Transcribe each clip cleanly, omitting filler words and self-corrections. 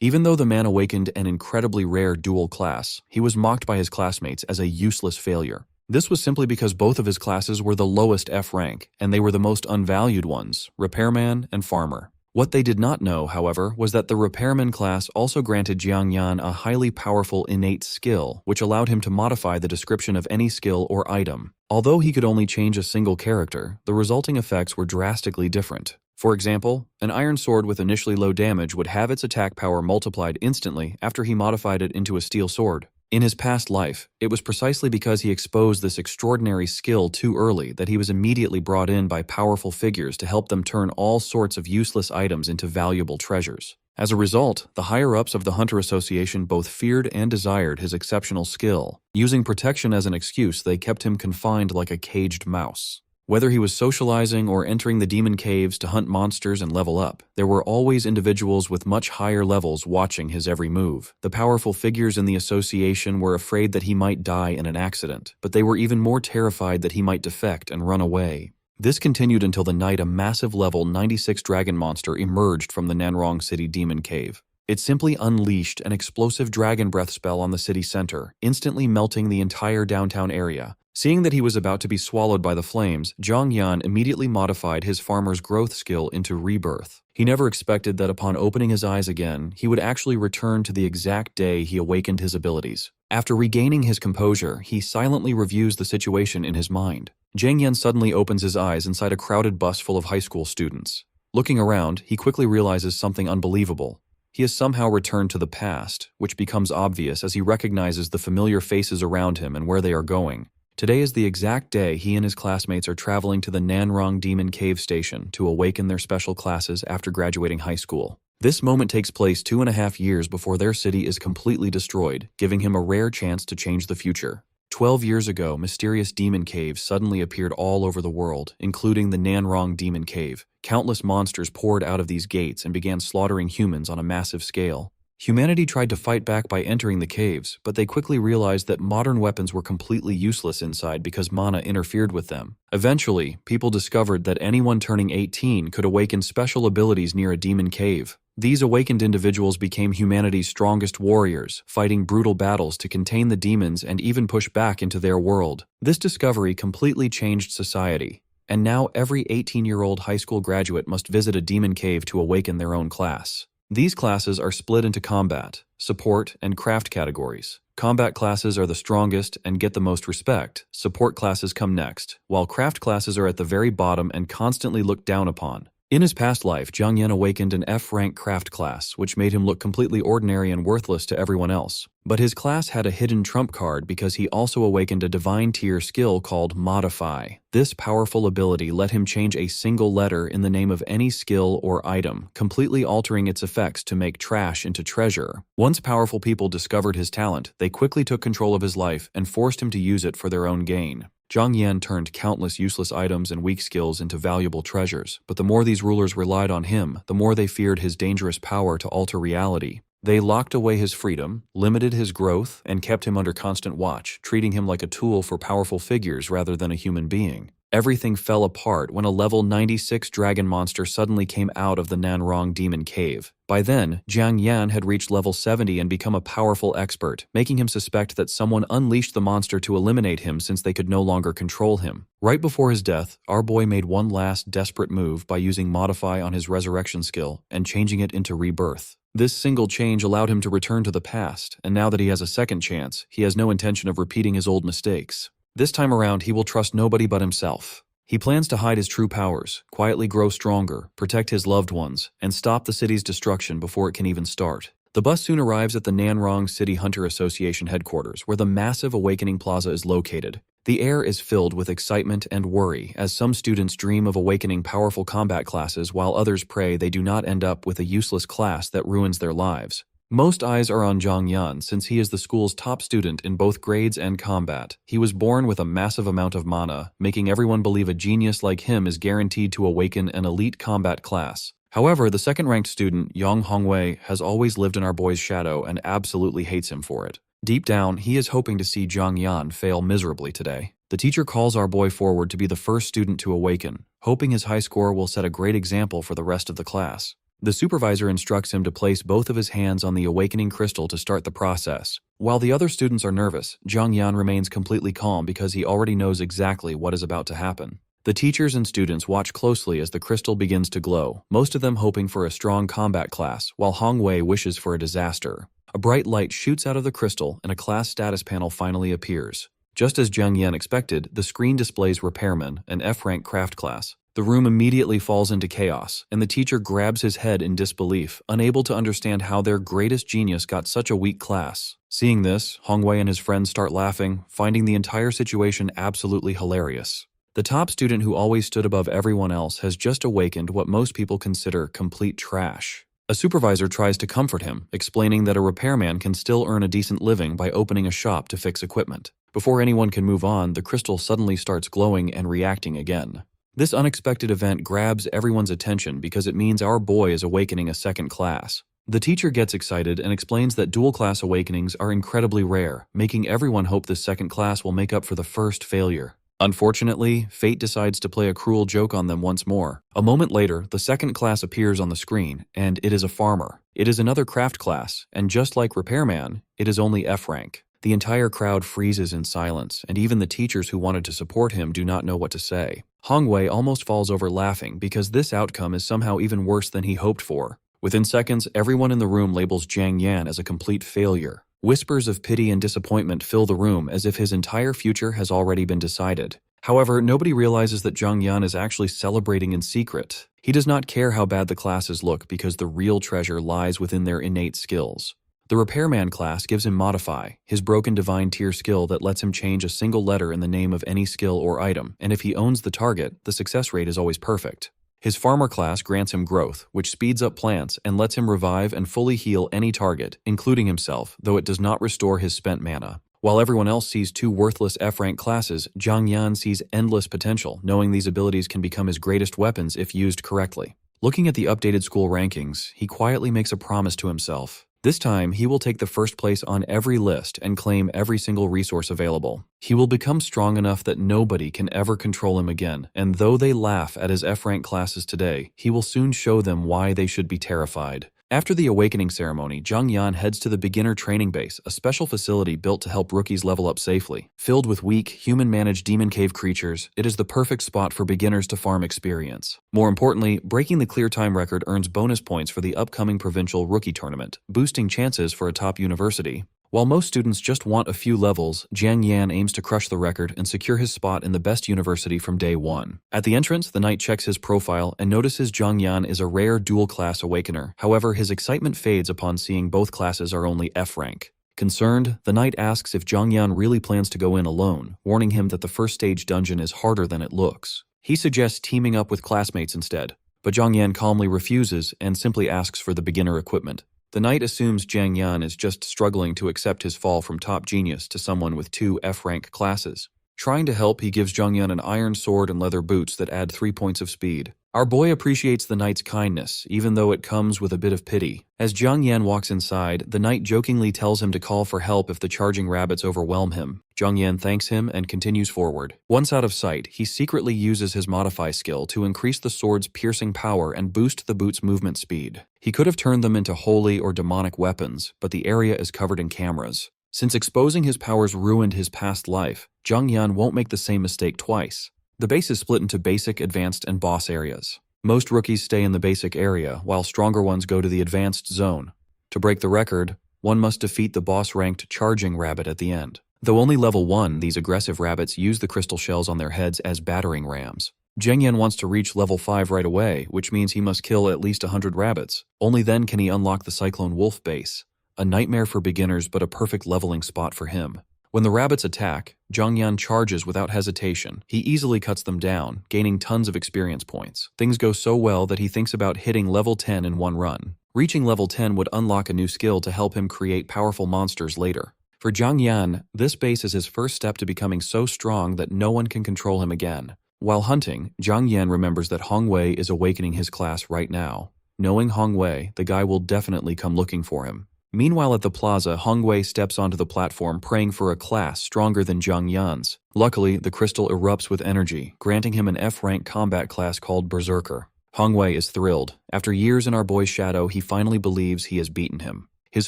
Even though the man awakened an incredibly rare dual class, he was mocked by his classmates as a useless failure. This was simply because both of his classes were the lowest F rank, and they were the most unvalued ones, repairman and farmer. What they did not know, however, was that the repairman class also granted Jiang Yan a highly powerful innate skill, which allowed him to modify the description of any skill or item. Although he could only change a single character, the resulting effects were drastically different. For example, an iron sword with initially low damage would have its attack power multiplied instantly after he modified it into a steel sword. In his past life, it was precisely because he exposed this extraordinary skill too early that he was immediately brought in by powerful figures to help them turn all sorts of useless items into valuable treasures. As a result, the higher-ups of the Hunter Association both feared and desired his exceptional skill. Using protection as an excuse, they kept him confined like a caged mouse. Whether he was socializing or entering the demon caves to hunt monsters and level up, there were always individuals with much higher levels watching his every move. The powerful figures in the association were afraid that he might die in an accident, but they were even more terrified that he might defect and run away. This continued until the night a massive level 96 dragon monster emerged from the Nanrong City demon cave. It simply unleashed an explosive dragon breath spell on the city center, instantly melting the entire downtown area. Seeing that he was about to be swallowed by the flames, Jiang Yan immediately modified his farmer's growth skill into rebirth. He never expected that upon opening his eyes again, he would actually return to the exact day he awakened his abilities. After regaining his composure, he silently reviews the situation in his mind. Jiang Yan suddenly opens his eyes inside a crowded bus full of high school students. Looking around, he quickly realizes something unbelievable. He has somehow returned to the past, which becomes obvious as he recognizes the familiar faces around him and where they are going. Today is the exact day he and his classmates are traveling to the Nanrong Demon Cave Station to awaken their special classes after graduating high school. This moment takes place 2.5 years before their city is completely destroyed, giving him a rare chance to change the future. 12 years ago, mysterious demon caves suddenly appeared all over the world, including the Nanrong Demon Cave. Countless monsters poured out of these gates and began slaughtering humans on a massive scale. Humanity tried to fight back by entering the caves, but they quickly realized that modern weapons were completely useless inside because mana interfered with them. Eventually, people discovered that anyone turning 18 could awaken special abilities near a demon cave. These awakened individuals became humanity's strongest warriors, fighting brutal battles to contain the demons and even push back into their world. This discovery completely changed society, and now every 18-year-old high school graduate must visit a demon cave to awaken their own class. These classes are split into combat, support, and craft categories. Combat classes are the strongest and get the most respect. Support classes come next, while craft classes are at the very bottom and constantly looked down upon. In his past life, Jiang Yan awakened an F-rank craft class, which made him look completely ordinary and worthless to everyone else. But his class had a hidden trump card because he also awakened a divine tier skill called Modify. This powerful ability let him change a single letter in the name of any skill or item, completely altering its effects to make trash into treasure. Once powerful people discovered his talent, they quickly took control of his life and forced him to use it for their own gain. Jiang Yan turned countless useless items and weak skills into valuable treasures, but the more these rulers relied on him, the more they feared his dangerous power to alter reality. They locked away his freedom, limited his growth, and kept him under constant watch, treating him like a tool for powerful figures rather than a human being. Everything fell apart when a level 96 dragon monster suddenly came out of the Nanrong Demon Cave. By then, Jiang Yan had reached level 70 and become a powerful expert, making him suspect that someone unleashed the monster to eliminate him since they could no longer control him. Right before his death, our boy made one last desperate move by using Modify on his resurrection skill and changing it into Rebirth. This single change allowed him to return to the past, and now that he has a second chance, he has no intention of repeating his old mistakes. This time around, he will trust nobody but himself. He plans to hide his true powers, quietly grow stronger, protect his loved ones, and stop the city's destruction before it can even start. The bus soon arrives at the Nanrong City Hunter Association headquarters, where the massive Awakening Plaza is located. The air is filled with excitement and worry as some students dream of awakening powerful combat classes while others pray they do not end up with a useless class that ruins their lives. Most eyes are on Jiang Yan since he is the school's top student in both grades and combat. He was born with a massive amount of mana, making everyone believe a genius like him is guaranteed to awaken an elite combat class. However, the second-ranked student, Yang Hongwei, has always lived in our boy's shadow and absolutely hates him for it. Deep down, he is hoping to see Jiang Yan fail miserably today. The teacher calls our boy forward to be the first student to awaken, hoping his high score will set a great example for the rest of the class. The supervisor instructs him to place both of his hands on the awakening crystal to start the process. While the other students are nervous, Zhang Yan remains completely calm because he already knows exactly what is about to happen. The teachers and students watch closely as the crystal begins to glow, most of them hoping for a strong combat class, while Hong Wei wishes for a disaster. A bright light shoots out of the crystal and a class status panel finally appears. Just as Zhang Yan expected, the screen displays Repairman, an F-rank craft class. The room immediately falls into chaos, and the teacher grabs his head in disbelief, unable to understand how their greatest genius got such a weak class. Seeing this, Hong Wei and his friends start laughing, finding the entire situation absolutely hilarious. The top student who always stood above everyone else has just awakened what most people consider complete trash. A supervisor tries to comfort him, explaining that a repairman can still earn a decent living by opening a shop to fix equipment. Before anyone can move on, the crystal suddenly starts glowing and reacting again. This unexpected event grabs everyone's attention because it means our boy is awakening a second class. The teacher gets excited and explains that dual-class awakenings are incredibly rare, making everyone hope this second class will make up for the first failure. Unfortunately, fate decides to play a cruel joke on them once more. A moment later, the second class appears on the screen, and it is a farmer. It is another craft class, and just like Repairman, it is only F rank. The entire crowd freezes in silence, and even the teachers who wanted to support him do not know what to say. Hong Wei almost falls over laughing because this outcome is somehow even worse than he hoped for. Within seconds, everyone in the room labels Zhang Yan as a complete failure. Whispers of pity and disappointment fill the room as if his entire future has already been decided. However, nobody realizes that Zhang Yan is actually celebrating in secret. He does not care how bad the classes look because the real treasure lies within their innate skills. The Repairman class gives him Modify, his broken divine tier skill that lets him change a single letter in the name of any skill or item, and if he owns the target, the success rate is always perfect. His Farmer class grants him Growth, which speeds up plants and lets him revive and fully heal any target, including himself, though it does not restore his spent mana. While everyone else sees two worthless F-rank classes, Zhang Yan sees endless potential, knowing these abilities can become his greatest weapons if used correctly. Looking at the updated school rankings, he quietly makes a promise to himself. This time, he will take the first place on every list and claim every single resource available. He will become strong enough that nobody can ever control him again, and though they laugh at his F-rank classes today, he will soon show them why they should be terrified. After the awakening ceremony, Zhang Yan heads to the beginner training base, a special facility built to help rookies level up safely. Filled with weak, human-managed demon cave creatures, it is the perfect spot for beginners to farm experience. More importantly, breaking the clear time record earns bonus points for the upcoming provincial rookie tournament, boosting chances for a top university. While most students just want a few levels, Zhang Yan aims to crush the record and secure his spot in the best university from day one. At the entrance, the knight checks his profile and notices Zhang Yan is a rare dual-class awakener. However, his excitement fades upon seeing both classes are only F rank. Concerned, the knight asks if Zhang Yan really plans to go in alone, warning him that the first stage dungeon is harder than it looks. He suggests teaming up with classmates instead, but Zhang Yan calmly refuses and simply asks for the beginner equipment. The knight assumes Zhang Yan is just struggling to accept his fall from top genius to someone with two F-rank classes. Trying to help, he gives Zhang Yan an iron sword and leather boots that add 3 points of speed. Our boy appreciates the knight's kindness, even though it comes with a bit of pity. As Zhang Yan walks inside, the knight jokingly tells him to call for help if the charging rabbits overwhelm him. Zhang Yan thanks him and continues forward. Once out of sight, he secretly uses his Modify skill to increase the sword's piercing power and boost the boot's movement speed. He could have turned them into holy or demonic weapons, but the area is covered in cameras. Since exposing his powers ruined his past life, Zhang Yan won't make the same mistake twice. The base is split into basic, advanced, and boss areas. Most rookies stay in the basic area, while stronger ones go to the advanced zone. To break the record, one must defeat the boss-ranked charging rabbit at the end. Though only level 1, these aggressive rabbits use the crystal shells on their heads as battering rams. Zhang Yan wants to reach level 5 right away, which means he must kill at least 100 rabbits. Only then can he unlock the Cyclone Wolf base. A nightmare for beginners, but a perfect leveling spot for him. When the rabbits attack, Zhang Yan charges without hesitation. He easily cuts them down, gaining tons of experience points. Things go so well that he thinks about hitting level 10 in one run. Reaching level 10 would unlock a new skill to help him create powerful monsters later. For Zhang Yan, this base is his first step to becoming so strong that no one can control him again. While hunting, Zhang Yan remembers that Hong Wei is awakening his class right now. Knowing Hong Wei, the guy will definitely come looking for him. Meanwhile at the plaza, Hong Wei steps onto the platform praying for a class stronger than Zhang Yan's. Luckily, the crystal erupts with energy, granting him an F-rank combat class called Berserker. Hongwei is thrilled. After years in our boy's shadow, he finally believes he has beaten him. His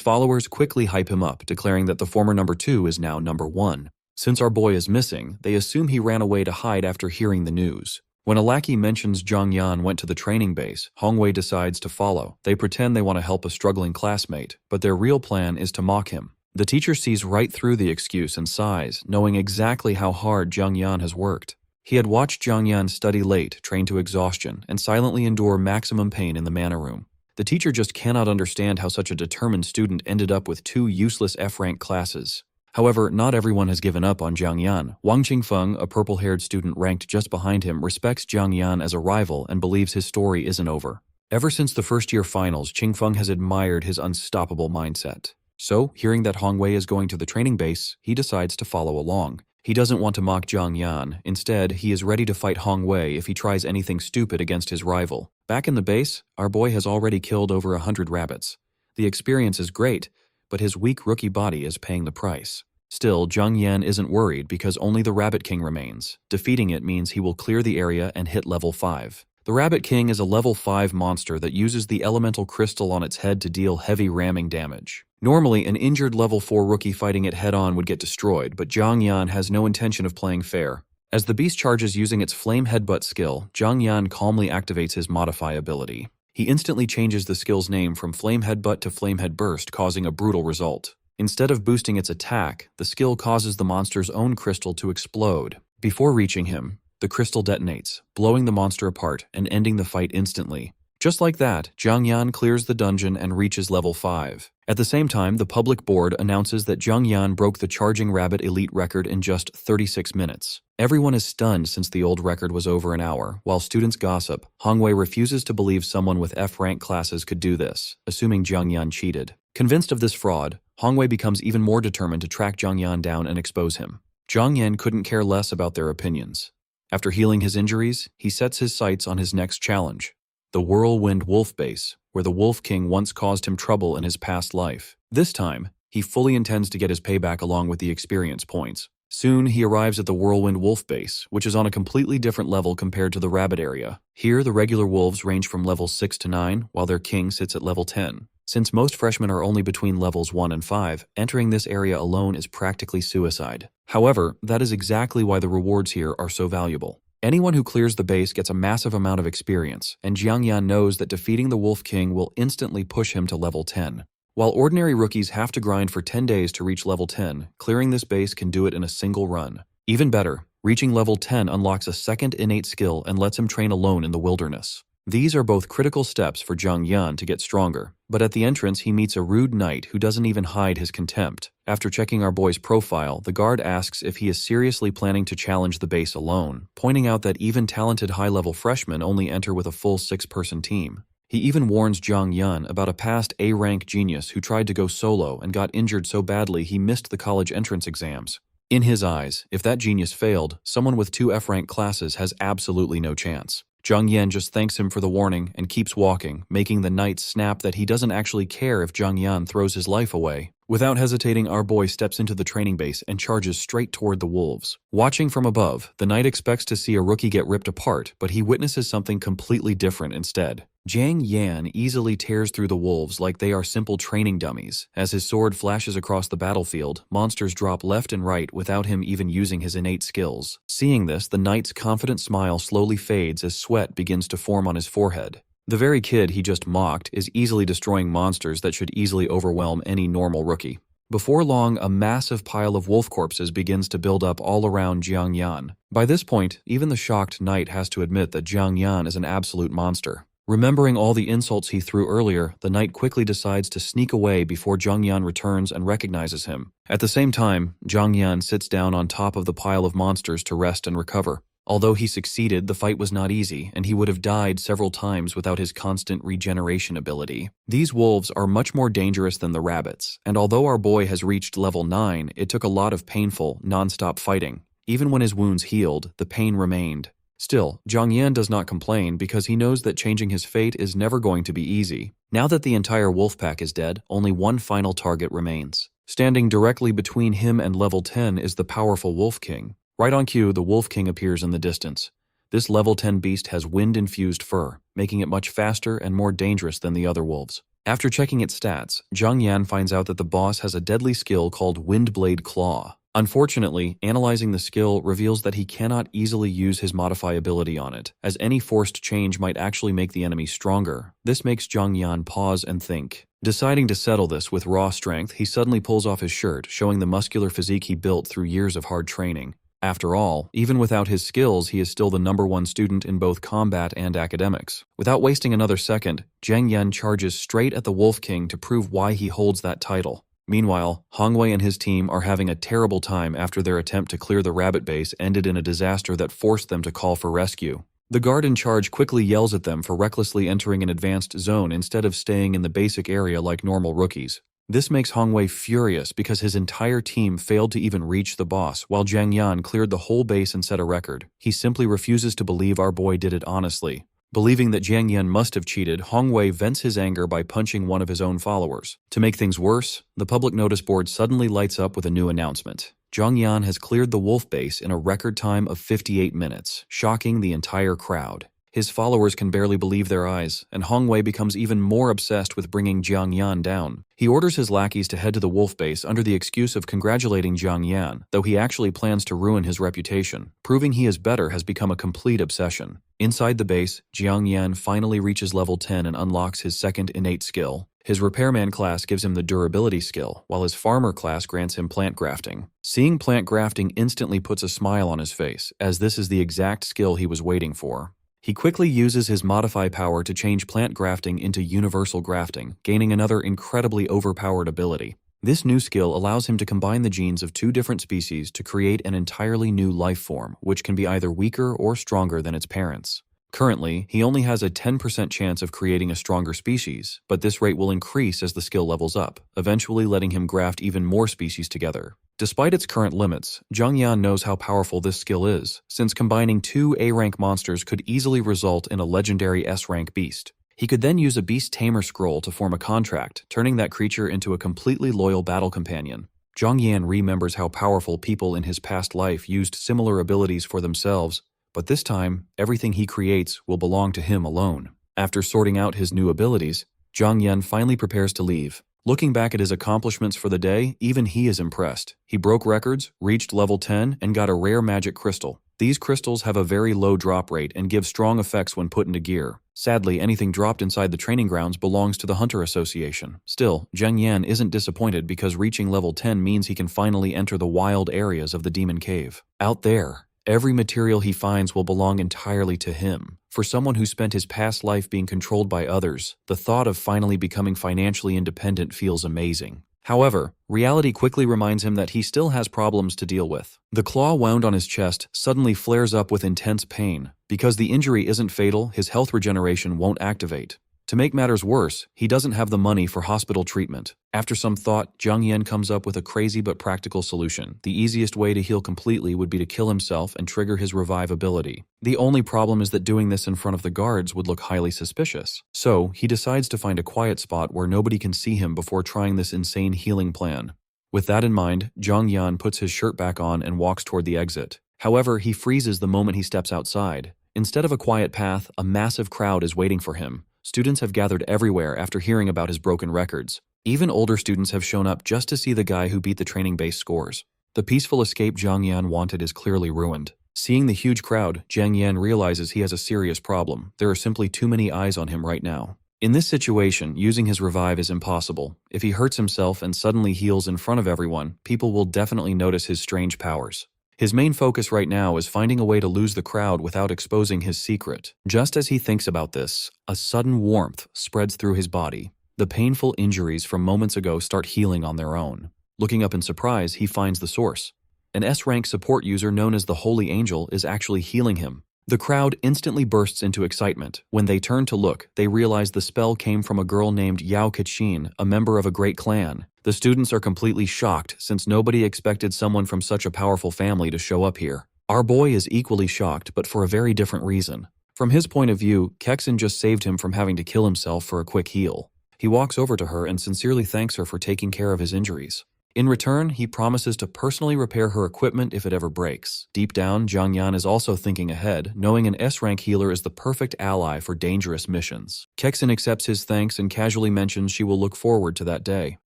followers quickly hype him up, declaring that the former number 2 is now number 1. Since our boy is missing, they assume he ran away to hide after hearing the news. When a lackey mentions Zhang Yan went to the training base, Hongwei decides to follow. They pretend they want to help a struggling classmate, but their real plan is to mock him. The teacher sees right through the excuse and sighs, knowing exactly how hard Zhang Yan has worked. He had watched Zhang Yan study late, train to exhaustion, and silently endure maximum pain in the mana room. The teacher just cannot understand how such a determined student ended up with 2 useless F-rank classes. However, not everyone has given up on Zhang Yan. Wang Qingfeng, a purple-haired student ranked just behind him, respects Zhang Yan as a rival and believes his story isn't over. Ever since the first-year finals, Qingfeng has admired his unstoppable mindset. So, hearing that Hongwei is going to the training base, he decides to follow along. He doesn't want to mock Zhang Yan. Instead, he is ready to fight Hongwei if he tries anything stupid against his rival. Back in the base, our boy has already killed over 100 rabbits. The experience is great, but his weak rookie body is paying the price. Still, Zhang Yan isn't worried because only the Rabbit King remains. Defeating it means he will clear the area and hit level 5. The Rabbit King is a level 5 monster that uses the elemental crystal on its head to deal heavy ramming damage. Normally, an injured level 4 rookie fighting it head-on would get destroyed, but Zhang Yan has no intention of playing fair. As the beast charges using its Flame Headbutt skill, Zhang Yan calmly activates his Modify ability. He instantly changes the skill's name from Flame Headbutt to Flame Head Burst, causing a brutal result. Instead of boosting its attack, the skill causes the monster's own crystal to explode. Before reaching him, the crystal detonates, blowing the monster apart and ending the fight instantly. Just like that, Zhang Yan clears the dungeon and reaches level 5. At the same time, the public board announces that Zhang Yan broke the Charging Rabbit Elite record in just 36 minutes. Everyone is stunned since the old record was over an hour. While students gossip, Hongwei refuses to believe someone with F-rank classes could do this, assuming Zhang Yan cheated. Convinced of this fraud, Hongwei becomes even more determined to track Zhang Yan down and expose him. Zhang Yan couldn't care less about their opinions. After healing his injuries, he sets his sights on his next challenge, the Whirlwind Wolf Base, where the Wolf King once caused him trouble in his past life. This time, he fully intends to get his payback along with the experience points. Soon, he arrives at the Whirlwind Wolf Base, which is on a completely different level compared to the rabbit area. Here, the regular wolves range from level 6 to 9, while their king sits at level 10. Since most freshmen are only between levels 1 and 5, entering this area alone is practically suicide. However, that is exactly why the rewards here are so valuable. Anyone who clears the base gets a massive amount of experience, and Zhang Yan knows that defeating the Wolf King will instantly push him to level 10. While ordinary rookies have to grind for 10 days to reach level 10, clearing this base can do it in a single run. Even better, reaching level 10 unlocks a second innate skill and lets him train alone in the wilderness. These are both critical steps for Zhang Yan to get stronger, but at the entrance he meets a rude knight who doesn't even hide his contempt. After checking our boy's profile, the guard asks if he is seriously planning to challenge the base alone, pointing out that even talented high-level freshmen only enter with a full 6-person team. He even warns Zhang Yan about a past A-rank genius who tried to go solo and got injured so badly he missed the college entrance exams. In his eyes, if that genius failed, someone with 2 F-rank classes has absolutely no chance. Zhang Yan just thanks him for the warning and keeps walking, making the knight snap that he doesn't actually care if Zhang Yan throws his life away. Without hesitating, our boy steps into the training base and charges straight toward the wolves. Watching from above, the knight expects to see a rookie get ripped apart, but he witnesses something completely different instead. Zhang Yan easily tears through the wolves like they are simple training dummies. As his sword flashes across the battlefield, monsters drop left and right without him even using his innate skills. Seeing this, the knight's confident smile slowly fades as sweat begins to form on his forehead. The very kid he just mocked is easily destroying monsters that should easily overwhelm any normal rookie. Before long, a massive pile of wolf corpses begins to build up all around Zhang Yan. By this point, even the shocked knight has to admit that Zhang Yan is an absolute monster. Remembering all the insults he threw earlier, the knight quickly decides to sneak away before Zhang Yan returns and recognizes him. At the same time, Zhang Yan sits down on top of the pile of monsters to rest and recover. Although he succeeded, the fight was not easy, and he would have died several times without his constant regeneration ability. These wolves are much more dangerous than the rabbits, and although our boy has reached level 9, it took a lot of painful, non-stop fighting. Even when his wounds healed, the pain remained. Still, Zhang Yan does not complain because he knows that changing his fate is never going to be easy. Now that the entire wolf pack is dead, only one final target remains. Standing directly between him and level 10 is the powerful Wolf King. Right on cue, the Wolf King appears in the distance. This level 10 beast has wind-infused fur, making it much faster and more dangerous than the other wolves. After checking its stats, Zhang Yan finds out that the boss has a deadly skill called Windblade Claw. Unfortunately, analyzing the skill reveals that he cannot easily use his modify ability on it, as any forced change might actually make the enemy stronger. This makes Zhang Yan pause and think. Deciding to settle this with raw strength, he suddenly pulls off his shirt, showing the muscular physique he built through years of hard training. After all, even without his skills, he is still the #1 student in both combat and academics. Without wasting another second, Zhang Yan charges straight at the Wolf King to prove why he holds that title. Meanwhile, Hongwei and his team are having a terrible time after their attempt to clear the rabbit base ended in a disaster that forced them to call for rescue. The guard in charge quickly yells at them for recklessly entering an advanced zone instead of staying in the basic area like normal rookies. This makes Hongwei furious because his entire team failed to even reach the boss, while Zhang Yan cleared the whole base and set a record. He simply refuses to believe our boy did it honestly. Believing that Zhang Yan must have cheated, Hongwei vents his anger by punching one of his own followers. To make things worse, the public notice board suddenly lights up with a new announcement. Zhang Yan has cleared the wolf base in a record time of 58 minutes, shocking the entire crowd. His followers can barely believe their eyes, and Hongwei becomes even more obsessed with bringing Zhang Yan down. He orders his lackeys to head to the wolf base under the excuse of congratulating Zhang Yan, though he actually plans to ruin his reputation. Proving he is better has become a complete obsession. Inside the base, Zhang Yan finally reaches level 10 and unlocks his second innate skill. His repairman class gives him the durability skill, while his farmer class grants him plant grafting. Seeing plant grafting instantly puts a smile on his face, as this is the exact skill he was waiting for. He quickly uses his modify power to change plant grafting into universal grafting, gaining another incredibly overpowered ability. This new skill allows him to combine the genes of 2 different species to create an entirely new life form, which can be either weaker or stronger than its parents. Currently, he only has a 10% chance of creating a stronger species, but this rate will increase as the skill levels up, eventually letting him graft even more species together. Despite its current limits, Zhang Yan knows how powerful this skill is, since combining 2 A-rank monsters could easily result in a legendary S-rank beast. He could then use a Beast Tamer scroll to form a contract, turning that creature into a completely loyal battle companion. Zhang Yan remembers how powerful people in his past life used similar abilities for themselves, but this time, everything he creates will belong to him alone. After sorting out his new abilities, Zhang Yan finally prepares to leave. Looking back at his accomplishments for the day, even he is impressed. He broke records, reached level 10, and got a rare magic crystal. These crystals have a very low drop rate and give strong effects when put into gear. Sadly, anything dropped inside the training grounds belongs to the Hunter Association. Still, Zhang Yan isn't disappointed because reaching level 10 means he can finally enter the wild areas of the Demon Cave. Out there, every material he finds will belong entirely to him. For someone who spent his past life being controlled by others, the thought of finally becoming financially independent feels amazing. However, reality quickly reminds him that he still has problems to deal with. The claw wound on his chest suddenly flares up with intense pain. Because the injury isn't fatal, his health regeneration won't activate. To make matters worse, he doesn't have the money for hospital treatment. After some thought, Zhang Yan comes up with a crazy but practical solution. The easiest way to heal completely would be to kill himself and trigger his revive ability. The only problem is that doing this in front of the guards would look highly suspicious. So, he decides to find a quiet spot where nobody can see him before trying this insane healing plan. With that in mind, Zhang Yan puts his shirt back on and walks toward the exit. However, he freezes the moment he steps outside. Instead of a quiet path, a massive crowd is waiting for him. Students have gathered everywhere after hearing about his broken records. Even older students have shown up just to see the guy who beat the training base scores. The peaceful escape Zhang Yan wanted is clearly ruined. Seeing the huge crowd, Zhang Yan realizes he has a serious problem. There are simply too many eyes on him right now. In this situation, using his revive is impossible. If he hurts himself and suddenly heals in front of everyone, people will definitely notice his strange powers. His main focus right now is finding a way to lose the crowd without exposing his secret. Just as he thinks about this, a sudden warmth spreads through his body. The painful injuries from moments ago start healing on their own. Looking up in surprise, he finds the source. An S-rank support user known as the Holy Angel is actually healing him. The crowd instantly bursts into excitement. When they turn to look, they realize the spell came from a girl named Yao Kachin, a member of a great clan. The students are completely shocked since nobody expected someone from such a powerful family to show up here. Our boy is equally shocked, but for a very different reason. From his point of view, Kexin just saved him from having to kill himself for a quick heal. He walks over to her and sincerely thanks her for taking care of his injuries. In return, he promises to personally repair her equipment if it ever breaks. Deep down, Jiang Yan is also thinking ahead, knowing an S-rank healer is the perfect ally for dangerous missions. Kexin accepts his thanks and casually mentions she will look forward to that day.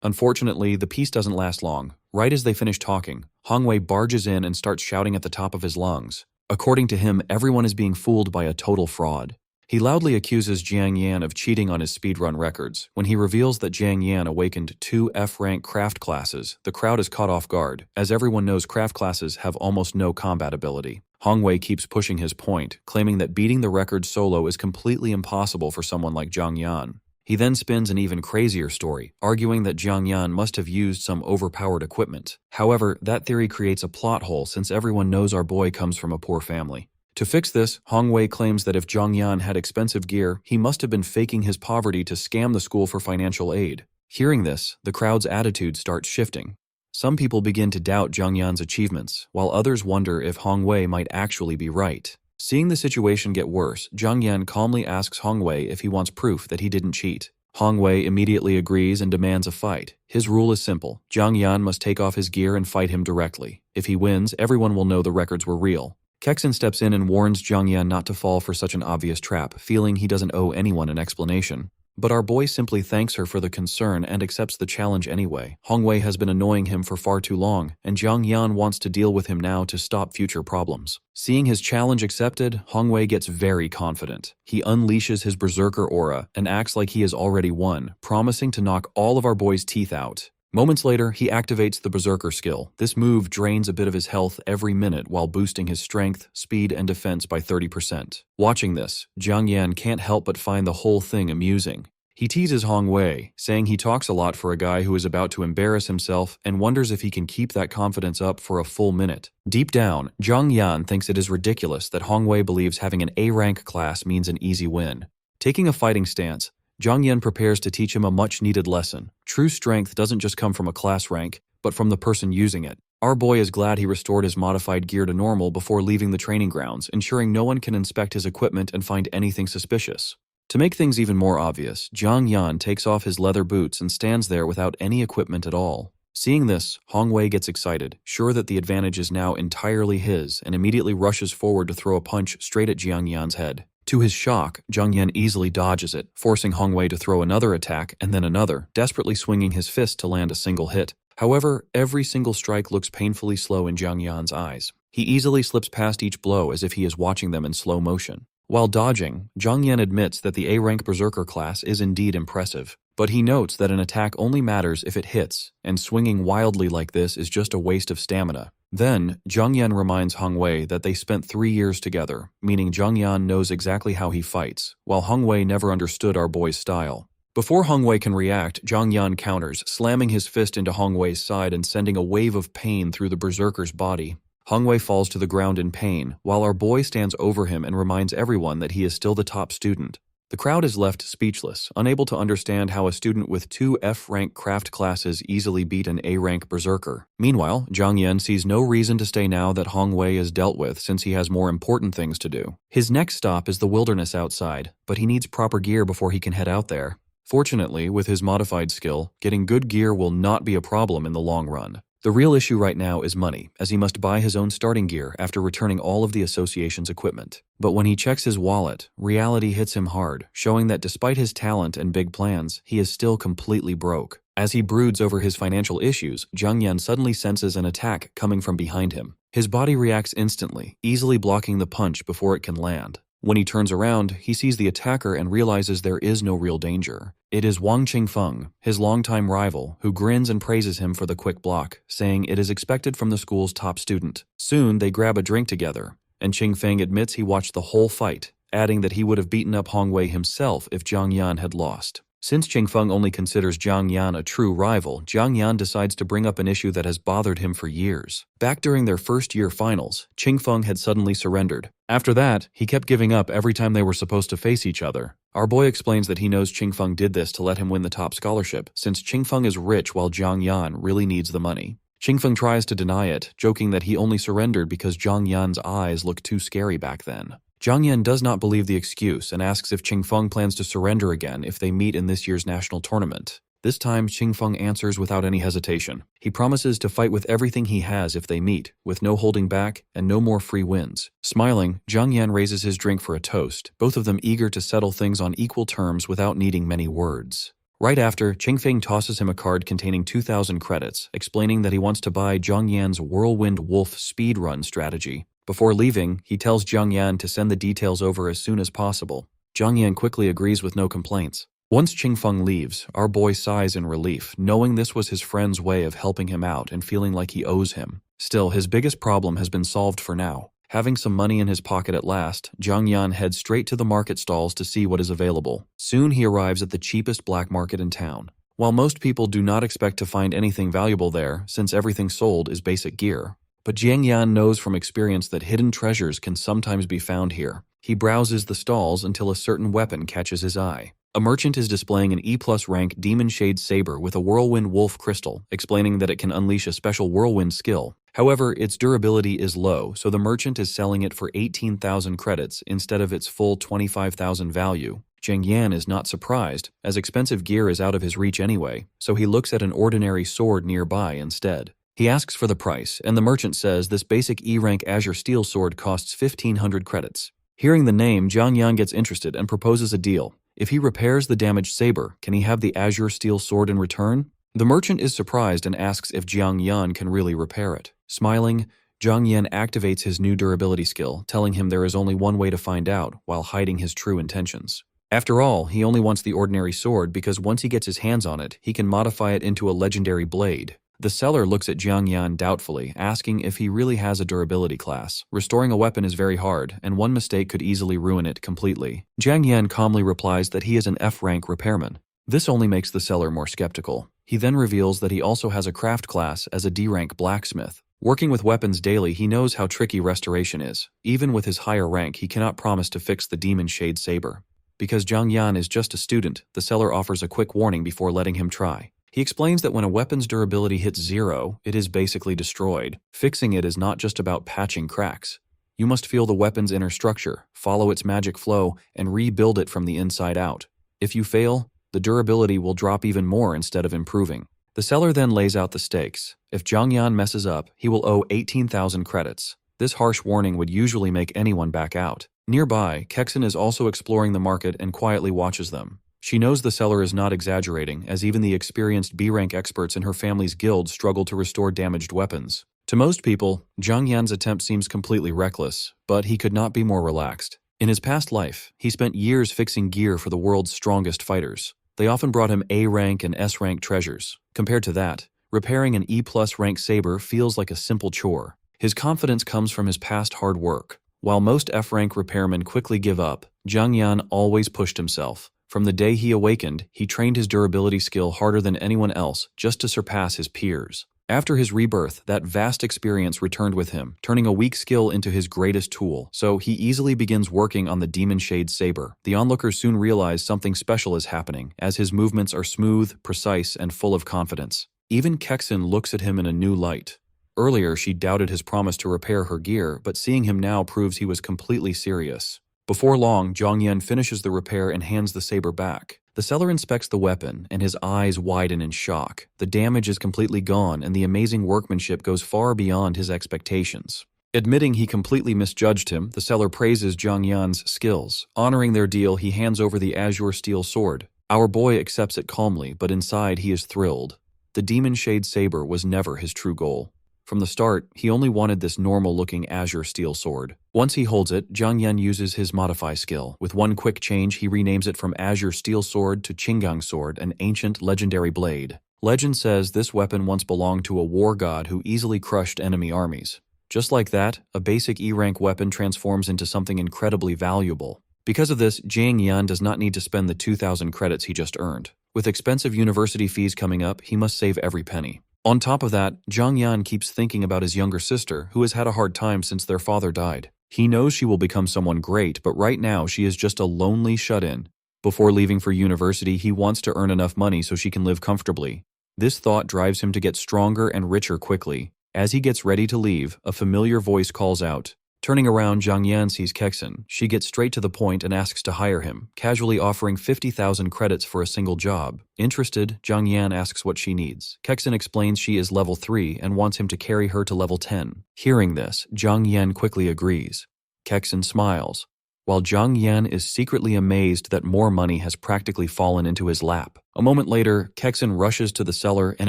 Unfortunately, the peace doesn't last long. Right as they finish talking, Hongwei barges in and starts shouting at the top of his lungs. According to him, everyone is being fooled by a total fraud. He loudly accuses Jiang Yan of cheating on his speedrun records. When he reveals that Jiang Yan awakened 2 F-rank craft classes, the crowd is caught off guard, as everyone knows craft classes have almost no combat ability. Hongwei keeps pushing his point, claiming that beating the record solo is completely impossible for someone like Jiang Yan. He then spins an even crazier story, arguing that Jiang Yan must have used some overpowered equipment. However, that theory creates a plot hole since everyone knows our boy comes from a poor family. To fix this, Hongwei claims that if Jiang Yan had expensive gear, he must have been faking his poverty to scam the school for financial aid. Hearing this, the crowd's attitude starts shifting. Some people begin to doubt Jiang Yan's achievements, while others wonder if Hongwei might actually be right. Seeing the situation get worse, Jiang Yan calmly asks Hongwei if he wants proof that he didn't cheat. Hongwei immediately agrees and demands a fight. His rule is simple. Jiang Yan must take off his gear and fight him directly. If he wins, everyone will know the records were real. Kexin steps in and warns Jiang Yan not to fall for such an obvious trap, feeling he doesn't owe anyone an explanation. But our boy simply thanks her for the concern and accepts the challenge anyway. Hongwei has been annoying him for far too long, and Jiang Yan wants to deal with him now to stop future problems. Seeing his challenge accepted, Hongwei gets very confident. He unleashes his berserker aura and acts like he has already won, promising to knock all of our boy's teeth out. Moments later, he activates the Berserker skill. This move drains a bit of his health every minute while boosting his strength, speed, and defense by 30%. Watching this, Jiang Yan can't help but find the whole thing amusing. He teases Hongwei, saying he talks a lot for a guy who is about to embarrass himself and wonders if he can keep that confidence up for a full minute. Deep down, Jiang Yan thinks it is ridiculous that Hongwei believes having an A-rank class means an easy win. Taking a fighting stance, Jiang Yan prepares to teach him a much-needed lesson. True strength doesn't just come from a class rank, but from the person using it. Our boy is glad he restored his modified gear to normal before leaving the training grounds, ensuring no one can inspect his equipment and find anything suspicious. To make things even more obvious, Jiang Yan takes off his leather boots and stands there without any equipment at all. Seeing this, Hongwei gets excited, sure that the advantage is now entirely his, and immediately rushes forward to throw a punch straight at Jiang Yan's head. To his shock, Jiang Yan easily dodges it, forcing Hongwei to throw another attack and then another, desperately swinging his fist to land a single hit. However, every single strike looks painfully slow in Jiang Yan's eyes. He easily slips past each blow as if he is watching them in slow motion. While dodging, Jiang Yan admits that the A-rank Berserker class is indeed impressive, but he notes that an attack only matters if it hits, and swinging wildly like this is just a waste of stamina. Then, Jiang Yan reminds Hongwei that they spent 3 years together, meaning Jiang Yan knows exactly how he fights, while Hongwei never understood our boy's style. Before Hongwei can react, Jiang Yan counters, slamming his fist into Hongwei's side and sending a wave of pain through the berserker's body. Hongwei falls to the ground in pain, while our boy stands over him and reminds everyone that he is still the top student. The crowd is left speechless, unable to understand how a student with 2 F-rank craft classes easily beat an A-rank berserker. Meanwhile, Jiang Yan sees no reason to stay now that Hongwei is dealt with since he has more important things to do. His next stop is the wilderness outside, but he needs proper gear before he can head out there. Fortunately, with his modified skill, getting good gear will not be a problem in the long run. The real issue right now is money, as he must buy his own starting gear after returning all of the association's equipment. But when he checks his wallet, reality hits him hard, showing that despite his talent and big plans, he is still completely broke. As he broods over his financial issues, Jiang Yan suddenly senses an attack coming from behind him. His body reacts instantly, easily blocking the punch before it can land. When he turns around, he sees the attacker and realizes there is no real danger. It is Wang Qingfeng, his longtime rival, who grins and praises him for the quick block, saying it is expected from the school's top student. Soon, they grab a drink together, and Qingfeng admits he watched the whole fight, adding that he would have beaten up Hongwei himself if Jiang Yan had lost. Since Qingfeng only considers Jiang Yan a true rival, Jiang Yan decides to bring up an issue that has bothered him for years. Back during their first-year finals, Qingfeng had suddenly surrendered. After that, he kept giving up every time they were supposed to face each other. Our boy explains that he knows Qingfeng did this to let him win the top scholarship, since Qingfeng is rich while Jiang Yan really needs the money. Qingfeng tries to deny it, joking that he only surrendered because Jiang Yan's eyes looked too scary back then. Jiang Yan does not believe the excuse and asks if Qingfeng plans to surrender again if they meet in this year's national tournament. This time, Qingfeng answers without any hesitation. He promises to fight with everything he has if they meet, with no holding back and no more free wins. Smiling, Zhang Yan raises his drink for a toast, both of them eager to settle things on equal terms without needing many words. Right after, Qingfeng tosses him a card containing 2,000 credits, explaining that he wants to buy Zhang Yan's Whirlwind Wolf speedrun strategy. Before leaving, he tells Zhang Yan to send the details over as soon as possible. Zhang Yan quickly agrees with no complaints. Once Qingfeng leaves, our boy sighs in relief, knowing this was his friend's way of helping him out and feeling like he owes him. Still, his biggest problem has been solved for now. Having some money in his pocket at last, Zhang Yan heads straight to the market stalls to see what is available. Soon he arrives at the cheapest black market in town. While most people do not expect to find anything valuable there, since everything sold is basic gear, but Zhang Yan knows from experience that hidden treasures can sometimes be found here. He browses the stalls until a certain weapon catches his eye. A merchant is displaying an E+ rank Demon Shade Saber with a Whirlwind Wolf crystal, explaining that it can unleash a special whirlwind skill. However, its durability is low, so the merchant is selling it for 18,000 credits instead of its full 25,000 value. Zhang Yan is not surprised, as expensive gear is out of his reach anyway, so he looks at an ordinary sword nearby instead. He asks for the price, and the merchant says this basic E-rank Azure Steel sword costs 1,500 credits. Hearing the name, Zhang Yan gets interested and proposes a deal. If he repairs the damaged saber, can he have the Azure Steel sword in return? The merchant is surprised and asks if Zhang Yan can really repair it. Smiling, Zhang Yan activates his new durability skill, telling him there is only one way to find out, while hiding his true intentions. After all, he only wants the ordinary sword because once he gets his hands on it, he can modify it into a legendary blade. The seller looks at Zhang Yan doubtfully, asking if he really has a durability class. Restoring a weapon is very hard, and one mistake could easily ruin it completely. Zhang Yan calmly replies that he is an F-rank repairman. This only makes the seller more skeptical. He then reveals that he also has a craft class as a D-rank blacksmith. Working with weapons daily, he knows how tricky restoration is. Even with his higher rank, he cannot promise to fix the Demon Shade Saber. Because Zhang Yan is just a student, the seller offers a quick warning before letting him try. He explains that when a weapon's durability hits 0, it is basically destroyed. Fixing it is not just about patching cracks. You must feel the weapon's inner structure, follow its magic flow, and rebuild it from the inside out. If you fail, the durability will drop even more instead of improving. The seller then lays out the stakes. If Zhang Yan messes up, he will owe 18,000 credits. This harsh warning would usually make anyone back out. Nearby, Kexin is also exploring the market and quietly watches them. She knows the seller is not exaggerating, as even the experienced B-rank experts in her family's guild struggle to restore damaged weapons. To most people, Zhang Yan's attempt seems completely reckless, but he could not be more relaxed. In his past life, he spent years fixing gear for the world's strongest fighters. They often brought him A-rank and S-rank treasures. Compared to that, repairing an E+ rank saber feels like a simple chore. His confidence comes from his past hard work. While most F-rank repairmen quickly give up, Zhang Yan always pushed himself. From the day he awakened, he trained his durability skill harder than anyone else just to surpass his peers. After his rebirth, that vast experience returned with him, turning a weak skill into his greatest tool, so he easily begins working on the Demon Shade Saber. The onlookers soon realize something special is happening, as his movements are smooth, precise, and full of confidence. Even Kexin looks at him in a new light. Earlier, she doubted his promise to repair her gear, but seeing him now proves he was completely serious. Before long, Zhang Yan finishes the repair and hands the saber back. The seller inspects the weapon, and his eyes widen in shock. The damage is completely gone, and the amazing workmanship goes far beyond his expectations. Admitting he completely misjudged him, the seller praises Zhang Yan's skills. Honoring their deal, he hands over the Azure Steel sword. Our boy accepts it calmly, but inside he is thrilled. The Demon Shade Saber was never his true goal. From the start, he only wanted this normal-looking Azure Steel sword. Once he holds it, Zhang Yan uses his Modify skill. With one quick change, he renames it from Azure Steel Sword to Qinggang Sword, an ancient legendary blade. Legend says this weapon once belonged to a war god who easily crushed enemy armies. Just like that, a basic E-rank weapon transforms into something incredibly valuable. Because of this, Zhang Yan does not need to spend the 2,000 credits he just earned. With expensive university fees coming up, he must save every penny. On top of that, Zhang Yan keeps thinking about his younger sister, who has had a hard time since their father died. He knows she will become someone great, but right now she is just a lonely shut-in. Before leaving for university, he wants to earn enough money so she can live comfortably. This thought drives him to get stronger and richer quickly. As he gets ready to leave, a familiar voice calls out, Turning around, Zhang Yan sees Kexin. She gets straight to the point and asks to hire him, casually offering 50,000 credits for a single job. Interested, Zhang Yan asks what she needs. Kexin explains she is level 3 and wants him to carry her to level 10. Hearing this, Zhang Yan quickly agrees. Kexin smiles, while Zhang Yan is secretly amazed that more money has practically fallen into his lap. A moment later, Kexin rushes to the seller and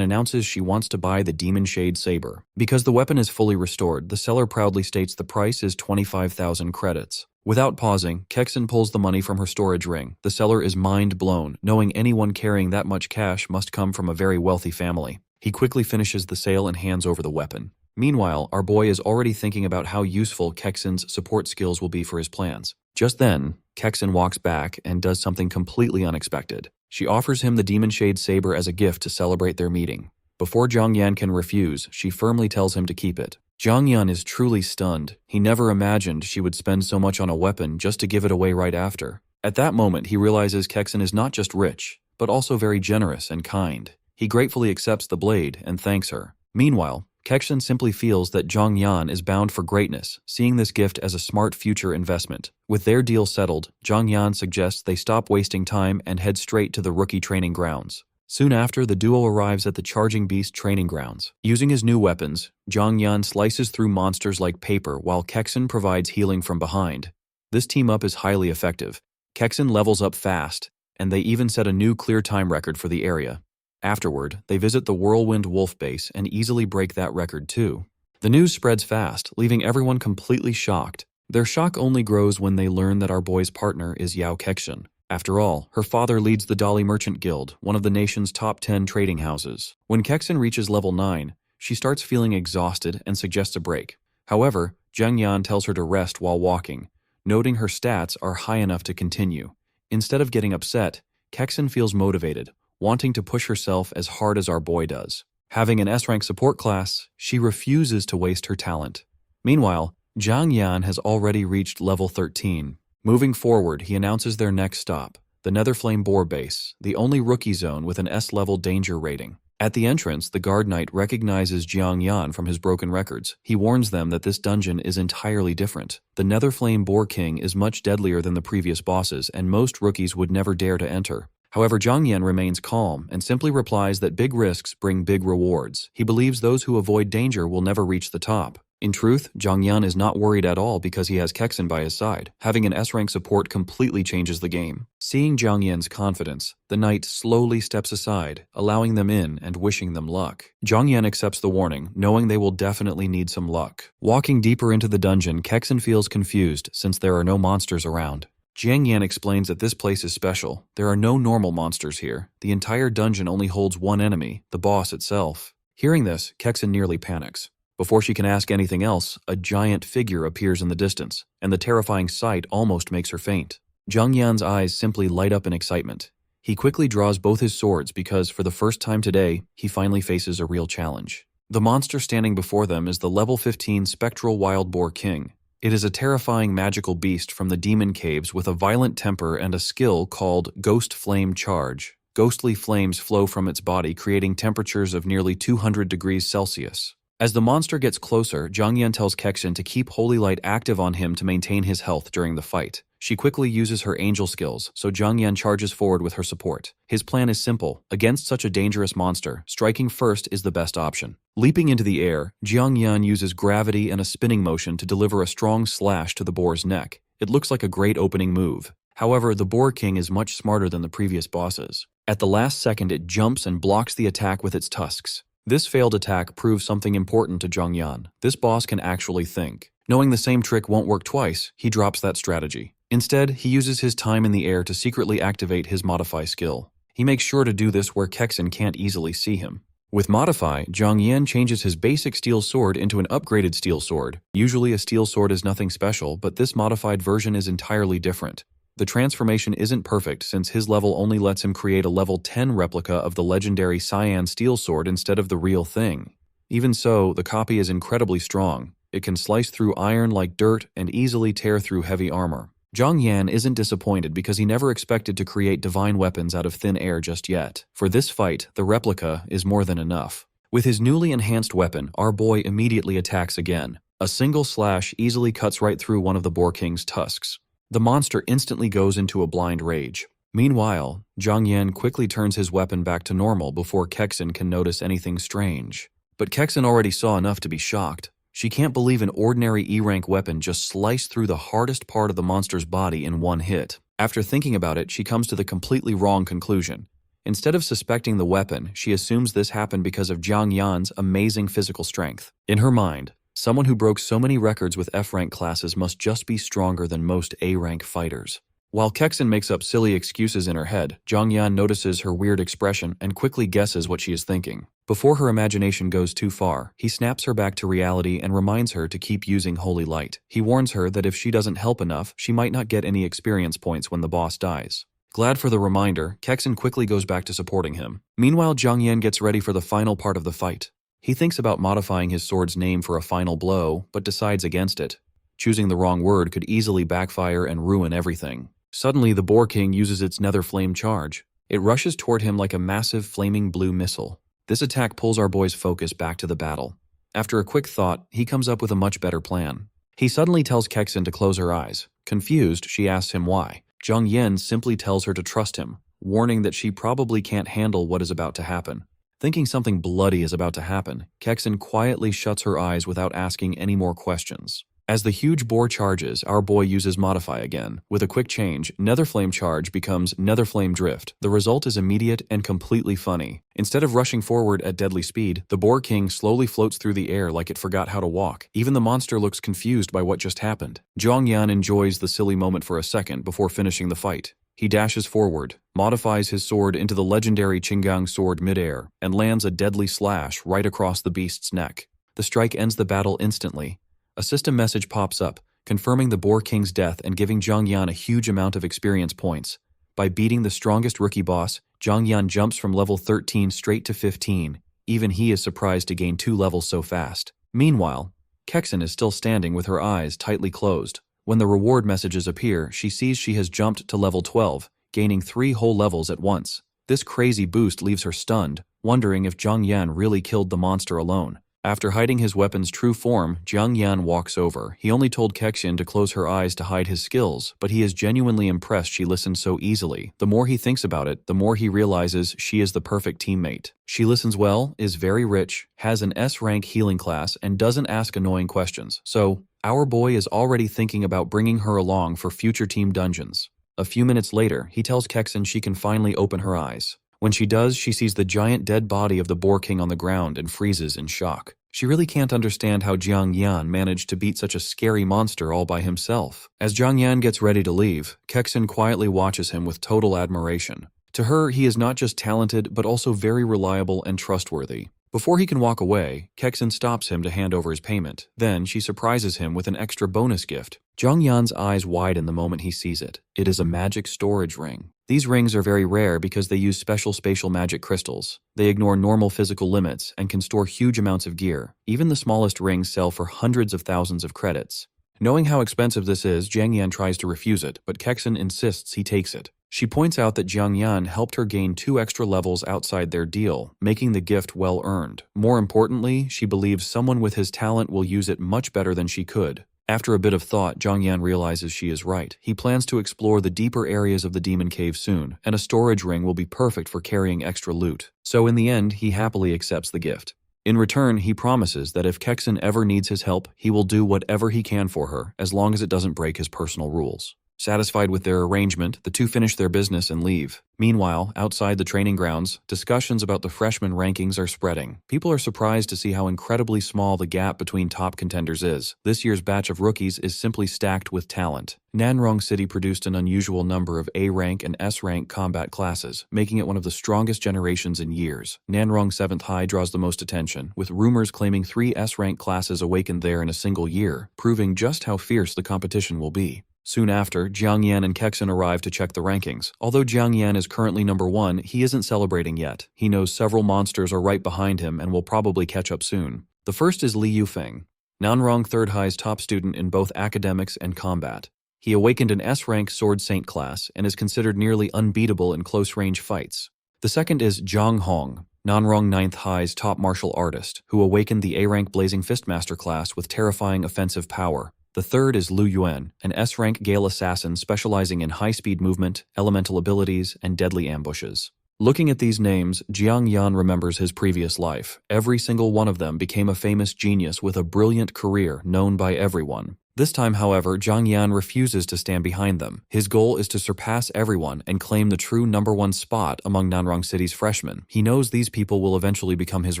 announces she wants to buy the Demon Shade Saber. Because the weapon is fully restored, the seller proudly states the price is 25,000 credits. Without pausing, Kexin pulls the money from her storage ring. The seller is mind blown, knowing anyone carrying that much cash must come from a very wealthy family. He quickly finishes the sale and hands over the weapon. Meanwhile, our boy is already thinking about how useful Kexin's support skills will be for his plans. Just then, Kexin walks back and does something completely unexpected. She offers him the Demon Shade Saber as a gift to celebrate their meeting. Before Zhang Yan can refuse, she firmly tells him to keep it. Zhang Yan is truly stunned. He never imagined she would spend so much on a weapon just to give it away right after. At that moment, he realizes Kexin is not just rich, but also very generous and kind. He gratefully accepts the blade and thanks her. Meanwhile, Kexin simply feels that Zhang Yan is bound for greatness, seeing this gift as a smart future investment. With their deal settled, Zhang Yan suggests they stop wasting time and head straight to the rookie training grounds. Soon after, the duo arrives at the Charging Beast training grounds. Using his new weapons, Zhang Yan slices through monsters like paper while Kexin provides healing from behind. This team-up is highly effective. Kexin levels up fast, and they even set a new clear time record for the area. Afterward, they visit the Whirlwind Wolf base and easily break that record too. The news spreads fast, leaving everyone completely shocked. Their shock only grows when they learn that our boy's partner is Yao Kexin. After all, her father leads the Dolly Merchant Guild, one of the nation's top 10 trading houses. When Kexin reaches level 9, she starts feeling exhausted and suggests a break. However, Zhang Yan tells her to rest while walking, noting her stats are high enough to continue. Instead of getting upset, Kexin feels motivated, wanting to push herself as hard as our boy does. Having an S-rank support class, she refuses to waste her talent. Meanwhile, Zhang Yan has already reached level 13. Moving forward, he announces their next stop, the Netherflame Boar Base, the only rookie zone with an S-level danger rating. At the entrance, the guard knight recognizes Zhang Yan from his broken records. He warns them that this dungeon is entirely different. The Netherflame Boar King is much deadlier than the previous bosses, and most rookies would never dare to enter. However, Zhang Yan remains calm and simply replies that big risks bring big rewards. He believes those who avoid danger will never reach the top. In truth, Zhang Yan is not worried at all because he has Kexin by his side. Having an S-rank support completely changes the game. Seeing Zhang Yan's confidence, the knight slowly steps aside, allowing them in and wishing them luck. Zhang Yan accepts the warning, knowing they will definitely need some luck. Walking deeper into the dungeon, Kexin feels confused since there are no monsters around. Zhang Yan explains that this place is special. There are no normal monsters here. The entire dungeon only holds one enemy, the boss itself. Hearing this, Kexin nearly panics. Before she can ask anything else, a giant figure appears in the distance, and the terrifying sight almost makes her faint. Zhang Yan's eyes simply light up in excitement. He quickly draws both his swords because, for the first time today, he finally faces a real challenge. The monster standing before them is the level 15 Spectral Wild Boar King. It is a terrifying magical beast from the demon caves with a violent temper and a skill called Ghost Flame Charge. Ghostly flames flow from its body, creating temperatures of nearly 200 degrees Celsius. As the monster gets closer, Zhang Yan tells Kexin to keep Holy Light active on him to maintain his health during the fight. She quickly uses her angel skills, so Zhang Yan charges forward with her support. His plan is simple. Against such a dangerous monster, striking first is the best option. Leaping into the air, Zhang Yan uses gravity and a spinning motion to deliver a strong slash to the boar's neck. It looks like a great opening move. However, the Boar King is much smarter than the previous bosses. At the last second, it jumps and blocks the attack with its tusks. This failed attack proves something important to Zhang Yan. This boss can actually think. Knowing the same trick won't work twice, he drops that strategy. Instead, he uses his time in the air to secretly activate his Modify skill. He makes sure to do this where Kexin can't easily see him. With Modify, Zhang Yan changes his basic steel sword into an upgraded steel sword. Usually a steel sword is nothing special, but this modified version is entirely different. The transformation isn't perfect since his level only lets him create a level 10 replica of the legendary Cyan steel sword instead of the real thing. Even so, the copy is incredibly strong. It can slice through iron like dirt and easily tear through heavy armor. Zhang Yan isn't disappointed because he never expected to create divine weapons out of thin air just yet. For this fight, the replica is more than enough. With his newly enhanced weapon, our boy immediately attacks again. A single slash easily cuts right through one of the Boar King's tusks. The monster instantly goes into a blind rage. Meanwhile, Zhang Yan quickly turns his weapon back to normal before Kexin can notice anything strange. But Kexin already saw enough to be shocked. She can't believe an ordinary E-rank weapon just sliced through the hardest part of the monster's body in one hit. After thinking about it, she comes to the completely wrong conclusion. Instead of suspecting the weapon, she assumes this happened because of Zhang Yan's amazing physical strength. In her mind, someone who broke so many records with F-rank classes must just be stronger than most A-rank fighters. While Kexin makes up silly excuses in her head, Zhang Yan notices her weird expression and quickly guesses what she is thinking. Before her imagination goes too far, he snaps her back to reality and reminds her to keep using Holy Light. He warns her that if she doesn't help enough, she might not get any experience points when the boss dies. Glad for the reminder, Kexin quickly goes back to supporting him. Meanwhile, Zhang Yan gets ready for the final part of the fight. He thinks about modifying his sword's name for a final blow, but decides against it. Choosing the wrong word could easily backfire and ruin everything. Suddenly, the Boar King uses its nether flame charge. It rushes toward him like a massive flaming blue missile. This attack pulls our boy's focus back to the battle. After a quick thought, he comes up with a much better plan. He suddenly tells Kexin to close her eyes. Confused, she asks him why. Zhang Yan simply tells her to trust him, warning that she probably can't handle what is about to happen. Thinking something bloody is about to happen, Kexin quietly shuts her eyes without asking any more questions. As the huge boar charges, our boy uses Modify again. With a quick change, Netherflame Charge becomes Netherflame Drift. The result is immediate and completely funny. Instead of rushing forward at deadly speed, the Boar King slowly floats through the air like it forgot how to walk. Even the monster looks confused by what just happened. Zhang Yan enjoys the silly moment for a second before finishing the fight. He dashes forward, modifies his sword into the legendary Qinggang sword midair, and lands a deadly slash right across the beast's neck. The strike ends the battle instantly. A system message pops up, confirming the Boar King's death and giving Zhang Yan a huge amount of experience points. By beating the strongest rookie boss, Zhang Yan jumps from level 13 straight to 15. Even he is surprised to gain 2 levels so fast. Meanwhile, Kexin is still standing with her eyes tightly closed. When the reward messages appear, she sees she has jumped to level 12, gaining 3 whole levels at once. This crazy boost leaves her stunned, wondering if Zhang Yan really killed the monster alone. After hiding his weapon's true form, Zhang Yan walks over. He only told Kexin to close her eyes to hide his skills, but he is genuinely impressed she listened so easily. The more he thinks about it, the more he realizes she is the perfect teammate. She listens well, is very rich, has an S-rank healing class, and doesn't ask annoying questions. So, our boy is already thinking about bringing her along for future team dungeons. A few minutes later, he tells Kexin she can finally open her eyes. When she does, she sees the giant dead body of the Boar King on the ground and freezes in shock. She really can't understand how Zhang Yan managed to beat such a scary monster all by himself. As Zhang Yan gets ready to leave, Kexin quietly watches him with total admiration. To her, he is not just talented, but also very reliable and trustworthy. Before he can walk away, Kexin stops him to hand over his payment. Then she surprises him with an extra bonus gift. Zhang Yan's eyes widen the moment he sees it. It is a magic storage ring. These rings are very rare because they use special spatial magic crystals. They ignore normal physical limits and can store huge amounts of gear. Even the smallest rings sell for hundreds of thousands of credits. Knowing how expensive this is, Zhang Yan tries to refuse it, but Kexin insists he takes it. She points out that Zhang Yan helped her gain 2 extra levels outside their deal, making the gift well earned. More importantly, she believes someone with his talent will use it much better than she could. After a bit of thought, Zhang Yan realizes she is right. He plans to explore the deeper areas of the demon cave soon, and a storage ring will be perfect for carrying extra loot. So in the end, he happily accepts the gift. In return, he promises that if Kexin ever needs his help, he will do whatever he can for her, as long as it doesn't break his personal rules. Satisfied with their arrangement, the two finish their business and leave. Meanwhile, outside the training grounds, discussions about the freshman rankings are spreading. People are surprised to see how incredibly small the gap between top contenders is. This year's batch of rookies is simply stacked with talent. Nanrong City produced an unusual number of A-rank and S-rank combat classes, making it one of the strongest generations in years. Nanrong 7th High draws the most attention, with rumors claiming 3 S-rank classes awakened there in a single year, proving just how fierce the competition will be. Soon after, Jiang Yan and Kexin arrive to check the rankings. Although Jiang Yan is currently number 1, he isn't celebrating yet. He knows several monsters are right behind him and will probably catch up soon. The first is Li Yufeng, Nanrong 3rd High's top student in both academics and combat. He awakened an S-rank Sword Saint class and is considered nearly unbeatable in close-range fights. The second is Zhang Hong, Nanrong Ninth High's top martial artist, who awakened the A-rank Blazing Fistmaster class with terrifying offensive power. The third is Lu Yuan, an S-rank Gale assassin specializing in high-speed movement, elemental abilities, and deadly ambushes. Looking at these names, Jiang Yan remembers his previous life. Every single one of them became a famous genius with a brilliant career known by everyone. This time, however, Jiang Yan refuses to stand behind them. His goal is to surpass everyone and claim the true #1 spot among Nanrong City's freshmen. He knows these people will eventually become his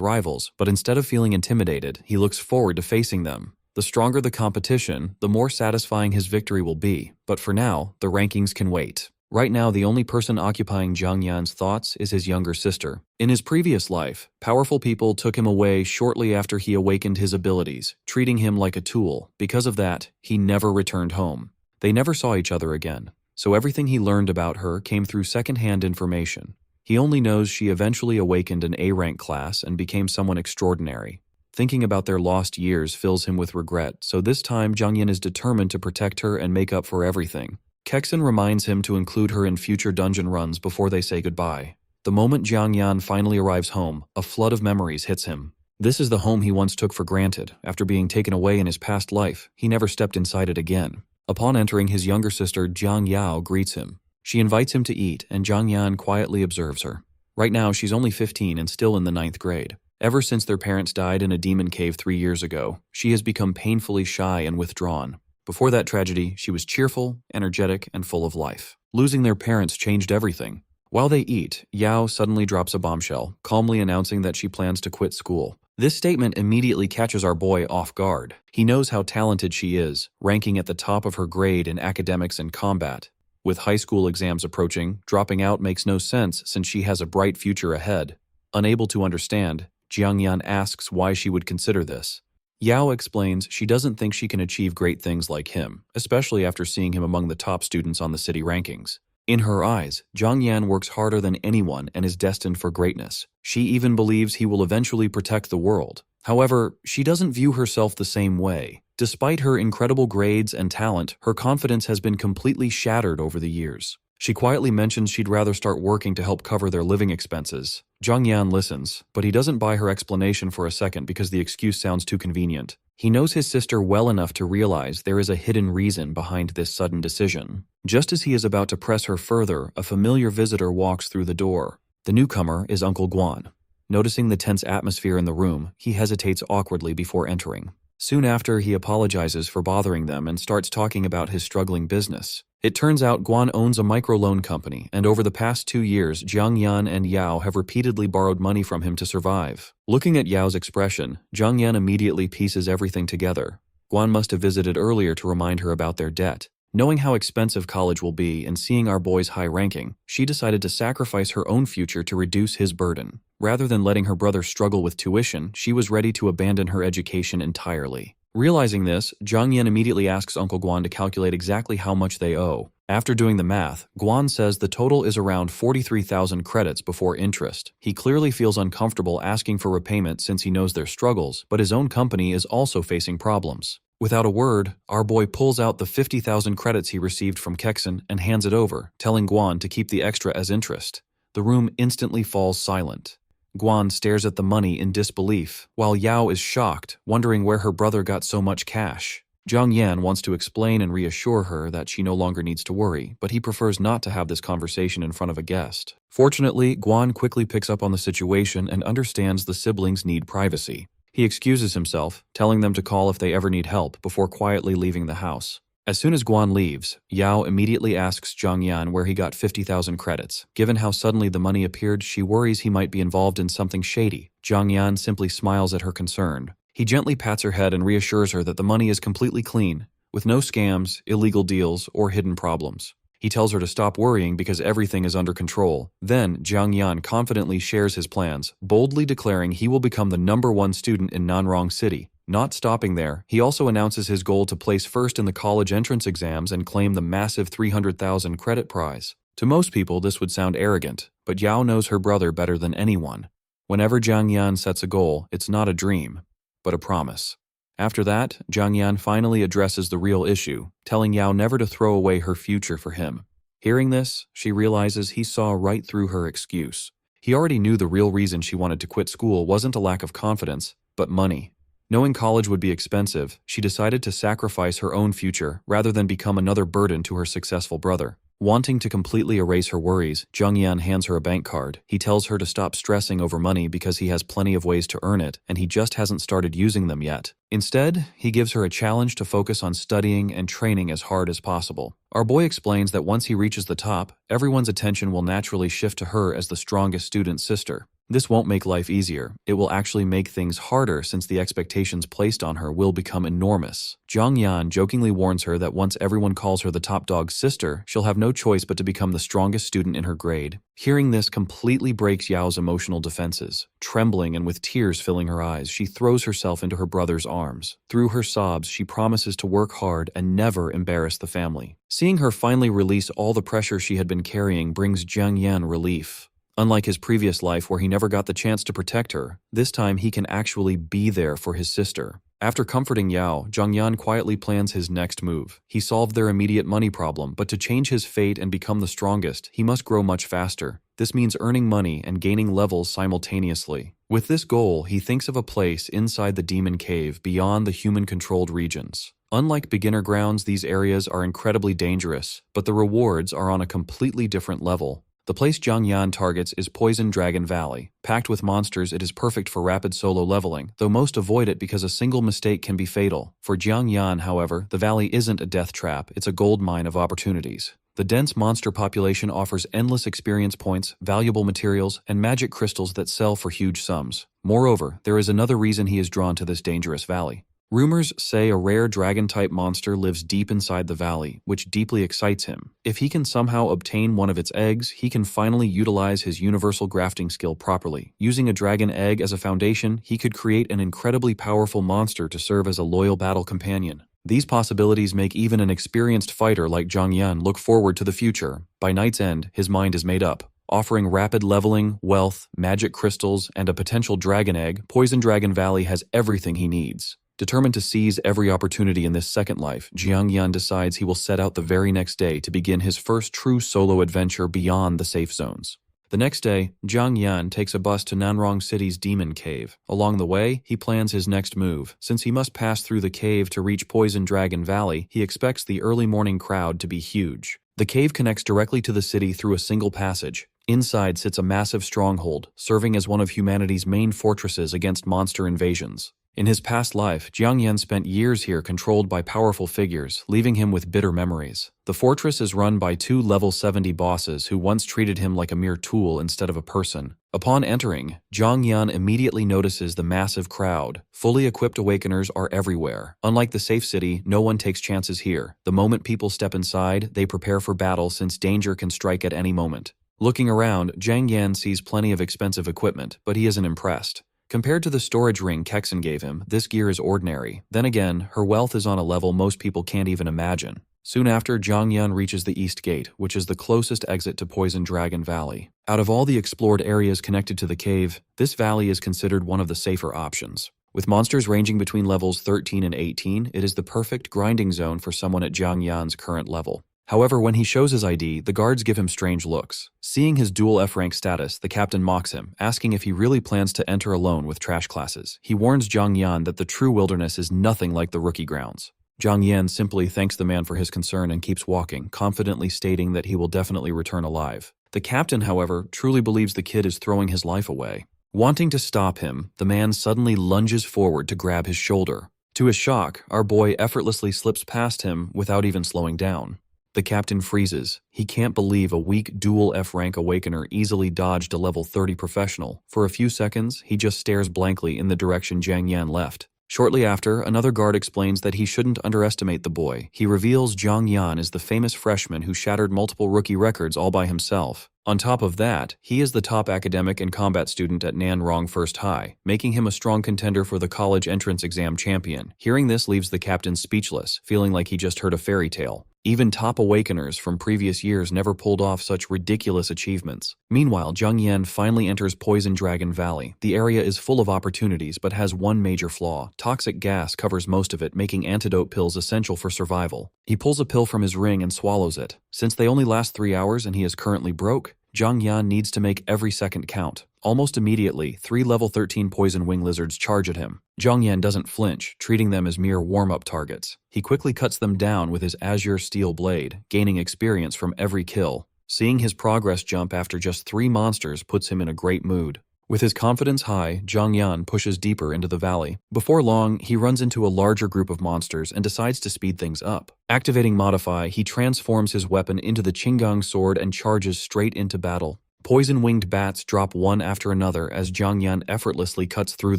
rivals, but instead of feeling intimidated, he looks forward to facing them. The stronger the competition, the more satisfying his victory will be. But for now, the rankings can wait. Right now, the only person occupying Jiang Yan's thoughts is his younger sister. In his previous life, powerful people took him away shortly after he awakened his abilities, treating him like a tool. Because of that, he never returned home. They never saw each other again, so everything he learned about her came through second-hand information. He only knows she eventually awakened an A-rank class and became someone extraordinary. Thinking about their lost years fills him with regret, so this time Jiang Yan is determined to protect her and make up for everything. Kexen reminds him to include her in future dungeon runs before they say goodbye. The moment Jiang Yan finally arrives home, a flood of memories hits him. This is the home he once took for granted. After being taken away in his past life, he never stepped inside it again. Upon entering, his younger sister Jiang Yao greets him. She invites him to eat, and Jiang Yan quietly observes her. Right now, she's only 15 and still in the 9th grade. Ever since their parents died in a demon cave 3 years ago, she has become painfully shy and withdrawn. Before that tragedy, she was cheerful, energetic, and full of life. Losing their parents changed everything. While they eat, Yao suddenly drops a bombshell, calmly announcing that she plans to quit school. This statement immediately catches our boy off guard. He knows how talented she is, ranking at the top of her grade in academics and combat. With high school exams approaching, dropping out makes no sense since she has a bright future ahead. Unable to understand, Jiang Yan asks why she would consider this. Yao explains she doesn't think she can achieve great things like him, especially after seeing him among the top students on the city rankings. In her eyes, Jiang Yan works harder than anyone and is destined for greatness. She even believes he will eventually protect the world. However, she doesn't view herself the same way. Despite her incredible grades and talent, her confidence has been completely shattered over the years. She quietly mentions she'd rather start working to help cover their living expenses. Jiang Yan listens, but he doesn't buy her explanation for a second because the excuse sounds too convenient. He knows his sister well enough to realize there is a hidden reason behind this sudden decision. Just as he is about to press her further, a familiar visitor walks through the door. The newcomer is Uncle Guan. Noticing the tense atmosphere in the room, he hesitates awkwardly before entering. Soon after, he apologizes for bothering them and starts talking about his struggling business. It turns out Guan owns a microloan company, and over the past 2 years, Jiang Yan and Yao have repeatedly borrowed money from him to survive. Looking at Yao's expression, Jiang Yan immediately pieces everything together. Guan must have visited earlier to remind her about their debt. Knowing how expensive college will be and seeing our boy's high ranking, she decided to sacrifice her own future to reduce his burden. Rather than letting her brother struggle with tuition, she was ready to abandon her education entirely. Realizing this, Jiang Yan immediately asks Uncle Guan to calculate exactly how much they owe. After doing the math, Guan says the total is around 43,000 credits before interest. He clearly feels uncomfortable asking for repayment since he knows their struggles, but his own company is also facing problems. Without a word, our boy pulls out the 50,000 credits he received from Kexen and hands it over, telling Guan to keep the extra as interest. The room instantly falls silent. Guan stares at the money in disbelief, while Yao is shocked, wondering where her brother got so much cash. Jiang Yan wants to explain and reassure her that she no longer needs to worry, but he prefers not to have this conversation in front of a guest. Fortunately, Guan quickly picks up on the situation and understands the siblings need privacy. He excuses himself, telling them to call if they ever need help before quietly leaving the house. As soon as Guan leaves, Yao immediately asks Jiang Yan where he got 50,000 credits. Given how suddenly the money appeared, she worries he might be involved in something shady. Jiang Yan simply smiles at her concern. He gently pats her head and reassures her that the money is completely clean, with no scams, illegal deals, or hidden problems. He tells her to stop worrying because everything is under control. Then, Jiang Yan confidently shares his plans, boldly declaring he will become the #1 student in Nanrong City. Not stopping there, he also announces his goal to place first in the college entrance exams and claim the massive 300,000 credit prize. To most people, this would sound arrogant, but Yao knows her brother better than anyone. Whenever Jiang Yan sets a goal, it's not a dream, but a promise. After that, Jiang Yan finally addresses the real issue, telling Yao never to throw away her future for him. Hearing this, she realizes he saw right through her excuse. He already knew the real reason she wanted to quit school wasn't a lack of confidence, but money. Knowing college would be expensive, she decided to sacrifice her own future rather than become another burden to her successful brother. Wanting to completely erase her worries, Jung-yeon hands her a bank card. He tells her to stop stressing over money because he has plenty of ways to earn it, and he just hasn't started using them yet. Instead, he gives her a challenge to focus on studying and training as hard as possible. Our boy explains that once he reaches the top, everyone's attention will naturally shift to her as the strongest student sister. This won't make life easier. It will actually make things harder since the expectations placed on her will become enormous. Jung-yeon jokingly warns her that once everyone calls her the top dog's sister, she'll have no choice but to become the strongest student in her grade. Hearing this completely breaks Yao's emotional defenses. Trembling and with tears filling her eyes, she throws herself into her brother's arms. Through her sobs, she promises to work hard and never embarrass the family. Seeing her finally release all the pressure she had been carrying brings Jung-yeon relief. Unlike his previous life where he never got the chance to protect her, this time he can actually be there for his sister. After comforting Yao, Jung-yeon quietly plans his next move. He solved their immediate money problem, but to change his fate and become the strongest, he must grow much faster. This means earning money and gaining levels simultaneously. With this goal, he thinks of a place inside the demon cave beyond the human-controlled regions. Unlike beginner grounds, these areas are incredibly dangerous, but the rewards are on a completely different level. The place Jung-yeon targets is Poison Dragon Valley. Packed with monsters, it is perfect for rapid solo leveling, though most avoid it because a single mistake can be fatal. For Jung-yeon, however, the valley isn't a death trap, it's a gold mine of opportunities. The dense monster population offers endless experience points, valuable materials, and magic crystals that sell for huge sums. Moreover, there is another reason he is drawn to this dangerous valley. Rumors say a rare dragon-type monster lives deep inside the valley, which deeply excites him. If he can somehow obtain one of its eggs, he can finally utilize his universal grafting skill properly. Using a dragon egg as a foundation, he could create an incredibly powerful monster to serve as a loyal battle companion. These possibilities make even an experienced fighter like Jung-yeon look forward to the future. By night's end, his mind is made up. Offering rapid leveling, wealth, magic crystals, and a potential dragon egg, Poison Dragon Valley has everything he needs. Determined to seize every opportunity in this second life, Jung-yeon decides he will set out the very next day to begin his first true solo adventure beyond the safe zones. The next day, Jung-yeon takes a bus to Nanrong City's Demon Cave. Along the way, he plans his next move. Since he must pass through the cave to reach Poison Dragon Valley, he expects the early morning crowd to be huge. The cave connects directly to the city through a single passage. Inside sits a massive stronghold, serving as one of humanity's main fortresses against monster invasions. In his past life, Jung-yeon spent years here controlled by powerful figures, leaving him with bitter memories. The fortress is run by two level 70 bosses who once treated him like a mere tool instead of a person. Upon entering, Jung-yeon immediately notices the massive crowd. Fully equipped awakeners are everywhere. Unlike the safe city, no one takes chances here. The moment people step inside, they prepare for battle since danger can strike at any moment. Looking around, Jung-yeon sees plenty of expensive equipment, but he isn't impressed. Compared to the storage ring Kexon gave him, this gear is ordinary. Then again, her wealth is on a level most people can't even imagine. Soon after, Jung-yeon reaches the East Gate, which is the closest exit to Poison Dragon Valley. Out of all the explored areas connected to the cave, this valley is considered one of the safer options. With monsters ranging between levels 13 and 18, it is the perfect grinding zone for someone at Jung-yeon's current level. However, when he shows his ID, the guards give him strange looks. Seeing his dual F-rank status, the captain mocks him, asking if he really plans to enter alone with trash classes. He warns Jung-yeon that the true wilderness is nothing like the rookie grounds. Jung-yeon simply thanks the man for his concern and keeps walking, confidently stating that he will definitely return alive. The captain, however, truly believes the kid is throwing his life away. Wanting to stop him, the man suddenly lunges forward to grab his shoulder. To his shock, our boy effortlessly slips past him without even slowing down. The captain freezes. He can't believe a weak dual F-rank awakener easily dodged a level 30 professional. For a few seconds, he just stares blankly in the direction Jung-yeon left. Shortly after, another guard explains that he shouldn't underestimate the boy. He reveals Jung-yeon is the famous freshman who shattered multiple rookie records all by himself. On top of that, he is the top academic and combat student at Nanrong First High, making him a strong contender for the college entrance exam champion. Hearing this leaves the captain speechless, feeling like he just heard a fairy tale. Even top awakeners from previous years never pulled off such ridiculous achievements. Meanwhile, Jung-yeon finally enters Poison Dragon Valley. The area is full of opportunities but has one major flaw. Toxic gas covers most of it, making antidote pills essential for survival. He pulls a pill from his ring and swallows it. Since they only last 3 hours and he is currently broke, Zhang Yan needs to make every second count. Almost immediately, 3 level 13 poison wing lizards charge at him. Zhang Yan doesn't flinch, treating them as mere warm-up targets. He quickly cuts them down with his azure steel blade, gaining experience from every kill. Seeing his progress jump after just 3 monsters puts him in a great mood. With his confidence high, Zhang Yan pushes deeper into the valley. Before long, he runs into a larger group of monsters and decides to speed things up. Activating Modify, he transforms his weapon into the Qinggang sword and charges straight into battle. Poison-winged bats drop one after another as Zhang Yan effortlessly cuts through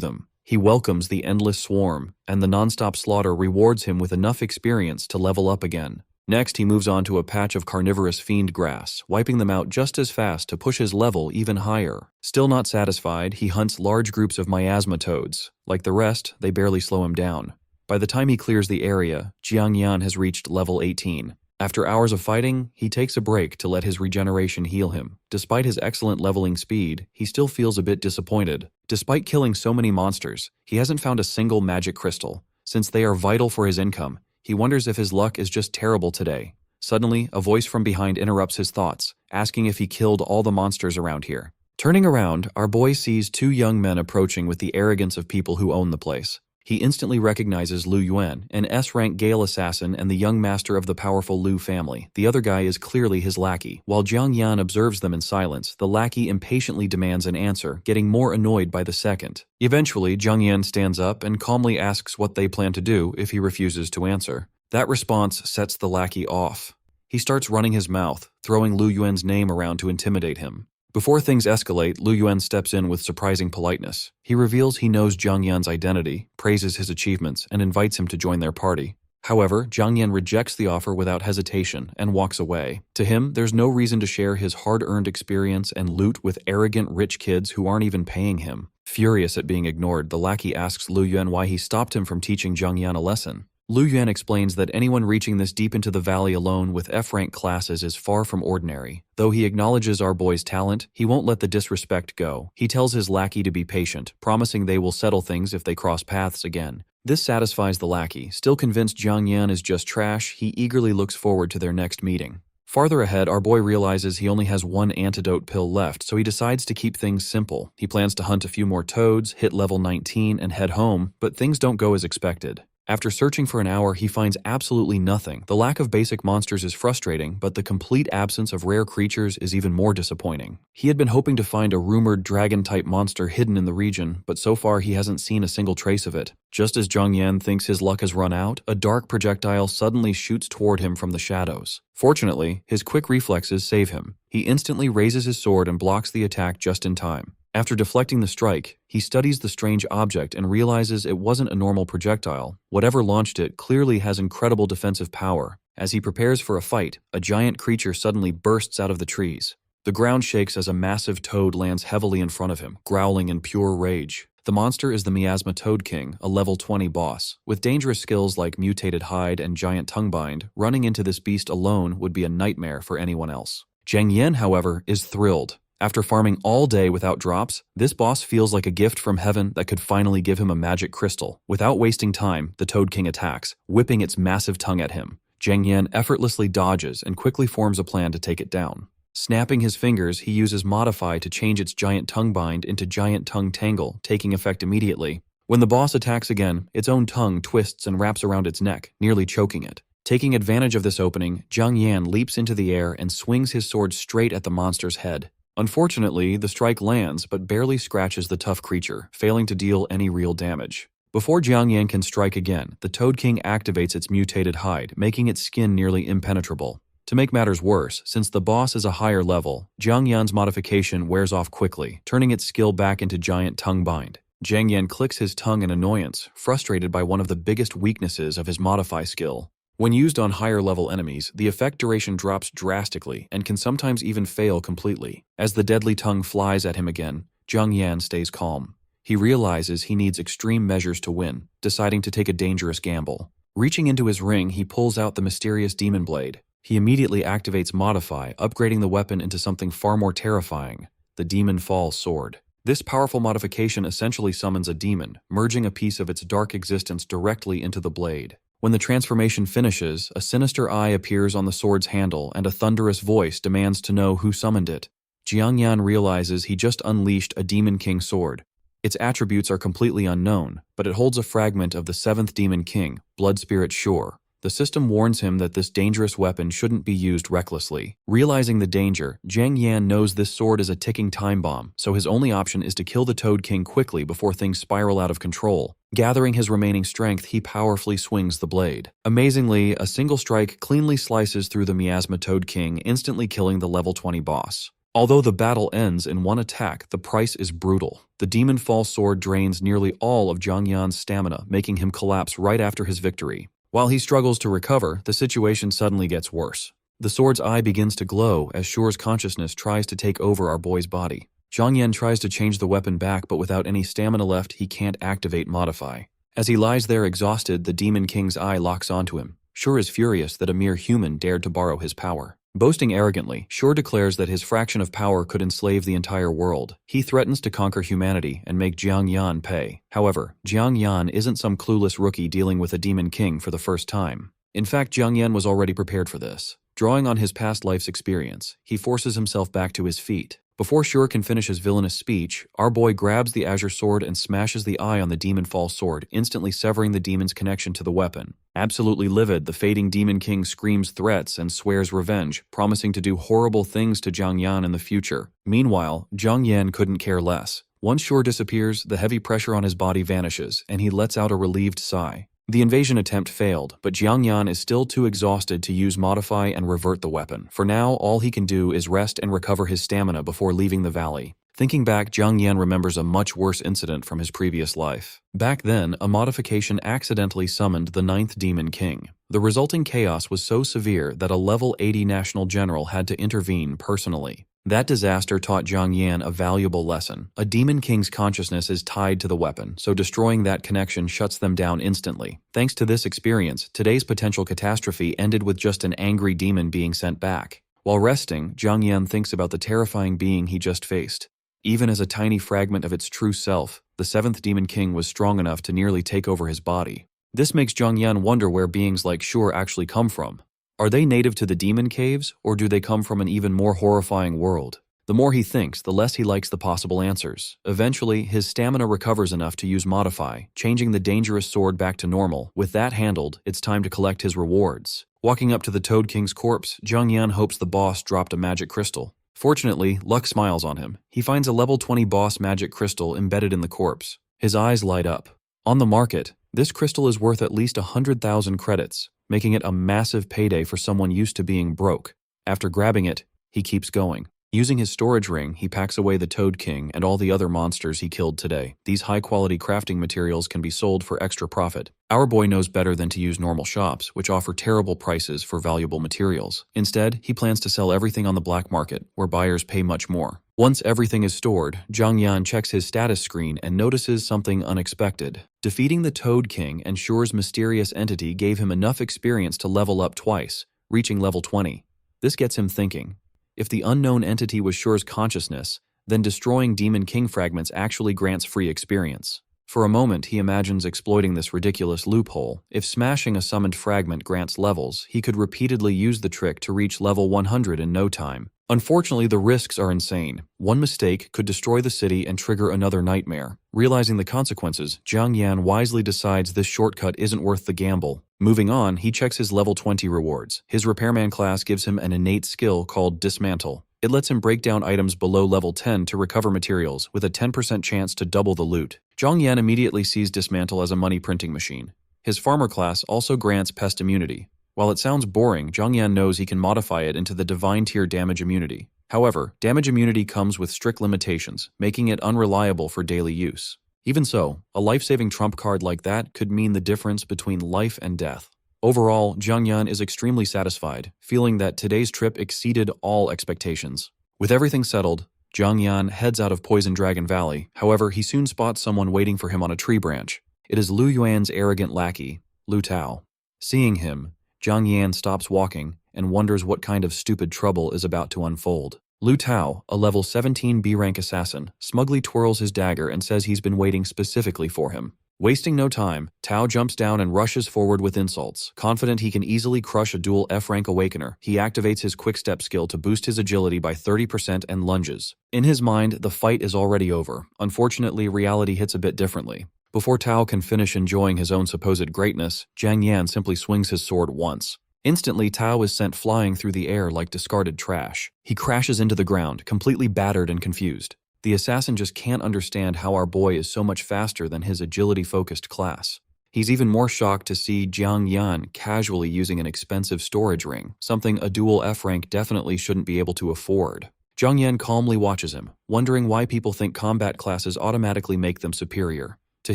them. He welcomes the endless swarm, and the non-stop slaughter rewards him with enough experience to level up again. Next, he moves on to a patch of carnivorous fiend grass, wiping them out just as fast to push his level even higher. Still not satisfied, he hunts large groups of miasma toads. Like the rest, they barely slow him down. By the time he clears the area, Zhang Yan has reached level 18. After hours of fighting, he takes a break to let his regeneration heal him. Despite his excellent leveling speed, he still feels a bit disappointed. Despite killing so many monsters, he hasn't found a single magic crystal. Since they are vital for his income, he wonders if his luck is just terrible today. Suddenly, a voice from behind interrupts his thoughts, asking if he killed all the monsters around here. Turning around, our boy sees 2 young men approaching with the arrogance of people who own the place. He instantly recognizes Lu Yuan, an S-rank Gale assassin and the young master of the powerful Lu family. The other guy is clearly his lackey. While Zhang Yan observes them in silence, the lackey impatiently demands an answer, getting more annoyed by the second. Eventually, Zhang Yan stands up and calmly asks what they plan to do if he refuses to answer. That response sets the lackey off. He starts running his mouth, throwing Lu Yuan's name around to intimidate him. Before things escalate, Lu Yuan steps in with surprising politeness. He reveals he knows Zhang Yan's identity, praises his achievements, and invites him to join their party. However, Zhang Yan rejects the offer without hesitation and walks away. To him, there's no reason to share his hard-earned experience and loot with arrogant rich kids who aren't even paying him. Furious at being ignored, the lackey asks Lu Yuan why he stopped him from teaching Zhang Yan a lesson. Lu Yuan explains that anyone reaching this deep into the valley alone with F-rank classes is far from ordinary. Though he acknowledges our boy's talent, he won't let the disrespect go. He tells his lackey to be patient, promising they will settle things if they cross paths again. This satisfies the lackey. Still convinced Zhang Yan is just trash, he eagerly looks forward to their next meeting. Farther ahead, our boy realizes he only has 1 antidote pill left, so he decides to keep things simple. He plans to hunt a few more toads, hit level 19, and head home, but things don't go as expected. After searching for an hour, he finds absolutely nothing. The lack of basic monsters is frustrating, but the complete absence of rare creatures is even more disappointing. He had been hoping to find a rumored dragon-type monster hidden in the region, but so far he hasn't seen a single trace of it. Just as Zhang Yan thinks his luck has run out, a dark projectile suddenly shoots toward him from the shadows. Fortunately, his quick reflexes save him. He instantly raises his sword and blocks the attack just in time. After deflecting the strike, he studies the strange object and realizes it wasn't a normal projectile. Whatever launched it clearly has incredible defensive power. As he prepares for a fight, a giant creature suddenly bursts out of the trees. The ground shakes as a massive toad lands heavily in front of him, growling in pure rage. The monster is the Miasma Toad King, a level 20 boss. With dangerous skills like mutated hide and giant tongue bind, running into this beast alone would be a nightmare for anyone else. Zhang Yan, however, is thrilled. After farming all day without drops, this boss feels like a gift from heaven that could finally give him a magic crystal. Without wasting time, the Toad King attacks, whipping its massive tongue at him. Zhang Yan effortlessly dodges and quickly forms a plan to take it down. Snapping his fingers, he uses Modify to change its giant tongue bind into Giant Tongue Tangle, taking effect immediately. When the boss attacks again, its own tongue twists and wraps around its neck, nearly choking it. Taking advantage of this opening, Zhang Yan leaps into the air and swings his sword straight at the monster's head. Unfortunately, the strike lands but barely scratches the tough creature, failing to deal any real damage. Before Zhang Yan can strike again, the Toad King activates its mutated hide, making its skin nearly impenetrable. To make matters worse, since the boss is a higher level, Zhang Yan's modification wears off quickly, turning its skill back into Giant Tongue Bind. Zhang Yan clicks his tongue in annoyance, frustrated by one of the biggest weaknesses of his Modify skill. When used on higher-level enemies, the effect duration drops drastically and can sometimes even fail completely. As the deadly tongue flies at him again, Zhang Yan stays calm. He realizes he needs extreme measures to win, deciding to take a dangerous gamble. Reaching into his ring, he pulls out the mysterious demon blade. He immediately activates Modify, upgrading the weapon into something far more terrifying, the Demon Fall Sword. This powerful modification essentially summons a demon, merging a piece of its dark existence directly into the blade. When the transformation finishes, a sinister eye appears on the sword's handle and a thunderous voice demands to know who summoned it. Jiang Yan realizes he just unleashed a Demon King sword. Its attributes are completely unknown, but it holds a fragment of the 7th Demon King, Blood Spirit Sure. The system warns him that this dangerous weapon shouldn't be used recklessly. Realizing the danger, Jiang Yan knows this sword is a ticking time bomb, so his only option is to kill the Toad King quickly before things spiral out of control. Gathering his remaining strength, he powerfully swings the blade. Amazingly, a single strike cleanly slices through the Miasma Toad King, instantly killing the level 20 boss. Although the battle ends in one attack, the price is brutal. The Demon Fall sword drains nearly all of Jiang Yan's stamina, making him collapse right after his victory. While he struggles to recover, the situation suddenly gets worse. The sword's eye begins to glow as Shure's consciousness tries to take over our boy's body. Jiang Yan tries to change the weapon back, but without any stamina left, he can't activate Modify. As he lies there exhausted, the Demon King's eye locks onto him. Shure is furious that a mere human dared to borrow his power. Boasting arrogantly, Shure declares that his fraction of power could enslave the entire world. He threatens to conquer humanity and make Jiang Yan pay. However, Jiang Yan isn't some clueless rookie dealing with a Demon King for the first time. In fact, Jiang Yan was already prepared for this. Drawing on his past life's experience, he forces himself back to his feet. Before Shure can finish his villainous speech, our boy grabs the Azure Sword and smashes the eye on the Demon Fall sword, instantly severing the demon's connection to the weapon. Absolutely livid, the fading Demon King screams threats and swears revenge, promising to do horrible things to Jiang Yan in the future. Meanwhile, Jiang Yan couldn't care less. Once Shure disappears, the heavy pressure on his body vanishes, and he lets out a relieved sigh. The invasion attempt failed, but Jiang Yan is still too exhausted to use Modify and revert the weapon. For now, all he can do is rest and recover his stamina before leaving the valley. Thinking back, Jiang Yan remembers a much worse incident from his previous life. Back then, a modification accidentally summoned the 9th Demon King. The resulting chaos was so severe that a level 80 national general had to intervene personally. That disaster taught Jiang Yan a valuable lesson. A Demon King's consciousness is tied to the weapon, so destroying that connection shuts them down instantly. Thanks to this experience, today's potential catastrophe ended with just an angry demon being sent back. While resting, Jiang Yan thinks about the terrifying being he just faced. Even as a tiny fragment of its true self, the 7th Demon King was strong enough to nearly take over his body. This makes Jiang Yan wonder where beings like Shure actually come from. Are they native to the demon caves, or do they come from an even more horrifying world? The more he thinks, the less he likes the possible answers. Eventually, his stamina recovers enough to use Modify, changing the dangerous sword back to normal. With that handled, it's time to collect his rewards. Walking up to the Toad King's corpse, Jiang Yan hopes the boss dropped a magic crystal. Fortunately, luck smiles on him. He finds a level 20 boss magic crystal embedded in the corpse. His eyes light up. On the market, this crystal is worth at least 100,000 credits, making it a massive payday for someone used to being broke. After grabbing it, he keeps going. Using his storage ring, he packs away the Toad King and all the other monsters he killed today. These high-quality crafting materials can be sold for extra profit. Our boy knows better than to use normal shops, which offer terrible prices for valuable materials. Instead, he plans to sell everything on the black market, where buyers pay much more. Once everything is stored, Jiang Yan checks his status screen and notices something unexpected. Defeating the Toad King and Shure's mysterious entity gave him enough experience to level up twice, reaching level 20. This gets him thinking. If the unknown entity was Shure's consciousness, then destroying Demon King fragments actually grants free experience. For a moment, he imagines exploiting this ridiculous loophole. If smashing a summoned fragment grants levels, he could repeatedly use the trick to reach level 100 in no time. Unfortunately, the risks are insane. One mistake could destroy the city and trigger another nightmare. Realizing the consequences, Jiang Yan wisely decides this shortcut isn't worth the gamble. Moving on, he checks his level 20 rewards. His repairman class gives him an innate skill called Dismantle. It lets him break down items below level 10 to recover materials, with a 10% chance to double the loot. Jiang Yan immediately sees Dismantle as a money printing machine. His farmer class also grants pest immunity. While it sounds boring, Jiang Yan knows he can modify it into the divine tier damage immunity. However, damage immunity comes with strict limitations, making it unreliable for daily use. Even so, a life-saving trump card like that could mean the difference between life and death. Overall, Jiang Yan is extremely satisfied, feeling that today's trip exceeded all expectations. With everything settled, Jiang Yan heads out of Poison Dragon Valley. However, he soon spots someone waiting for him on a tree branch. It is Lu Yuan's arrogant lackey, Lu Tao. Seeing him, Jiang Yan stops walking and wonders what kind of stupid trouble is about to unfold. Lu Tao, a level 17 B-rank assassin, smugly twirls his dagger and says he's been waiting specifically for him. Wasting no time, Tao jumps down and rushes forward with insults. Confident he can easily crush a dual F-rank awakener, he activates his quick-step skill to boost his agility by 30% and lunges. In his mind, the fight is already over. Unfortunately, reality hits a bit differently. Before Tao can finish enjoying his own supposed greatness, Jiang Yan simply swings his sword once. Instantly, Tao is sent flying through the air like discarded trash. He crashes into the ground, completely battered and confused. The assassin just can't understand how our boy is so much faster than his agility-focused class. He's even more shocked to see Jiang Yan casually using an expensive storage ring, something a dual F-rank definitely shouldn't be able to afford. Jiang Yan calmly watches him, wondering why people think combat classes automatically make them superior. To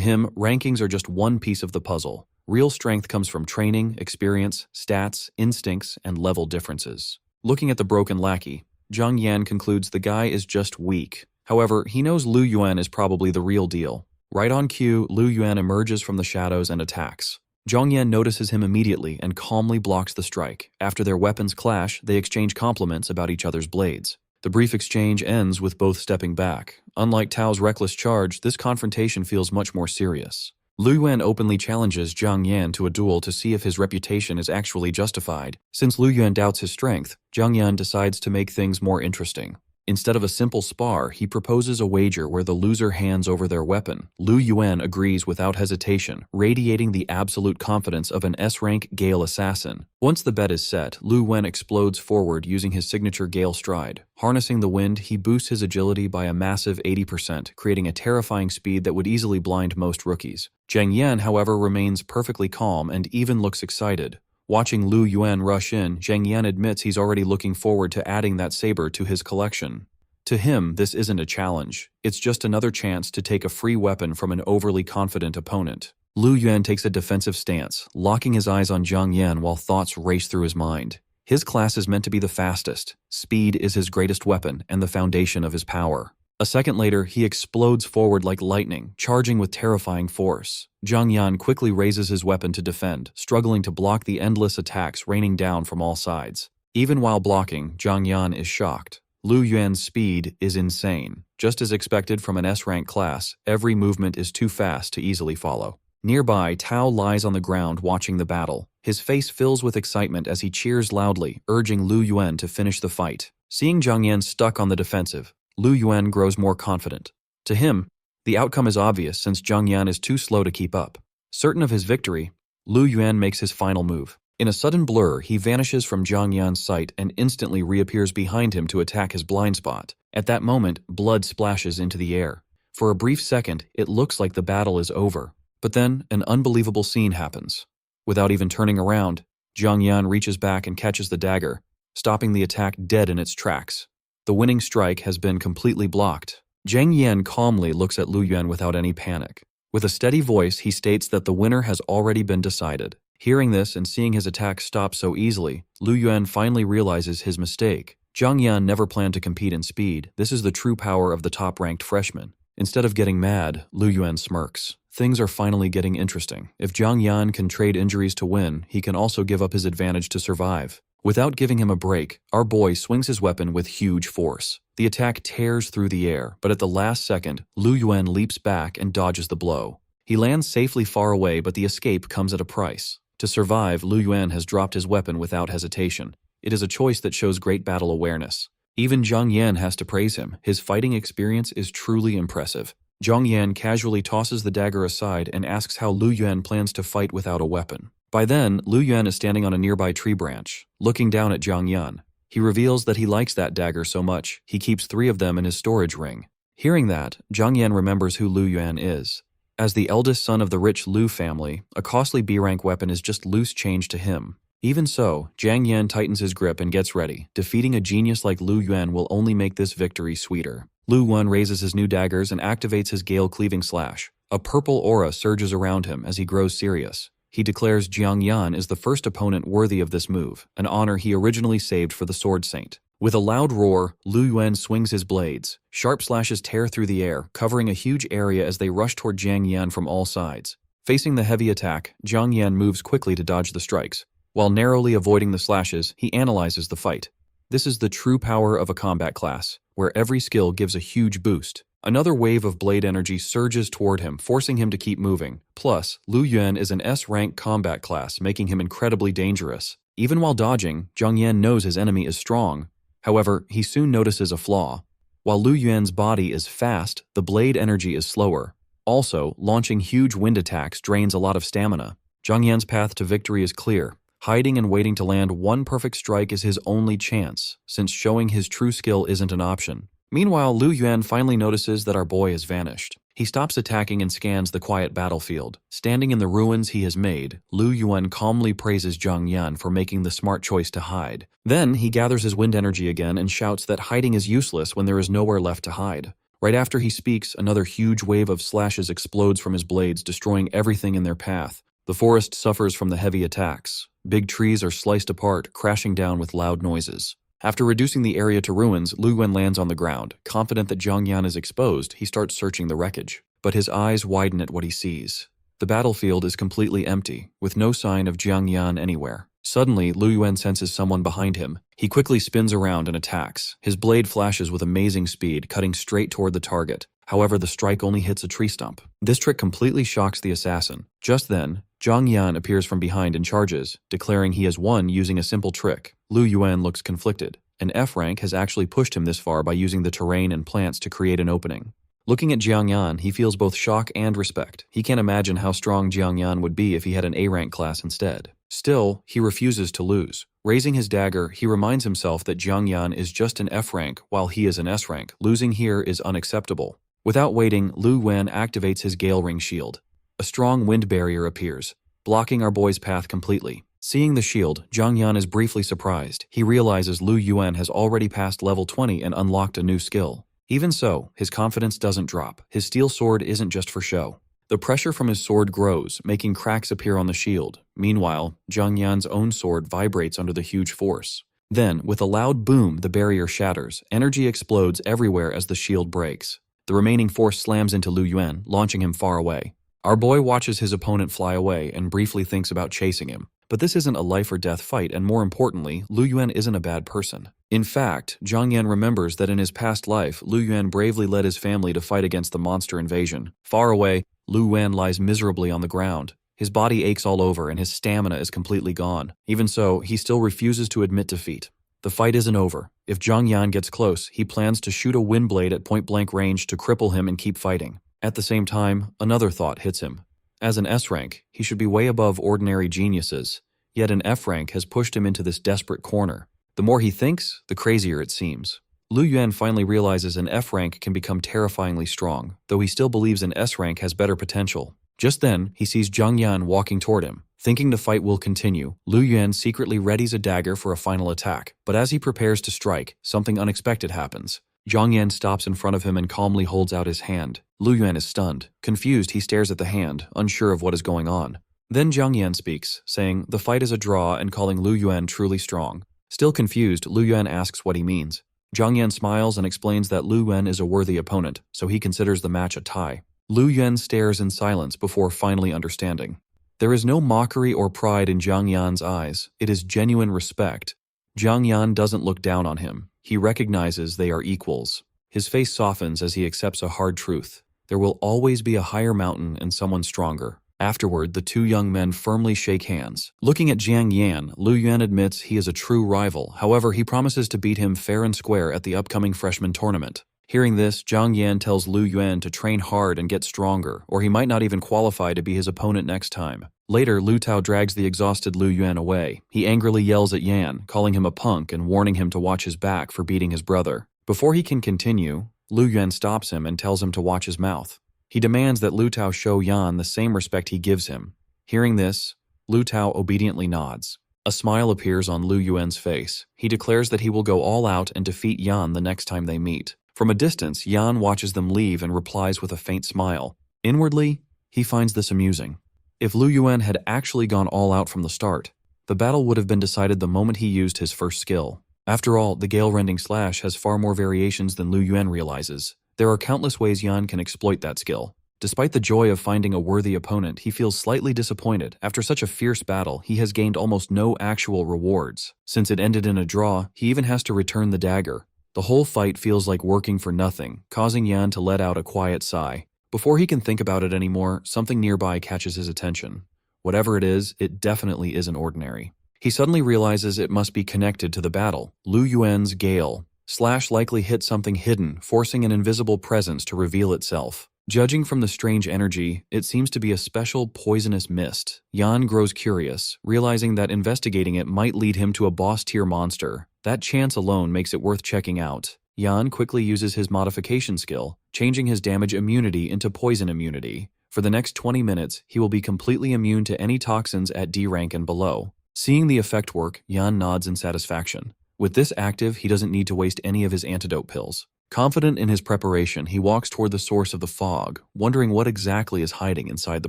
him, rankings are just one piece of the puzzle. Real strength comes from training, experience, stats, instincts, and level differences. Looking at the broken lackey, Jiang Yan concludes the guy is just weak. However, he knows Lu Yuan is probably the real deal. Right on cue, Lu Yuan emerges from the shadows and attacks. Jiang Yan notices him immediately and calmly blocks the strike. After their weapons clash, they exchange compliments about each other's blades. The brief exchange ends with both stepping back. Unlike Tao's reckless charge, this confrontation feels much more serious. Lu Yuan openly challenges Jiang Yan to a duel to see if his reputation is actually justified. Since Lu Yuan doubts his strength, Jiang Yan decides to make things more interesting. Instead of a simple spar, he proposes a wager where the loser hands over their weapon. Lu Yuan agrees without hesitation, radiating the absolute confidence of an S-rank Gale assassin. Once the bet is set, Lu Yuan explodes forward using his signature Gale stride. Harnessing the wind, he boosts his agility by a massive 80%, creating a terrifying speed that would easily blind most rookies. Jiang Yan, however, remains perfectly calm and even looks excited. Watching Lu Yuan rush in, Jiang Yan admits he's already looking forward to adding that saber to his collection. To him, this isn't a challenge. It's just another chance to take a free weapon from an overly confident opponent. Lu Yuan takes a defensive stance, locking his eyes on Jiang Yan while thoughts race through his mind. His class is meant to be the fastest. Speed is his greatest weapon and the foundation of his power. A second later, he explodes forward like lightning, charging with terrifying force. Jiang Yan quickly raises his weapon to defend, struggling to block the endless attacks raining down from all sides. Even while blocking, Jiang Yan is shocked. Lu Yuan's speed is insane. Just as expected from an S-rank class, every movement is too fast to easily follow. Nearby, Tao lies on the ground watching the battle. His face fills with excitement as he cheers loudly, urging Lu Yuan to finish the fight. Seeing Jiang Yan stuck on the defensive, Lu Yuan grows more confident. To him, the outcome is obvious since Jiang Yan is too slow to keep up. Certain of his victory, Lu Yuan makes his final move. In a sudden blur, he vanishes from Jiang Yan's sight and instantly reappears behind him to attack his blind spot. At that moment, blood splashes into the air. For a brief second, it looks like the battle is over. But then, an unbelievable scene happens. Without even turning around, Jiang Yan reaches back and catches the dagger, stopping the attack dead in its tracks. The winning strike has been completely blocked. Jiang Yan calmly looks at Lu Yuan without any panic. With a steady voice, he states that the winner has already been decided. Hearing this and seeing his attack stop so easily, Lu Yuan finally realizes his mistake. Jiang Yan never planned to compete in speed. This is the true power of the top-ranked freshman. Instead of getting mad, Lu Yuan smirks. Things are finally getting interesting. If Jiang Yan can trade injuries to win, he can also give up his advantage to survive. Without giving him a break, our boy swings his weapon with huge force. The attack tears through the air, but at the last second, Lu Yuan leaps back and dodges the blow. He lands safely far away, but the escape comes at a price. To survive, Lu Yuan has dropped his weapon without hesitation. It is a choice that shows great battle awareness. Even Jiang Yan has to praise him. His fighting experience is truly impressive. Jiang Yan casually tosses the dagger aside and asks how Lu Yuan plans to fight without a weapon. By then, Lu Yuan is standing on a nearby tree branch, looking down at Jiang Yan. He reveals that he likes that dagger so much, he keeps 3 of them in his storage ring. Hearing that, Jiang Yan remembers who Lu Yuan is. As the eldest son of the rich Lu family, a costly B-rank weapon is just loose change to him. Even so, Jiang Yan tightens his grip and gets ready. Defeating a genius like Lu Yuan will only make this victory sweeter. Lu Yuan raises his new daggers and activates his Gale Cleaving Slash. A purple aura surges around him as he grows serious. He declares Jiang Yan is the first opponent worthy of this move, an honor he originally saved for the Sword Saint. With a loud roar, Lu Yuan swings his blades. Sharp slashes tear through the air, covering a huge area as they rush toward Jiang Yan from all sides. Facing the heavy attack, Jiang Yan moves quickly to dodge the strikes. While narrowly avoiding the slashes, he analyzes the fight. This is the true power of a combat class, where every skill gives a huge boost. Another wave of blade energy surges toward him, forcing him to keep moving. Plus, Lu Yuan is an S-rank combat class, making him incredibly dangerous. Even while dodging, Zhang Yan knows his enemy is strong. However, he soon notices a flaw. While Lu Yuan's body is fast, the blade energy is slower. Also, launching huge wind attacks drains a lot of stamina. Zhang Yan's path to victory is clear. Hiding and waiting to land one perfect strike is his only chance, since showing his true skill isn't an option. Meanwhile, Lu Yuan finally notices that our boy has vanished. He stops attacking and scans the quiet battlefield. Standing in the ruins he has made, Lu Yuan calmly praises Zhang Yan for making the smart choice to hide. Then, he gathers his wind energy again and shouts that hiding is useless when there is nowhere left to hide. Right after he speaks, another huge wave of slashes explodes from his blades, destroying everything in their path. The forest suffers from the heavy attacks. Big trees are sliced apart, crashing down with loud noises. After reducing the area to ruins, Lu Yuan lands on the ground. Confident that Zhang Yan is exposed, he starts searching the wreckage. But his eyes widen at what he sees. The battlefield is completely empty, with no sign of Zhang Yan anywhere. Suddenly, Lu Yuan senses someone behind him. He quickly spins around and attacks. His blade flashes with amazing speed, cutting straight toward the target. However, the strike only hits a tree stump. This trick completely shocks the assassin. Just then, Zhang Yan appears from behind and charges, declaring he has won using a simple trick. Lu Yuan looks conflicted. An F rank has actually pushed him this far by using the terrain and plants to create an opening. Looking at Zhang Yan, he feels both shock and respect. He can't imagine how strong Zhang Yan would be if he had an A rank class instead. Still, he refuses to lose. Raising his dagger, he reminds himself that Zhang Yan is just an F rank while he is an S rank. Losing here is unacceptable. Without waiting, Lu Yuan activates his Gale Ring shield. A strong wind barrier appears, blocking our boy's path completely. Seeing the shield, Zhang Yan is briefly surprised. He realizes Lu Yuan has already passed level 20 and unlocked a new skill. Even so, his confidence doesn't drop. His steel sword isn't just for show. The pressure from his sword grows, making cracks appear on the shield. Meanwhile, Zhang Yan's own sword vibrates under the huge force. Then, with a loud boom, the barrier shatters. Energy explodes everywhere as the shield breaks. The remaining force slams into Lu Yuan, launching him far away. Our boy watches his opponent fly away and briefly thinks about chasing him. But this isn't a life or death fight, and more importantly, Lu Yuan isn't a bad person. In fact, Zhang Yan remembers that in his past life, Lu Yuan bravely led his family to fight against the monster invasion. Far away, Lu Yuan lies miserably on the ground. His body aches all over and his stamina is completely gone. Even so, he still refuses to admit defeat. The fight isn't over. If Zhang Yan gets close, he plans to shoot a wind blade at point-blank range to cripple him and keep fighting. At the same time, another thought hits him. As an S rank, he should be way above ordinary geniuses. Yet an F rank has pushed him into this desperate corner. The more he thinks, the crazier it seems. Lu Yuan finally realizes an F rank can become terrifyingly strong, though he still believes an S rank has better potential. Just then, he sees Zhang Yan walking toward him. Thinking the fight will continue, Lu Yuan secretly readies a dagger for a final attack. But as he prepares to strike, something unexpected happens. Zhang Yan stops in front of him and calmly holds out his hand. Lu Yuan is stunned. Confused, he stares at the hand, unsure of what is going on. Then Zhang Yan speaks, saying the fight is a draw and calling Lu Yuan truly strong. Still confused, Lu Yuan asks what he means. Zhang Yan smiles and explains that Lu Yuan is a worthy opponent, so he considers the match a tie. Lu Yuan stares in silence before finally understanding. There is no mockery or pride in Zhang Yan's eyes. It is genuine respect. Zhang Yan doesn't look down on him. He recognizes they are equals. His face softens as he accepts a hard truth. There will always be a higher mountain and someone stronger. Afterward, the two young men firmly shake hands. Looking at Zhang Yan, Lu Yuan admits he is a true rival. However, he promises to beat him fair and square at the upcoming freshman tournament. Hearing this, Zhang Yan tells Lu Yuan to train hard and get stronger, or he might not even qualify to be his opponent next time. Later, Lu Tao drags the exhausted Lu Yuan away. He angrily yells at Yan, calling him a punk and warning him to watch his back for beating his brother. Before he can continue, Lu Yuan stops him and tells him to watch his mouth. He demands that Lu Tao show Yan the same respect he gives him. Hearing this, Lu Tao obediently nods. A smile appears on Lu Yuan's face. He declares that he will go all out and defeat Yan the next time they meet. From a distance, Yan watches them leave and replies with a faint smile. Inwardly, he finds this amusing. If Lu Yuan had actually gone all out from the start, the battle would have been decided the moment he used his first skill. After all, the Gale-Rending Slash has far more variations than Lu Yuan realizes. There are countless ways Yan can exploit that skill. Despite the joy of finding a worthy opponent, he feels slightly disappointed. After such a fierce battle, he has gained almost no actual rewards. Since it ended in a draw, he even has to return the dagger. The whole fight feels like working for nothing, causing Yan to let out a quiet sigh. Before he can think about it anymore, something nearby catches his attention. Whatever it is, it definitely isn't ordinary. He suddenly realizes it must be connected to the battle. Lu Yuan's gale. Slash likely hit something hidden, forcing an invisible presence to reveal itself. Judging from the strange energy, it seems to be a special poisonous mist. Yan grows curious, realizing that investigating it might lead him to a boss-tier monster. That chance alone makes it worth checking out. Yan quickly uses his modification skill, changing his damage immunity into poison immunity. For the next 20 minutes, he will be completely immune to any toxins at D rank and below. Seeing the effect work, Yan nods in satisfaction. With this active, he doesn't need to waste any of his antidote pills. Confident in his preparation, he walks toward the source of the fog, wondering what exactly is hiding inside the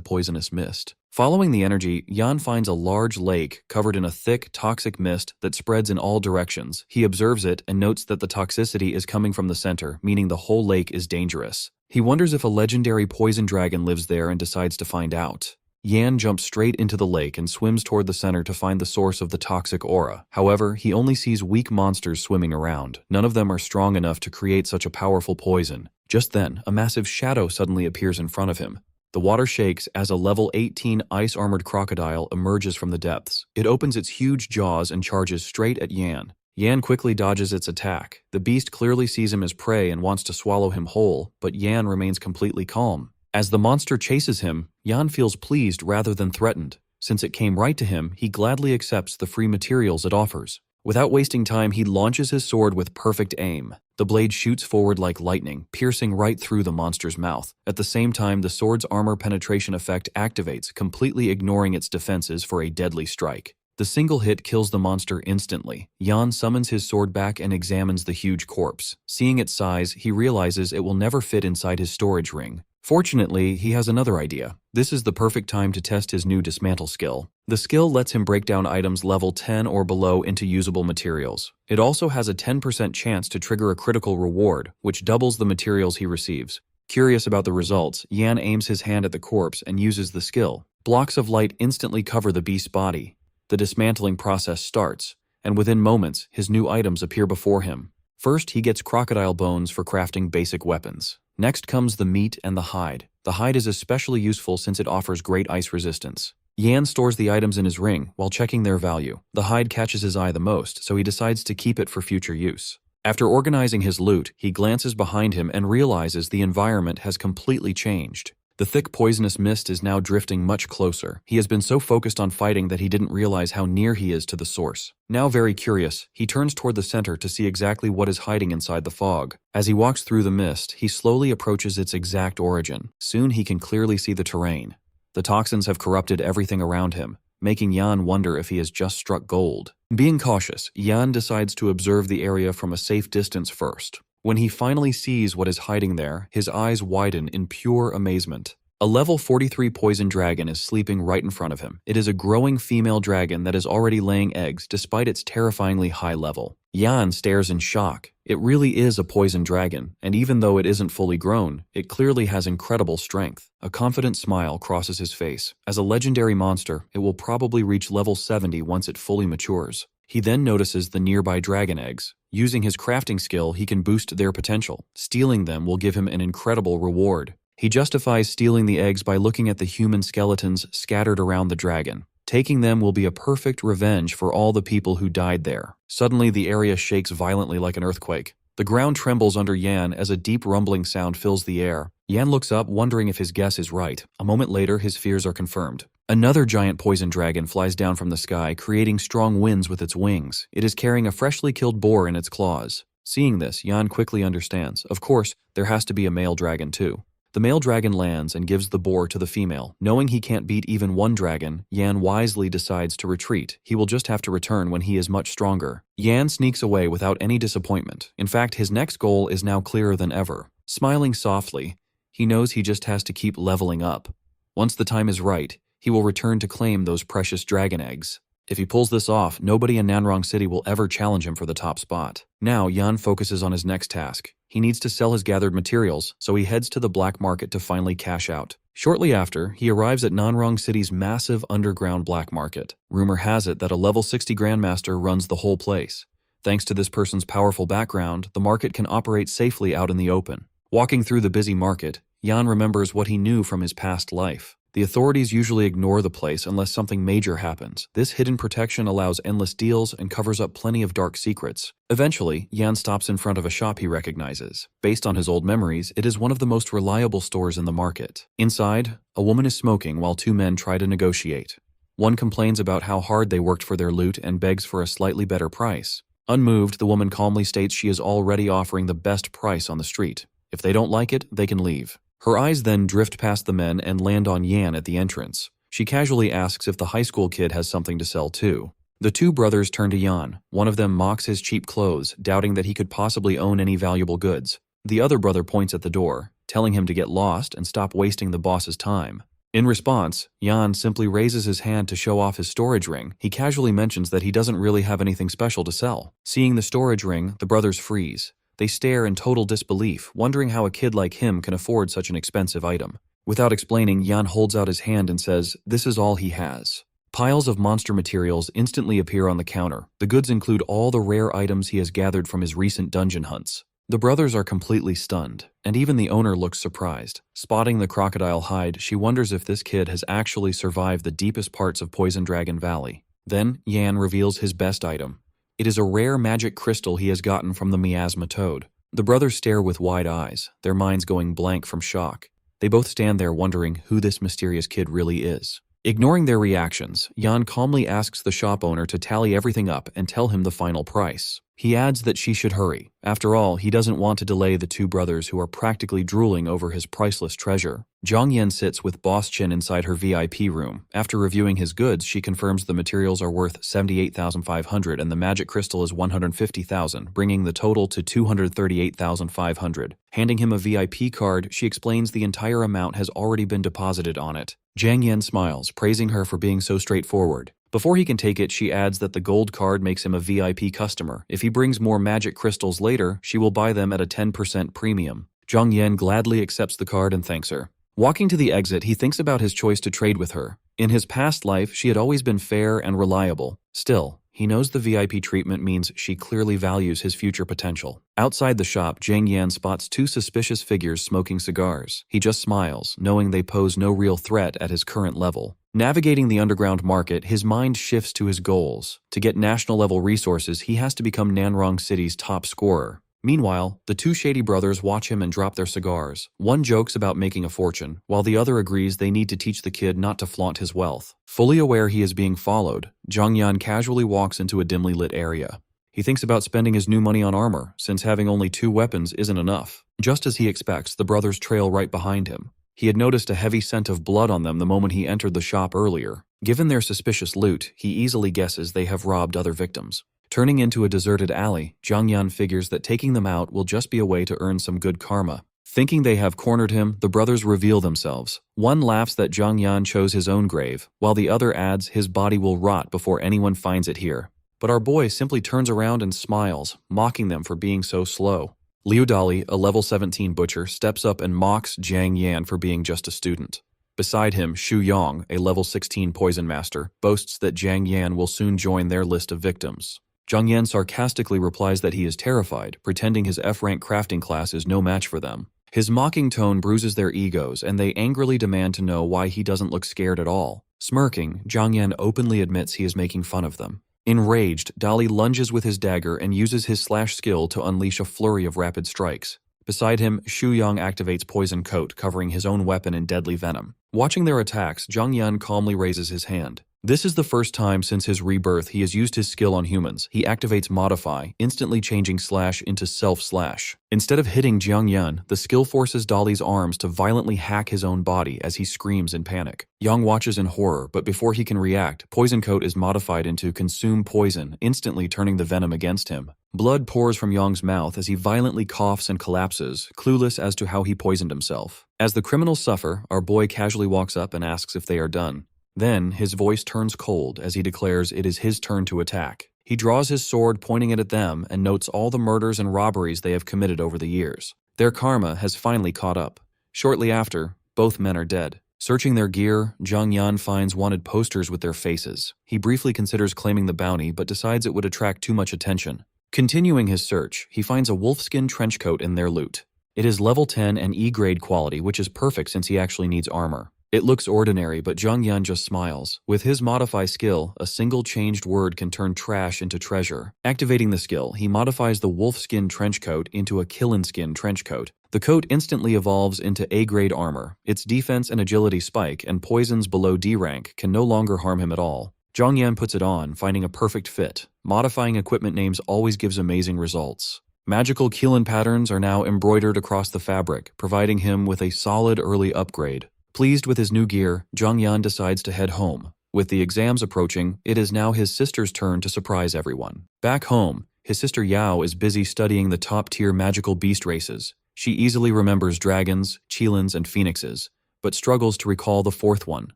poisonous mist. Following the energy, Yan finds a large lake covered in a thick, toxic mist that spreads in all directions. He observes it and notes that the toxicity is coming from the center, meaning the whole lake is dangerous. He wonders if a legendary poison dragon lives there and decides to find out. Yan jumps straight into the lake and swims toward the center to find the source of the toxic aura. However, he only sees weak monsters swimming around. None of them are strong enough to create such a powerful poison. Just then, a massive shadow suddenly appears in front of him. The water shakes as a level 18 ice-armored crocodile emerges from the depths. It opens its huge jaws and charges straight at Yan. Yan quickly dodges its attack. The beast clearly sees him as prey and wants to swallow him whole, but Yan remains completely calm. As the monster chases him, Yan feels pleased rather than threatened. Since it came right to him, he gladly accepts the free materials it offers. Without wasting time, he launches his sword with perfect aim. The blade shoots forward like lightning, piercing right through the monster's mouth. At the same time, the sword's armor penetration effect activates, completely ignoring its defenses for a deadly strike. The single hit kills the monster instantly. Yan summons his sword back and examines the huge corpse. Seeing its size, he realizes it will never fit inside his storage ring. Fortunately, he has another idea. This is the perfect time to test his new dismantle skill. The skill lets him break down items level 10 or below into usable materials. It also has a 10% chance to trigger a critical reward, which doubles the materials he receives. Curious about the results, Yan aims his hand at the corpse and uses the skill. Blocks of light instantly cover the beast's body. The dismantling process starts, and within moments, his new items appear before him. First, he gets crocodile bones for crafting basic weapons. Next comes the meat and the hide. The hide is especially useful since it offers great ice resistance. Yan stores the items in his ring while checking their value. The hide catches his eye the most, so he decides to keep it for future use. After organizing his loot, he glances behind him and realizes the environment has completely changed. The thick poisonous mist is now drifting much closer. He has been so focused on fighting that he didn't realize how near he is to the source. Now very curious, he turns toward the center to see exactly what is hiding inside the fog. As he walks through the mist, he slowly approaches its exact origin. Soon he can clearly see the terrain. The toxins have corrupted everything around him, making Yan wonder if he has just struck gold. Being cautious, Yan decides to observe the area from a safe distance first. When he finally sees what is hiding there, his eyes widen in pure amazement. A level 43 poison dragon is sleeping right in front of him. It is a growing female dragon that is already laying eggs despite its terrifyingly high level. Yan stares in shock. It really is a poison dragon, and even though it isn't fully grown, it clearly has incredible strength. A confident smile crosses his face. As a legendary monster, it will probably reach level 70 once it fully matures. He then notices the nearby dragon eggs. Using his crafting skill, he can boost their potential. Stealing them will give him an incredible reward. He justifies stealing the eggs by looking at the human skeletons scattered around the dragon. Taking them will be a perfect revenge for all the people who died there. Suddenly, the area shakes violently like an earthquake. The ground trembles under Yan as a deep rumbling sound fills the air. Yan looks up, wondering if his guess is right. A moment later, his fears are confirmed. Another giant poison dragon flies down from the sky, creating strong winds with its wings. It is carrying a freshly killed boar in its claws. Seeing this, Yan quickly understands. Of course, there has to be a male dragon too. The male dragon lands and gives the boar to the female. Knowing he can't beat even one dragon, Yan wisely decides to retreat. He will just have to return when he is much stronger. Yan sneaks away without any disappointment. In fact, his next goal is now clearer than ever. Smiling softly, he knows he just has to keep leveling up. Once the time is right, he will return to claim those precious dragon eggs. If he pulls this off, nobody in Nanrong City will ever challenge him for the top spot. Now, Yan focuses on his next task. He needs to sell his gathered materials, so he heads to the black market to finally cash out. Shortly after, he arrives at Nanrong City's massive underground black market. Rumor has it that a level 60 grandmaster runs the whole place. Thanks to this person's powerful background, the market can operate safely out in the open. Walking through the busy market, Yan remembers what he knew from his past life. The authorities usually ignore the place unless something major happens. This hidden protection allows endless deals and covers up plenty of dark secrets. Eventually, Yan stops in front of a shop he recognizes. Based on his old memories, it is one of the most reliable stores in the market. Inside, a woman is smoking while two men try to negotiate. One complains about how hard they worked for their loot and begs for a slightly better price. Unmoved, the woman calmly states she is already offering the best price on the street. If they don't like it, they can leave. Her eyes then drift past the men and land on Yan at the entrance. She casually asks if the high school kid has something to sell too. The two brothers turn to Yan. One of them mocks his cheap clothes, doubting that he could possibly own any valuable goods. The other brother points at the door, telling him to get lost and stop wasting the boss's time. In response, Yan simply raises his hand to show off his storage ring. He casually mentions that he doesn't really have anything special to sell. Seeing the storage ring, the brothers freeze. They stare in total disbelief, wondering how a kid like him can afford such an expensive item. Without explaining, Yan holds out his hand and says, "This is all he has." Piles of monster materials instantly appear on the counter. The goods include all the rare items he has gathered from his recent dungeon hunts. The brothers are completely stunned, and even the owner looks surprised. Spotting the crocodile hide, she wonders if this kid has actually survived the deepest parts of Poison Dragon Valley. Then, Yan reveals his best item. It is a rare magic crystal he has gotten from the miasma toad. The brothers stare with wide eyes, their minds going blank from shock. They both stand there wondering who this mysterious kid really is. Ignoring their reactions, Yan calmly asks the shop owner to tally everything up and tell him the final price. He adds that she should hurry. After all, he doesn't want to delay the two brothers who are practically drooling over his priceless treasure. Zhang Yan sits with Boss Chin inside her VIP room. After reviewing his goods, she confirms the materials are worth 78,500 and the magic crystal is 150,000, bringing the total to 238,500. Handing him a VIP card, she explains the entire amount has already been deposited on it. Zhang Yan smiles, praising her for being so straightforward. Before he can take it, she adds that the gold card makes him a VIP customer. If he brings more magic crystals later, she will buy them at a 10% premium. Zhang Yan gladly accepts the card and thanks her. Walking to the exit, he thinks about his choice to trade with her. In his past life, she had always been fair and reliable. Still, he knows the VIP treatment means she clearly values his future potential. Outside the shop, Zhang Yan spots two suspicious figures smoking cigars. He just smiles, knowing they pose no real threat at his current level. Navigating the underground market, his mind shifts to his goals. To get national-level resources, he has to become Nanrong City's top scorer. Meanwhile, the two shady brothers watch him and drop their cigars. One jokes about making a fortune, while the other agrees they need to teach the kid not to flaunt his wealth. Fully aware he is being followed, Zhang Yan casually walks into a dimly lit area. He thinks about spending his new money on armor, since having only 2 weapons isn't enough. Just as he expects, the brothers trail right behind him. He had noticed a heavy scent of blood on them the moment he entered the shop earlier. Given their suspicious loot, he easily guesses they have robbed other victims. Turning into a deserted alley, Zhang Yan figures that taking them out will just be a way to earn some good karma. Thinking they have cornered him, the brothers reveal themselves. One laughs that Zhang Yan chose his own grave, while the other adds his body will rot before anyone finds it here. But our boy simply turns around and smiles, mocking them for being so slow. Liu Dali, a level 17 butcher, steps up and mocks Zhang Yan for being just a student. Beside him, Xu Yong, a level 16 poison master, boasts that Zhang Yan will soon join their list of victims. Zhang Yan sarcastically replies that he is terrified, pretending his F-rank crafting class is no match for them. His mocking tone bruises their egos, and they angrily demand to know why he doesn't look scared at all. Smirking, Zhang Yan openly admits he is making fun of them. Enraged, Dali lunges with his dagger and uses his slash skill to unleash a flurry of rapid strikes. Beside him, Xu Yang activates Poison Coat, covering his own weapon in deadly venom. Watching their attacks, Zhang Yan calmly raises his hand. This is the first time since his rebirth he has used his skill on humans. He activates Modify, instantly changing Slash into Self-Slash. Instead of hitting Jiang Yan, the skill forces Dali's arms to violently hack his own body as he screams in panic. Yang watches in horror, but before he can react, Poison Coat is modified into Consume Poison, instantly turning the venom against him. Blood pours from Yang's mouth as he violently coughs and collapses, clueless as to how he poisoned himself. As the criminals suffer, our boy casually walks up and asks if they are done. Then, his voice turns cold as he declares it is his turn to attack. He draws his sword pointing it at them and notes all the murders and robberies they have committed over the years. Their karma has finally caught up. Shortly after, both men are dead. Searching their gear, Zhang Yan finds wanted posters with their faces. He briefly considers claiming the bounty but decides it would attract too much attention. Continuing his search, he finds a wolfskin trench coat in their loot. It is level 10 and E-grade quality, which is perfect since he actually needs armor. It looks ordinary, but Zhang Yan just smiles. With his modify skill, a single changed word can turn trash into treasure. Activating the skill, he modifies the wolfskin trench coat into a killinskin trench coat. The coat instantly evolves into A-grade armor. Its defense and agility spike, and poisons below D rank can no longer harm him at all. Zhang Yan puts it on, finding a perfect fit. Modifying equipment names always gives amazing results. Magical Qilin patterns are now embroidered across the fabric, providing him with a solid early upgrade. Pleased with his new gear, Zhang Yan decides to head home. With the exams approaching, it is now his sister's turn to surprise everyone. Back home, his sister Yao is busy studying the top-tier magical beast races. She easily remembers dragons, qilins, and phoenixes, but struggles to recall the fourth one.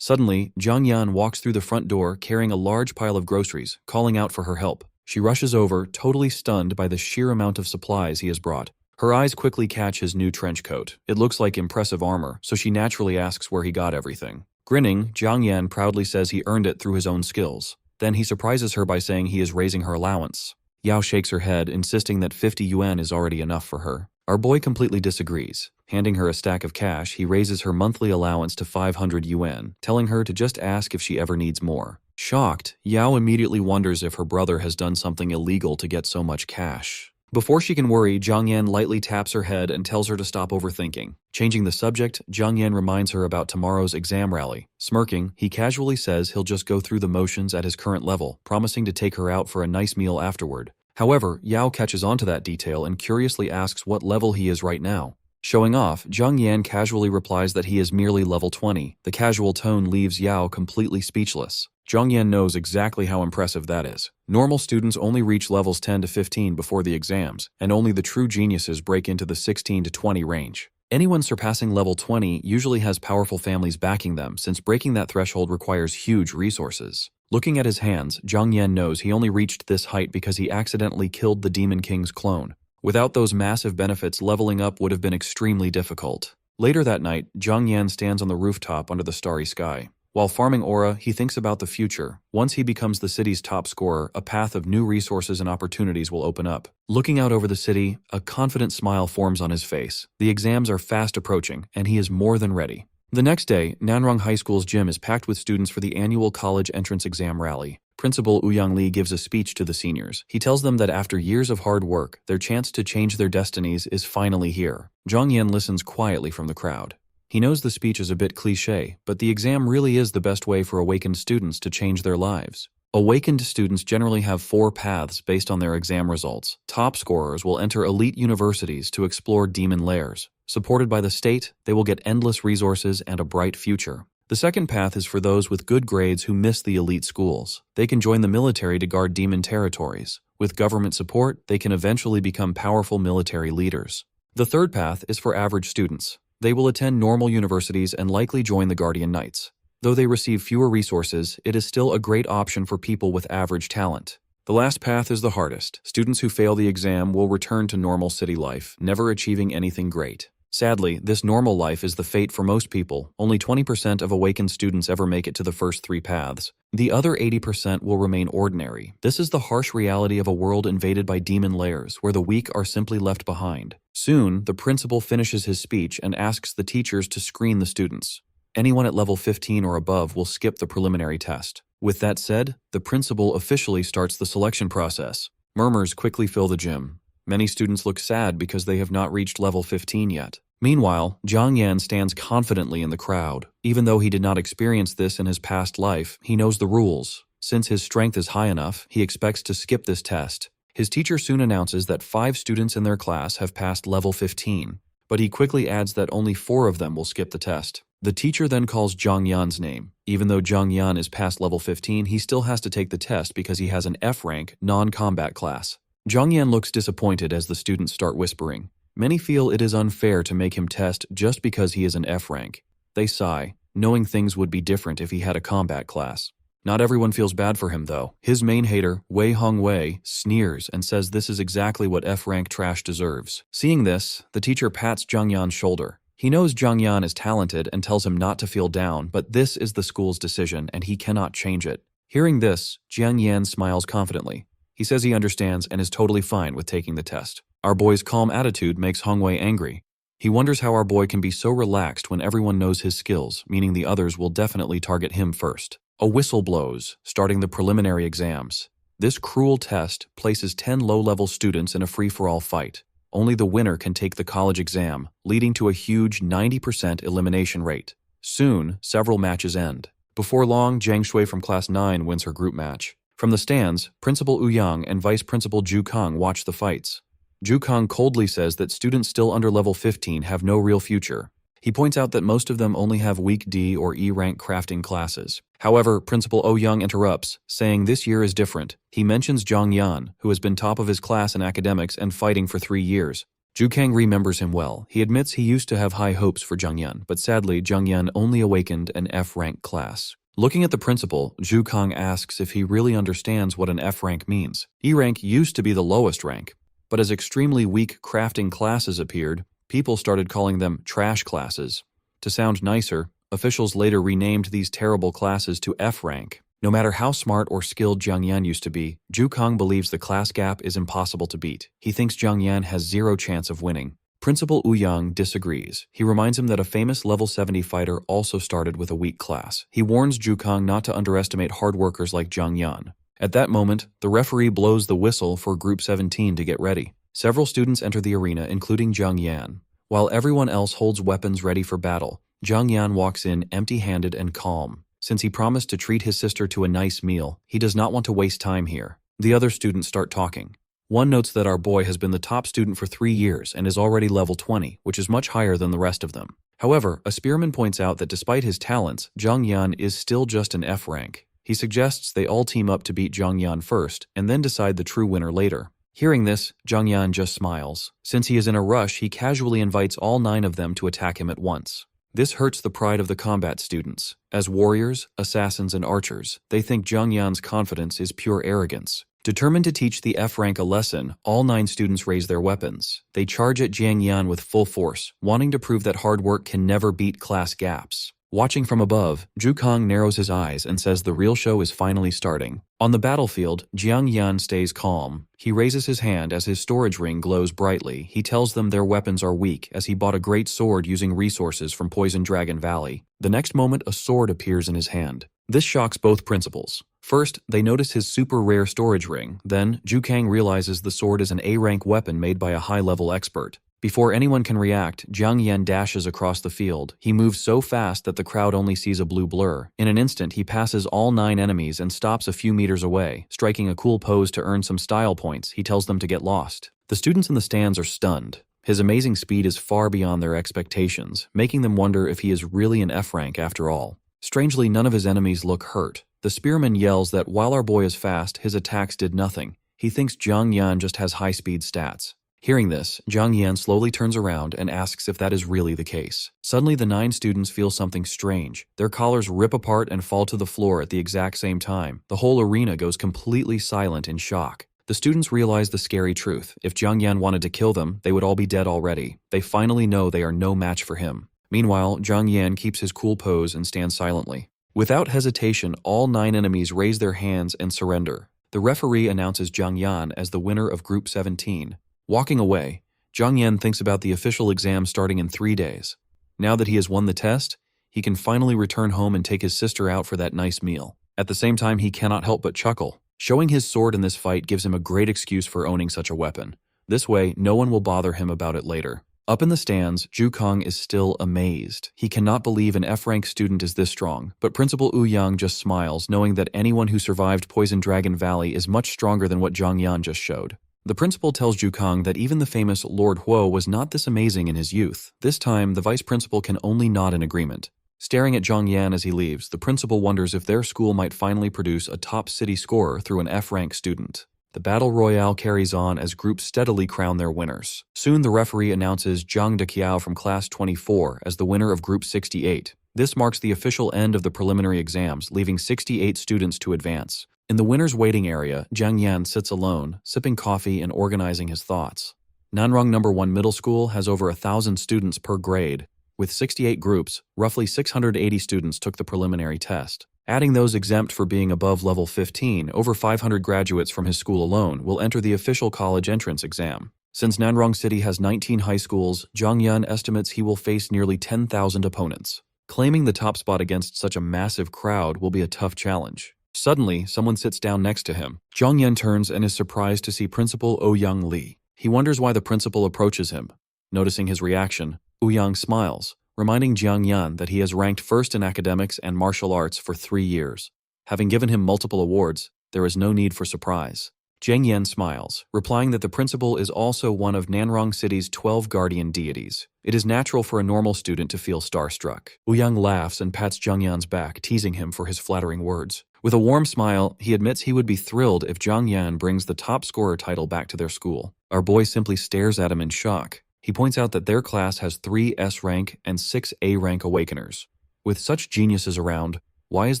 Suddenly, Zhang Yan walks through the front door carrying a large pile of groceries, calling out for her help. She rushes over, totally stunned by the sheer amount of supplies he has brought. Her eyes quickly catch his new trench coat. It looks like impressive armor, so she naturally asks where he got everything. Grinning, Zhang Yan proudly says he earned it through his own skills. Then he surprises her by saying he is raising her allowance. Yao shakes her head, insisting that 50 yuan is already enough for her. Our boy completely disagrees. Handing her a stack of cash, he raises her monthly allowance to 500 yuan, telling her to just ask if she ever needs more. Shocked, Yao immediately wonders if her brother has done something illegal to get so much cash. Before she can worry, Zhang Yan lightly taps her head and tells her to stop overthinking. Changing the subject, Zhang Yan reminds her about tomorrow's exam rally. Smirking, he casually says he'll just go through the motions at his current level, promising to take her out for a nice meal afterward. However, Yao catches on to that detail and curiously asks what level he is right now. Showing off, Zhang Yan casually replies that he is merely level 20. The casual tone leaves Yao completely speechless. Zhang Yan knows exactly how impressive that is. Normal students only reach levels 10 to 15 before the exams, and only the true geniuses break into the 16 to 20 range. Anyone surpassing level 20 usually has powerful families backing them, since breaking that threshold requires huge resources. Looking at his hands, Zhang Yan knows he only reached this height because he accidentally killed the Demon King's clone. Without those massive benefits, leveling up would have been extremely difficult. Later that night, Zhang Yan stands on the rooftop under the starry sky. While farming aura, he thinks about the future. Once he becomes the city's top scorer, a path of new resources and opportunities will open up. Looking out over the city, a confident smile forms on his face. The exams are fast approaching, and he is more than ready. The next day, Nanrong High School's gym is packed with students for the annual college entrance exam rally. Principal Ouyang Li gives a speech to the seniors. He tells them that after years of hard work, their chance to change their destinies is finally here. Zhang Yan listens quietly from the crowd. He knows the speech is a bit cliché, but the exam really is the best way for awakened students to change their lives. Awakened students generally have 4 paths based on their exam results. Top scorers will enter elite universities to explore demon lairs. Supported by the state, they will get endless resources and a bright future. The second path is for those with good grades who miss the elite schools. They can join the military to guard demon territories. With government support, they can eventually become powerful military leaders. The third path is for average students. They will attend normal universities and likely join the Guardian Knights. Though they receive fewer resources, it is still a great option for people with average talent. The last path is the hardest. Students who fail the exam will return to normal city life, never achieving anything great. Sadly, this normal life is the fate for most people. Only 20% of awakened students ever make it to the first 3 paths. The other 80% will remain ordinary. This is the harsh reality of a world invaded by demon lairs, where the weak are simply left behind. Soon, the principal finishes his speech and asks the teachers to screen the students. Anyone at level 15 or above will skip the preliminary test. With that said, the principal officially starts the selection process. Murmurs quickly fill the gym. Many students look sad because they have not reached level 15 yet. Meanwhile, Zhang Yan stands confidently in the crowd. Even though he did not experience this in his past life, he knows the rules. Since his strength is high enough, he expects to skip this test. His teacher soon announces that 5 students in their class have passed level 15, but he quickly adds that only 4 of them will skip the test. The teacher then calls Zhang Yan's name. Even though Zhang Yan is past level 15, he still has to take the test because he has an F-rank, non-combat class. Zhang Yan looks disappointed as the students start whispering. Many feel it is unfair to make him test just because he is an F-rank. They sigh, knowing things would be different if he had a combat class. Not everyone feels bad for him though. His main hater, Wei Hong Wei, sneers and says this is exactly what F-rank trash deserves. Seeing this, the teacher pats Zhang Yan's shoulder. He knows Zhang Yan is talented and tells him not to feel down, but this is the school's decision and he cannot change it. Hearing this, Jiang Yan smiles confidently. He says he understands and is totally fine with taking the test. Our boy's calm attitude makes Hongwei angry. He wonders how our boy can be so relaxed when everyone knows his skills, meaning the others will definitely target him first. A whistle blows, starting the preliminary exams. This cruel test places 10 low-level students in a free-for-all fight. Only the winner can take the college exam, leading to a huge 90% elimination rate. Soon, several matches end. Before long, Jiang Shui from Class 9 wins her group match. From the stands, Principal Wu Yang and Vice Principal Zhu Kang watch the fights. Zhu Kang coldly says that students still under level 15 have no real future. He points out that most of them only have weak D or E rank crafting classes. However, Principal O Young interrupts, saying this year is different. He mentions Zhang Yan, who has been top of his class in academics and fighting for 3 years. Zhu Kang remembers him well. He admits he used to have high hopes for Zhang Yan, but sadly, Zhang Yan only awakened an F rank class. Looking at the principal, Zhu Kang asks if he really understands what an F rank means. E rank used to be the lowest rank, but as extremely weak crafting classes appeared, people started calling them trash classes. To sound nicer, officials later renamed these terrible classes to F rank. No matter how smart or skilled Zhang Yan used to be, Zhu Kang believes the class gap is impossible to beat. He thinks Zhang Yan has zero chance of winning. Principal Wu Yang disagrees. He reminds him that a famous level 70 fighter also started with a weak class. He warns Zhu Kang not to underestimate hard workers like Zhang Yan. At that moment, the referee blows the whistle for Group 17 to get ready. Several students enter the arena, including Zhang Yan. While everyone else holds weapons ready for battle, Zhang Yan walks in empty-handed and calm. Since he promised to treat his sister to a nice meal, he does not want to waste time here. The other students start talking. One notes that our boy has been the top student for 3 years and is already level 20, which is much higher than the rest of them. However, a spearman points out that despite his talents, Zhang Yan is still just an F rank. He suggests they all team up to beat Zhang Yan first, and then decide the true winner later. Hearing this, Zhang Yan just smiles. Since he is in a rush, he casually invites all 9 of them to attack him at once. This hurts the pride of the combat students. As warriors, assassins, and archers, they think Zhang Yan's confidence is pure arrogance. Determined to teach the F rank a lesson, all 9 students raise their weapons. They charge at Jiang Yan with full force, wanting to prove that hard work can never beat class gaps. Watching from above, Zhu Kang narrows his eyes and says the real show is finally starting. On the battlefield, Jiang Yan stays calm. He raises his hand as his storage ring glows brightly. He tells them their weapons are weak as he bought a great sword using resources from Poison Dragon Valley. The next moment, a sword appears in his hand. This shocks both principals. First, they notice his super rare storage ring. Then, Zhu Kang realizes the sword is an A-rank weapon made by a high-level expert. Before anyone can react, Zhang Yan dashes across the field. He moves so fast that the crowd only sees a blue blur. In an instant, he passes all 9 enemies and stops a few meters away. Striking a cool pose to earn some style points, he tells them to get lost. The students in the stands are stunned. His amazing speed is far beyond their expectations, making them wonder if he is really an F rank after all. Strangely, none of his enemies look hurt. The spearman yells that while our boy is fast, his attacks did nothing. He thinks Zhang Yan just has high-speed stats. Hearing this, Zhang Yan slowly turns around and asks if that is really the case. Suddenly, the 9 students feel something strange. Their collars rip apart and fall to the floor at the exact same time. The whole arena goes completely silent in shock. The students realize the scary truth. If Zhang Yan wanted to kill them, they would all be dead already. They finally know they are no match for him. Meanwhile, Zhang Yan keeps his cool pose and stands silently. Without hesitation, all 9 enemies raise their hands and surrender. The referee announces Zhang Yan as the winner of Group 17. Walking away, Zhang Yan thinks about the official exam starting in 3 days. Now that he has won the test, he can finally return home and take his sister out for that nice meal. At the same time, he cannot help but chuckle. Showing his sword in this fight gives him a great excuse for owning such a weapon. This way, no one will bother him about it later. Up in the stands, Zhu Kang is still amazed. He cannot believe an F-rank student is this strong, but Principal Wu Yang just smiles, knowing that anyone who survived Poison Dragon Valley is much stronger than what Zhang Yan just showed. The principal tells Zhu Kang that even the famous Lord Huo was not this amazing in his youth. This time, the vice principal can only nod in agreement. Staring at Zhang Yan as he leaves, the principal wonders if their school might finally produce a top city scorer through an F-rank student. The battle royale carries on as groups steadily crown their winners. Soon the referee announces Zhang Deqiao from Class 24 as the winner of Group 68. This marks the official end of the preliminary exams, leaving 68 students to advance. In the winner's waiting area, Zhang Yan sits alone, sipping coffee and organizing his thoughts. Nanrong No. 1 Middle School has over 1,000 students per grade. With 68 groups, roughly 680 students took the preliminary test. Adding those exempt for being above level 15, over 500 graduates from his school alone will enter the official college entrance exam. Since Nanrong City has 19 high schools, Zhang Yan estimates he will face nearly 10,000 opponents. Claiming the top spot against such a massive crowd will be a tough challenge. Suddenly, someone sits down next to him. Zhang Yan turns and is surprised to see Principal Ouyang Li. He wonders why the principal approaches him. Noticing his reaction, Ouyang smiles, reminding Zhang Yan that he has ranked first in academics and martial arts for 3 years. Having given him multiple awards, there is no need for surprise. Zhang Yan smiles, replying that the principal is also one of Nanrong City's 12 guardian deities. It is natural for a normal student to feel starstruck. Ouyang laughs and pats Zhang Yan's back, teasing him for his flattering words. With a warm smile, he admits he would be thrilled if Zhang Yan brings the top scorer title back to their school. Our boy simply stares at him in shock. He points out that their class has 3 S rank and 6 A rank awakeners. With such geniuses around, why is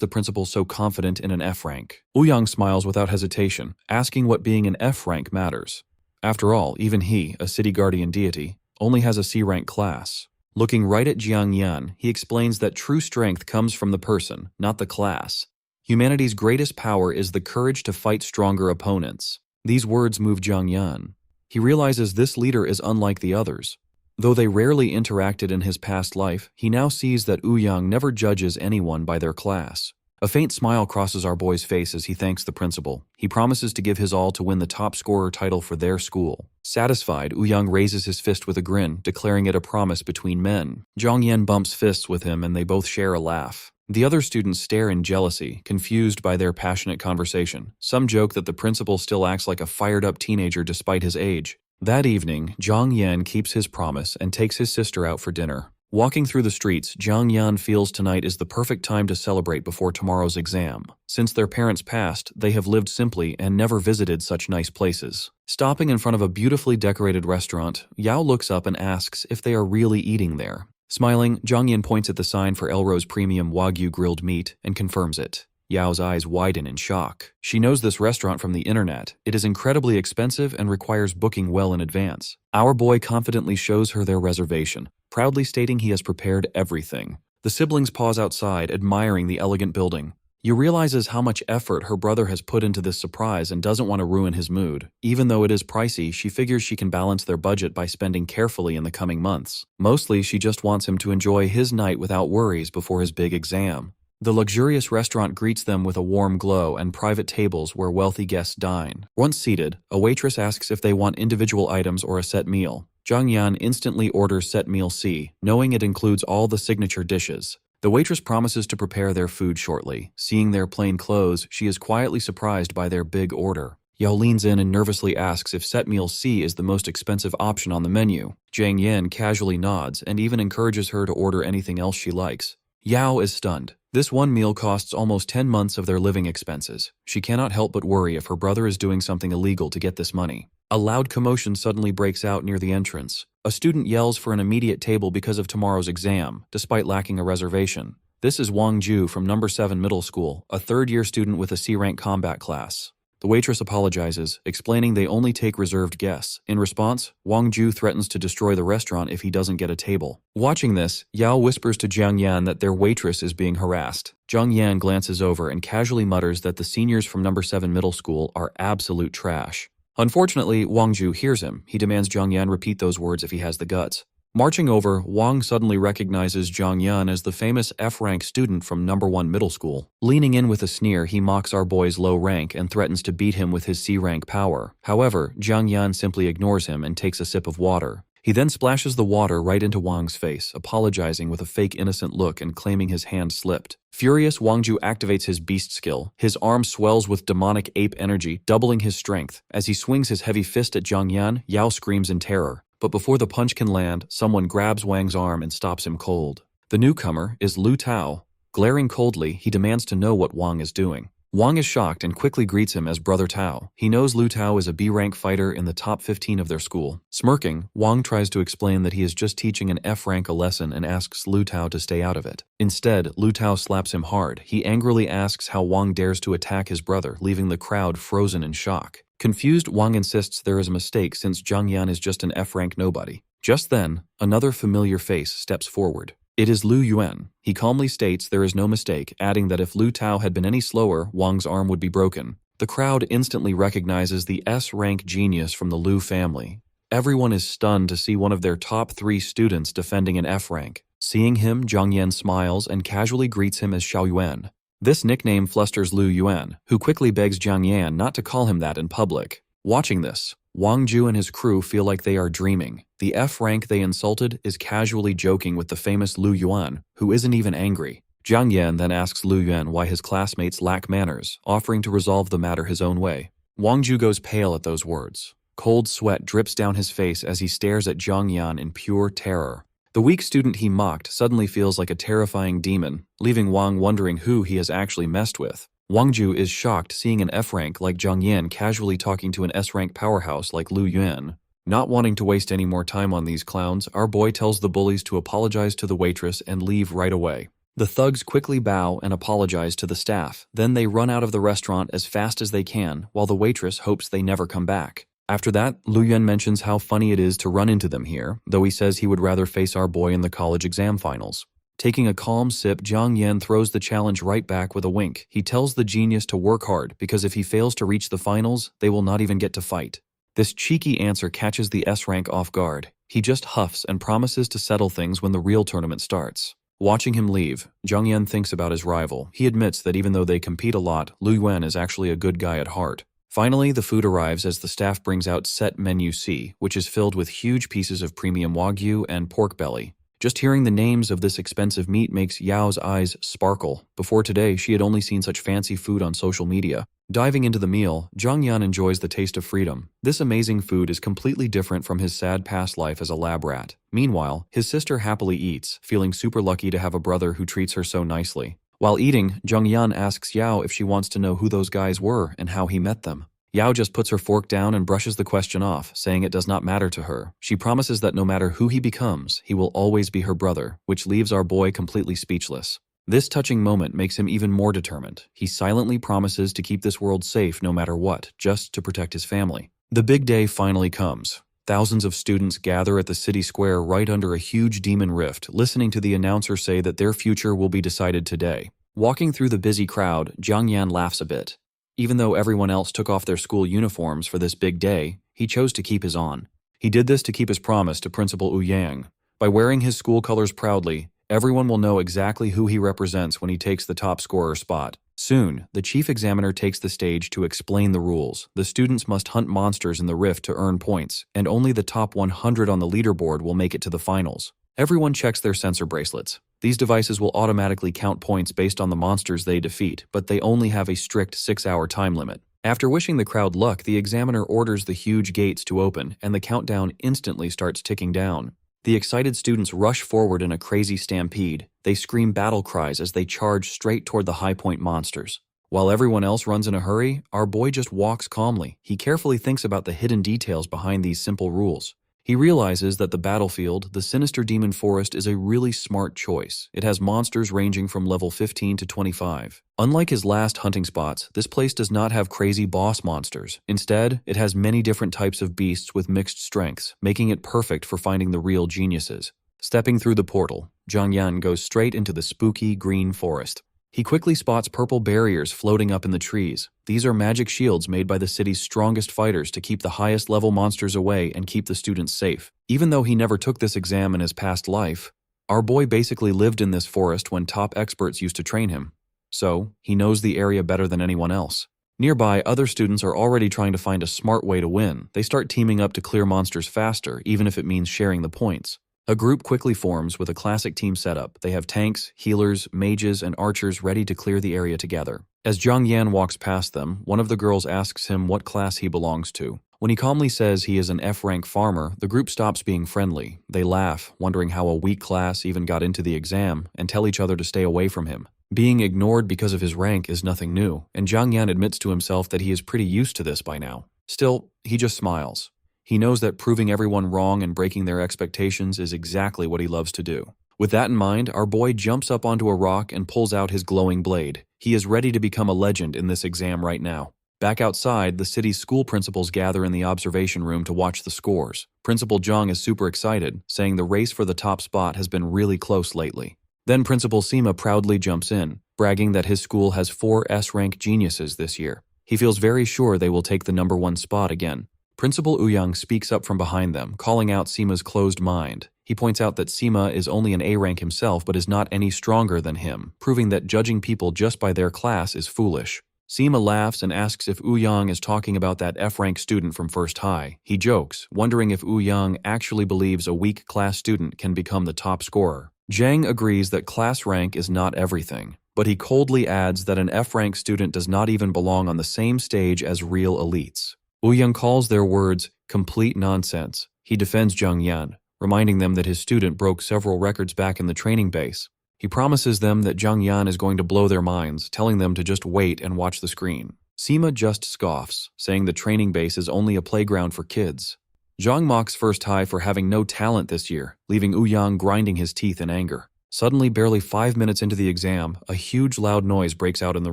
the principal so confident in an F rank? Ouyang smiles without hesitation, asking what being an F rank matters. After all, even he, a city guardian deity, only has a C rank class. Looking right at Zhang Yan, he explains that true strength comes from the person, not the class. Humanity's greatest power is the courage to fight stronger opponents. These words move Zhang Yan. He realizes this leader is unlike the others. Though they rarely interacted in his past life, he now sees that Ouyang never judges anyone by their class. A faint smile crosses our boy's face as he thanks the principal. He promises to give his all to win the top scorer title for their school. Satisfied, Ouyang raises his fist with a grin, declaring it a promise between men. Zhang Yan bumps fists with him and they both share a laugh. The other students stare in jealousy, confused by their passionate conversation. Some joke that the principal still acts like a fired-up teenager despite his age. That evening, Zhang Yan keeps his promise and takes his sister out for dinner. Walking through the streets, Zhang Yan feels tonight is the perfect time to celebrate before tomorrow's exam. Since their parents passed, they have lived simply and never visited such nice places. Stopping in front of a beautifully decorated restaurant, Yao looks up and asks if they are really eating there. Smiling, Zhang Yan points at the sign for Elrose Premium Wagyu grilled meat and confirms it. Yao's eyes widen in shock. She knows this restaurant from the internet. It is incredibly expensive and requires booking well in advance. Our boy confidently shows her their reservation, proudly stating he has prepared everything. The siblings pause outside, admiring the elegant building. Yu realizes how much effort her brother has put into this surprise and doesn't want to ruin his mood. Even though it is pricey, she figures she can balance their budget by spending carefully in the coming months. Mostly, she just wants him to enjoy his night without worries before his big exam. The luxurious restaurant greets them with a warm glow and private tables where wealthy guests dine. Once seated, a waitress asks if they want individual items or a set meal. Zhang Yan instantly orders set meal C, knowing it includes all the signature dishes. The waitress promises to prepare their food shortly. Seeing their plain clothes, she is quietly surprised by their big order. Yao leans in and nervously asks if set meal C is the most expensive option on the menu. Zhang Yan casually nods and even encourages her to order anything else she likes. Yao is stunned. This one meal costs almost 10 months of their living expenses. She cannot help but worry if her brother is doing something illegal to get this money. A loud commotion suddenly breaks out near the entrance. A student yells for an immediate table because of tomorrow's exam, despite lacking a reservation. This is Wang Ju from No. 7 Middle School, a third-year student with a C-rank combat class. The waitress apologizes, explaining they only take reserved guests. In response, Wang Ju threatens to destroy the restaurant if he doesn't get a table. Watching this, Yao whispers to Zhang Yan that their waitress is being harassed. Zhang Yan glances over and casually mutters that the seniors from No. 7 Middle School are absolute trash. Unfortunately, Wang Ju hears him. He demands Zhang Yan repeat those words if he has the guts. Marching over, Wang suddenly recognizes Zhang Yan as the famous F-rank student from No. 1 Middle School. Leaning in with a sneer, he mocks our boy's low rank and threatens to beat him with his C-rank power. However, Zhang Yan simply ignores him and takes a sip of water. He then splashes the water right into Wang's face, apologizing with a fake innocent look and claiming his hand slipped. Furious, Wang Ju activates his beast skill. His arm swells with demonic ape energy, doubling his strength. As he swings his heavy fist at Zhang Yan, Yao screams in terror. But before the punch can land, someone grabs Wang's arm and stops him cold. The newcomer is Lu Tao. Glaring coldly, he demands to know what Wang is doing. Wang is shocked and quickly greets him as Brother Tao. He knows Lu Tao is a B-rank fighter in the top 15 of their school. Smirking, Wang tries to explain that he is just teaching an F-rank a lesson and asks Lu Tao to stay out of it. Instead, Lu Tao slaps him hard. He angrily asks how Wang dares to attack his brother, leaving the crowd frozen in shock. Confused, Wang insists there is a mistake since Zhang Yan is just an F-rank nobody. Just then, another familiar face steps forward. It is Lu Yuan. He calmly states there is no mistake, adding that if Lu Tao had been any slower, Wang's arm would be broken. The crowd instantly recognizes the S-rank genius from the Lu family. Everyone is stunned to see one of their top 3 students defending an F rank. Seeing him, Zhang Yan smiles and casually greets him as Xiao Yuan. This nickname flusters Lu Yuan, who quickly begs Zhang Yan not to call him that in public. Watching this, Wang Ju and his crew feel like they are dreaming. The F rank they insulted is casually joking with the famous Lu Yuan, who isn't even angry. Zhang Yan then asks Lu Yuan why his classmates lack manners, offering to resolve the matter his own way. Wang Ju goes pale at those words. Cold sweat drips down his face as he stares at Zhang Yan in pure terror. The weak student he mocked suddenly feels like a terrifying demon, leaving Wang wondering who he has actually messed with. Wang Ju is shocked seeing an F rank like Zhang Yan casually talking to an S rank powerhouse like Lu Yuan. Not wanting to waste any more time on these clowns, our boy tells the bullies to apologize to the waitress and leave right away. The thugs quickly bow and apologize to the staff. Then they run out of the restaurant as fast as they can, while the waitress hopes they never come back. After that, Lu Yuan mentions how funny it is to run into them here, though he says he would rather face our boy in the college exam finals. Taking a calm sip, Zhang Yan throws the challenge right back with a wink. He tells the genius to work hard, because if he fails to reach the finals, they will not even get to fight. This cheeky answer catches the S rank off guard. He just huffs and promises to settle things when the real tournament starts. Watching him leave, Zhang Yan thinks about his rival. He admits that even though they compete a lot, Lu Yuan is actually a good guy at heart. Finally, the food arrives as the staff brings out set menu C, which is filled with huge pieces of premium Wagyu and pork belly. Just hearing the names of this expensive meat makes Yao's eyes sparkle. Before today, she had only seen such fancy food on social media. Diving into the meal, Zhang Yan enjoys the taste of freedom. This amazing food is completely different from his sad past life as a lab rat. Meanwhile, his sister happily eats, feeling super lucky to have a brother who treats her so nicely. While eating, Zhang Yan asks Yao if she wants to know who those guys were and how he met them. Yao just puts her fork down and brushes the question off, saying it does not matter to her. She promises that no matter who he becomes, he will always be her brother, which leaves our boy completely speechless. This touching moment makes him even more determined. He silently promises to keep this world safe no matter what, just to protect his family. The big day finally comes. Thousands of students gather at the city square right under a huge demon rift, listening to the announcer say that their future will be decided today. Walking through the busy crowd, Zhang Yan laughs a bit. Even though everyone else took off their school uniforms for this big day, he chose to keep his on. He did this to keep his promise to Principal Wu Yang. By wearing his school colors proudly, everyone will know exactly who he represents when he takes the top scorer spot. Soon, the chief examiner takes the stage to explain the rules. The students must hunt monsters in the rift to earn points, and only the top 100 on the leaderboard will make it to the finals. Everyone checks their sensor bracelets. These devices will automatically count points based on the monsters they defeat, but they only have a strict 6-hour time limit. After wishing the crowd luck, the examiner orders the huge gates to open, and the countdown instantly starts ticking down. The excited students rush forward in a crazy stampede. They scream battle cries as they charge straight toward the high point monsters. While everyone else runs in a hurry, our boy just walks calmly. He carefully thinks about the hidden details behind these simple rules. He realizes that the battlefield, the sinister demon forest, is a really smart choice. It has monsters ranging from level 15 to 25. Unlike his last hunting spots, this place does not have crazy boss monsters. Instead, it has many different types of beasts with mixed strengths, making it perfect for finding the real geniuses. Stepping through the portal, Zhang Yan goes straight into the spooky green forest. He quickly spots purple barriers floating up in the trees. These are magic shields made by the city's strongest fighters to keep the highest level monsters away and keep the students safe. Even though he never took this exam in his past life, our boy basically lived in this forest when top experts used to train him. So, he knows the area better than anyone else. Nearby, other students are already trying to find a smart way to win. They start teaming up to clear monsters faster, even if it means sharing the points. A group quickly forms with a classic team setup. They have tanks, healers, mages, and archers ready to clear the area together. As Zhang Yan walks past them, one of the girls asks him what class he belongs to. When he calmly says he is an F-rank farmer, the group stops being friendly. They laugh, wondering how a weak class even got into the exam, and tell each other to stay away from him. Being ignored because of his rank is nothing new, and Zhang Yan admits to himself that he is pretty used to this by now. Still, he just smiles. He knows that proving everyone wrong and breaking their expectations is exactly what he loves to do. With that in mind, our boy jumps up onto a rock and pulls out his glowing blade. He is ready to become a legend in this exam right now. Back outside, the city's school principals gather in the observation room to watch the scores. Principal Zhang is super excited, saying the race for the top spot has been really close lately. Then Principal Sima proudly jumps in, bragging that his school has 4 S-rank geniuses this year. He feels very sure they will take the #1 spot again. Principal Ouyang speaks up from behind them, calling out Sima's closed mind. He points out that Sima is only an A rank himself but is not any stronger than him, proving that judging people just by their class is foolish. Sima laughs and asks if Ouyang is talking about that F-rank student from First High. He jokes, wondering if Ouyang actually believes a weak class student can become the top scorer. Zhang agrees that class rank is not everything, but he coldly adds that an F-rank student does not even belong on the same stage as real elites. Ouyang calls their words complete nonsense. He defends Zhang Yan, reminding them that his student broke several records back in the training base. He promises them that Zhang Yan is going to blow their minds, telling them to just wait and watch the screen. Sima just scoffs, saying the training base is only a playground for kids. Zhang mocks First High for having no talent this year, leaving Ouyang grinding his teeth in anger. Suddenly, barely 5 minutes into the exam, a huge loud noise breaks out in the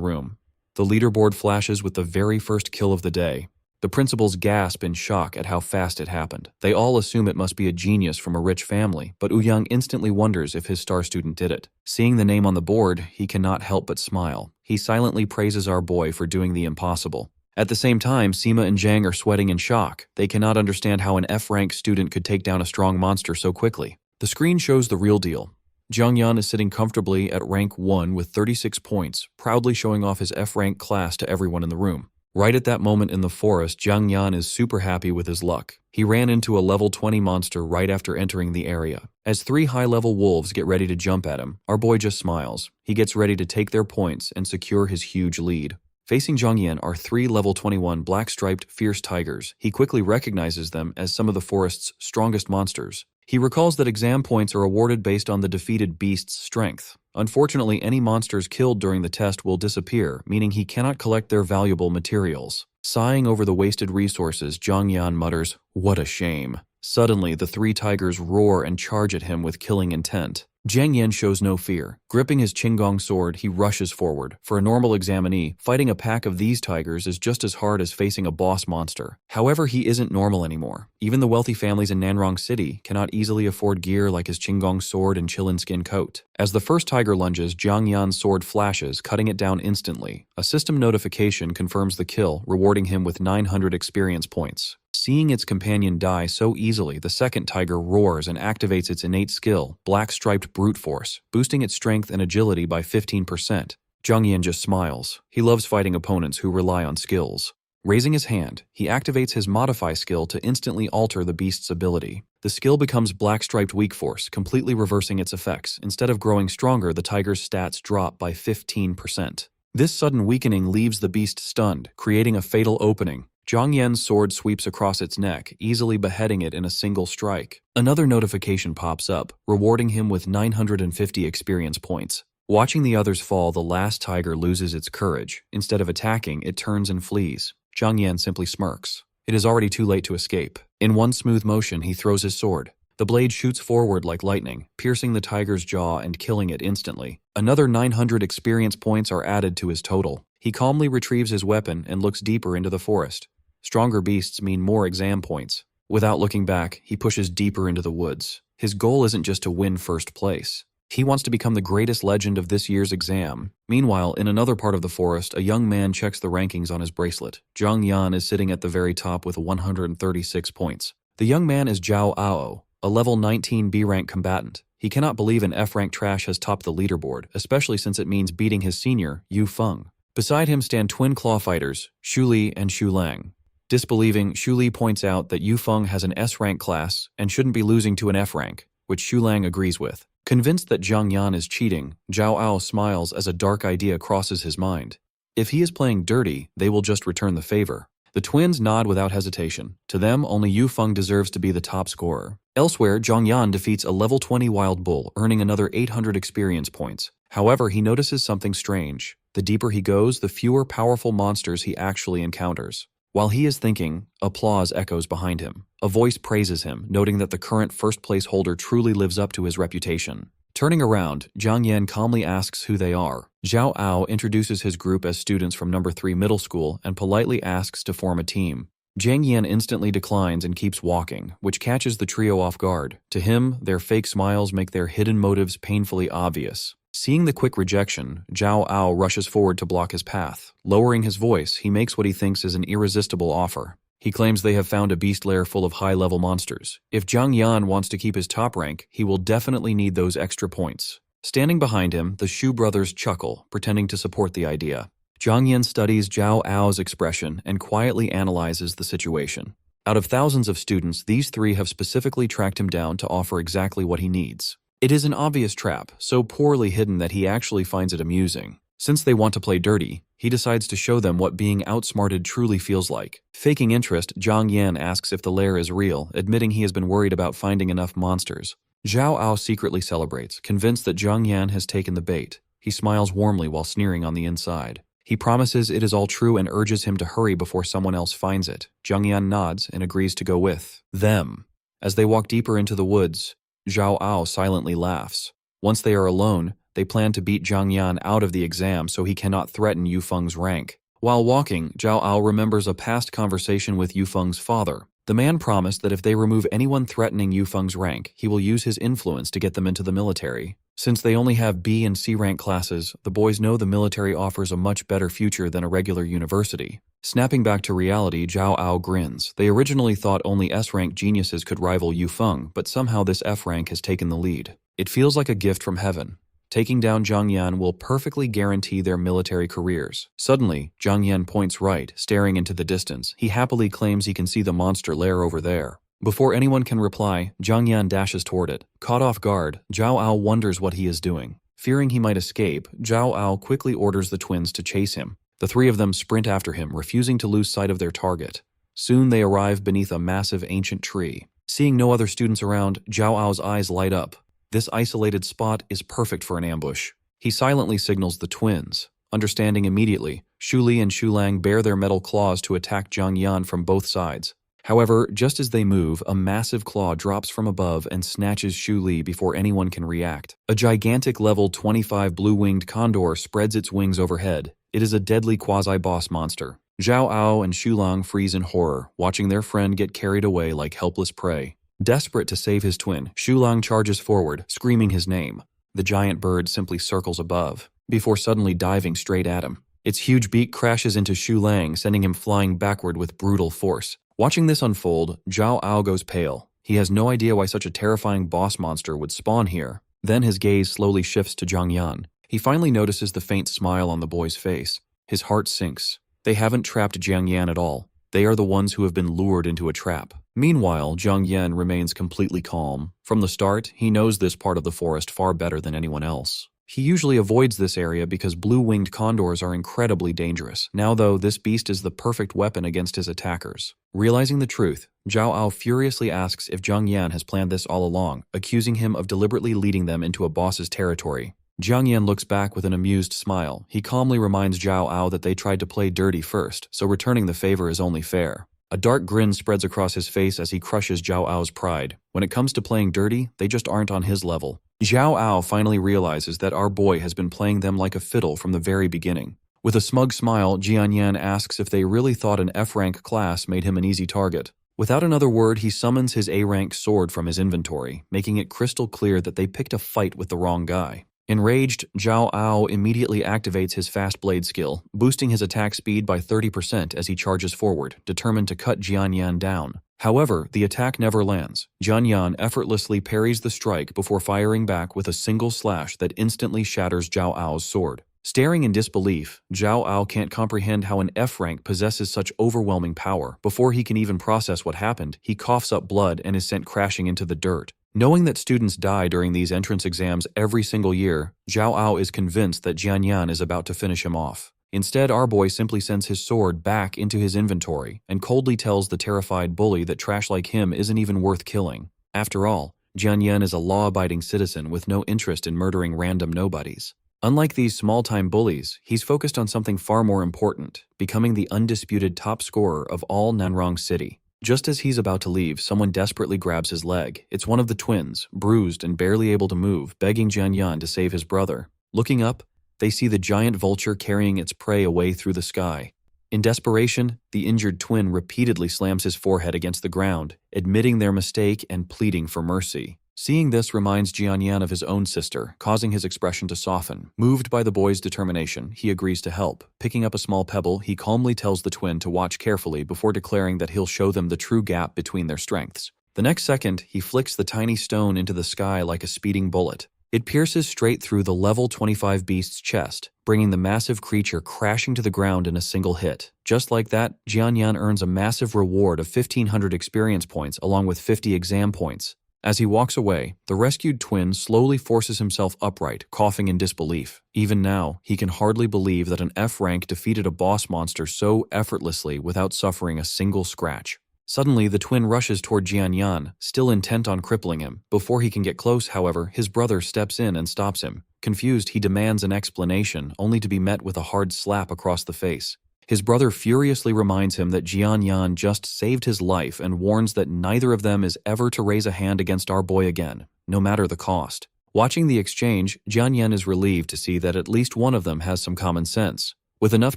room. The leaderboard flashes with the very first kill of the day. The principals gasp in shock at how fast it happened. They all assume it must be a genius from a rich family, but Ouyang instantly wonders if his star student did it. Seeing the name on the board, he cannot help but smile. He silently praises our boy for doing the impossible. At the same time, Sima and Zhang are sweating in shock. They cannot understand how an F-rank student could take down a strong monster so quickly. The screen shows the real deal. Zhang Yan is sitting comfortably at rank 1 with 36 points, proudly showing off his F-rank class to everyone in the room. Right at that moment in the forest, Zhang Yan is super happy with his luck. He ran into a level 20 monster right after entering the area. As 3 high-level wolves get ready to jump at him, our boy just smiles. He gets ready to take their points and secure his huge lead. Facing Zhang Yan are 3 level 21 black-striped fierce tigers. He quickly recognizes them as some of the forest's strongest monsters. He recalls that exam points are awarded based on the defeated beast's strength. Unfortunately, any monsters killed during the test will disappear, meaning he cannot collect their valuable materials. Sighing over the wasted resources, Zhang Yan mutters, "What a shame." Suddenly, the 3 tigers roar and charge at him with killing intent. Zhang Yan shows no fear. Gripping his Qinggong sword, he rushes forward. For a normal examinee, fighting a pack of these tigers is just as hard as facing a boss monster. However, he isn't normal anymore. Even the wealthy families in Nanrong City cannot easily afford gear like his Qinggong sword and Qilin skin coat. As the first tiger lunges, Zhang Yan's sword flashes, cutting it down instantly. A system notification confirms the kill, rewarding him with 900 experience points. Seeing its companion die so easily, the second tiger roars and activates its innate skill, black-striped brute force, boosting its strength and agility by 15%. Zhang Yan just smiles. He loves fighting opponents who rely on skills. Raising his hand, he activates his Modify skill to instantly alter the beast's ability. The skill becomes black-striped weak force, completely reversing its effects. Instead of growing stronger, the tiger's stats drop by 15%. This sudden weakening leaves the beast stunned, creating a fatal opening. Zhang Yan's sword sweeps across its neck, easily beheading it in a single strike. Another notification pops up, rewarding him with 950 experience points. Watching the others fall, the last tiger loses its courage. Instead of attacking, it turns and flees. Zhang Yan simply smirks. It is already too late to escape. In one smooth motion, he throws his sword. The blade shoots forward like lightning, piercing the tiger's jaw and killing it instantly. Another 900 experience points are added to his total. He calmly retrieves his weapon and looks deeper into the forest. Stronger beasts mean more exam points. Without looking back, he pushes deeper into the woods. His goal isn't just to win first place. He wants to become the greatest legend of this year's exam. Meanwhile, in another part of the forest, a young man checks the rankings on his bracelet. Zhang Yan is sitting at the very top with 136 points. The young man is Zhao Ao, a level 19 B-rank combatant. He cannot believe an F-rank trash has topped the leaderboard, especially since it means beating his senior, Yu Feng. Beside him stand twin claw fighters, Xu Li and Xu Lang. Disbelieving, Xu Li points out that Yu Feng has an S-rank class and shouldn't be losing to an F-rank, which Xu Lang agrees with. Convinced that Zhang Yan is cheating, Zhao Ao smiles as a dark idea crosses his mind. If he is playing dirty, they will just return the favor. The twins nod without hesitation. To them, only Yu Feng deserves to be the top scorer. Elsewhere, Zhang Yan defeats a level 20 wild bull, earning another 800 experience points. However, he notices something strange. The deeper he goes, the fewer powerful monsters he actually encounters. While he is thinking, applause echoes behind him. A voice praises him, noting that the current first-place holder truly lives up to his reputation. Turning around, Zhang Yan calmly asks who they are. Zhao Ao introduces his group as students from number 3 middle school and politely asks to form a team. Jiang Yan instantly declines and keeps walking, which catches the trio off guard. To him, their fake smiles make their hidden motives painfully obvious. Seeing the quick rejection, Zhao Ao rushes forward to block his path. Lowering his voice, he makes what he thinks is an irresistible offer. He claims they have found a beast lair full of high-level monsters. If Jiang Yan wants to keep his top rank, he will definitely need those extra points. Standing behind him, the Shu brothers chuckle, pretending to support the idea. Jiang Yan studies Zhao Ao's expression and quietly analyzes the situation. Out of thousands of students, these three have specifically tracked him down to offer exactly what he needs. It is an obvious trap, so poorly hidden that he actually finds it amusing. Since they want to play dirty, he decides to show them what being outsmarted truly feels like. Faking interest, Jiang Yan asks if the lair is real, admitting he has been worried about finding enough monsters. Zhao Ao secretly celebrates, convinced that Jiang Yan has taken the bait. He smiles warmly while sneering on the inside. He promises it is all true and urges him to hurry before someone else finds it. Jiang Yan nods and agrees to go with them. As they walk deeper into the woods, Zhao Ao silently laughs. Once they are alone, they plan to beat Jiang Yan out of the exam so he cannot threaten Yu Feng's rank. While walking, Zhao Ao remembers a past conversation with Yu Feng's father. The man promised that if they remove anyone threatening Yu Feng's rank, he will use his influence to get them into the military. Since they only have B and C rank classes, the boys know the military offers a much better future than a regular university. Snapping back to reality, Zhao Ao grins. They originally thought only S-rank geniuses could rival Yu Feng, but somehow this F rank has taken the lead. It feels like a gift from heaven. Taking down Jiang Yan will perfectly guarantee their military careers. Suddenly, Jiang Yan points right, staring into the distance. He happily claims he can see the monster lair over there. Before anyone can reply, Jiang Yan dashes toward it. Caught off guard, Zhao Ao wonders what he is doing. Fearing he might escape, Zhao Ao quickly orders the twins to chase him. The three of them sprint after him, refusing to lose sight of their target. Soon they arrive beneath a massive ancient tree. Seeing no other students around, Zhao Ao's eyes light up. This isolated spot is perfect for an ambush. He silently signals the twins. Understanding immediately, Shu Li and Shu Lang bare their metal claws to attack Jiang Yan from both sides. However, just as they move, a massive claw drops from above and snatches Shu Li before anyone can react. A gigantic level 25 blue-winged condor spreads its wings overhead. It is a deadly quasi-boss monster. Zhao Ao and Shu Lang freeze in horror, watching their friend get carried away like helpless prey. Desperate to save his twin, Shu Lang charges forward, screaming his name. The giant bird simply circles above, before suddenly diving straight at him. Its huge beak crashes into Shu Lang, sending him flying backward with brutal force. Watching this unfold, Zhao Ao goes pale. He has no idea why such a terrifying boss monster would spawn here. Then his gaze slowly shifts to Jiang Yan. He finally notices the faint smile on the boy's face. His heart sinks. They haven't trapped Jiang Yan at all. They are the ones who have been lured into a trap. Meanwhile, Jiang Yan remains completely calm. From the start, he knows this part of the forest far better than anyone else. He usually avoids this area because blue-winged condors are incredibly dangerous. Now though, this beast is the perfect weapon against his attackers. Realizing the truth, Zhao Ao furiously asks if Jiang Yan has planned this all along, accusing him of deliberately leading them into a boss's territory. Jiang Yan looks back with an amused smile. He calmly reminds Zhao Ao that they tried to play dirty first, so returning the favor is only fair. A dark grin spreads across his face as he crushes Zhao Ao's pride. When it comes to playing dirty, they just aren't on his level. Zhao Ao finally realizes that our boy has been playing them like a fiddle from the very beginning. With a smug smile, Jiang Yan asks if they really thought an F-rank class made him an easy target. Without another word, he summons his A-rank sword from his inventory, making it crystal clear that they picked a fight with the wrong guy. Enraged, Zhao Ao immediately activates his fast blade skill, boosting his attack speed by 30% as he charges forward, determined to cut Jiang Yan down. However, the attack never lands. Jiang Yan effortlessly parries the strike before firing back with a single slash that instantly shatters Zhao Ao's sword. Staring in disbelief, Zhao Ao can't comprehend how an F rank possesses such overwhelming power. Before he can even process what happened, he coughs up blood and is sent crashing into the dirt. Knowing that students die during these entrance exams every single year, Zhao Ao is convinced that Jiang Yan is about to finish him off. Instead, our boy simply sends his sword back into his inventory and coldly tells the terrified bully that trash like him isn't even worth killing. After all, Jiang Yan is a law-abiding citizen with no interest in murdering random nobodies. Unlike these small-time bullies, he's focused on something far more important, becoming the undisputed top scorer of all Nanrong City. Just as he's about to leave, someone desperately grabs his leg. It's one of the twins, bruised and barely able to move, begging Jiang Yan to save his brother. Looking up, They see the giant vulture carrying its prey away through the sky. In desperation, the injured twin repeatedly slams his forehead against the ground, admitting their mistake and pleading for mercy. Seeing this reminds Jianyan of his own sister, causing his expression to soften. Moved by the boy's determination, he agrees to help. Picking up a small pebble, he calmly tells the twin to watch carefully before declaring that he'll show them the true gap between their strengths. The next second, he flicks the tiny stone into the sky like a speeding bullet. It pierces straight through the level 25 beast's chest, bringing the massive creature crashing to the ground in a single hit. Just like that, Jianyan earns a massive reward of 1,500 experience points along with 50 exam points. As he walks away, the rescued twin slowly forces himself upright, coughing in disbelief. Even now, he can hardly believe that an F rank defeated a boss monster so effortlessly without suffering a single scratch. Suddenly, the twin rushes toward Jianyan, still intent on crippling him. Before he can get close, however, his brother steps in and stops him. Confused, he demands an explanation, only to be met with a hard slap across the face. His brother furiously reminds him that Jianyan just saved his life and warns that neither of them is ever to raise a hand against our boy again, no matter the cost. Watching the exchange, Jianyan is relieved to see that at least one of them has some common sense. With enough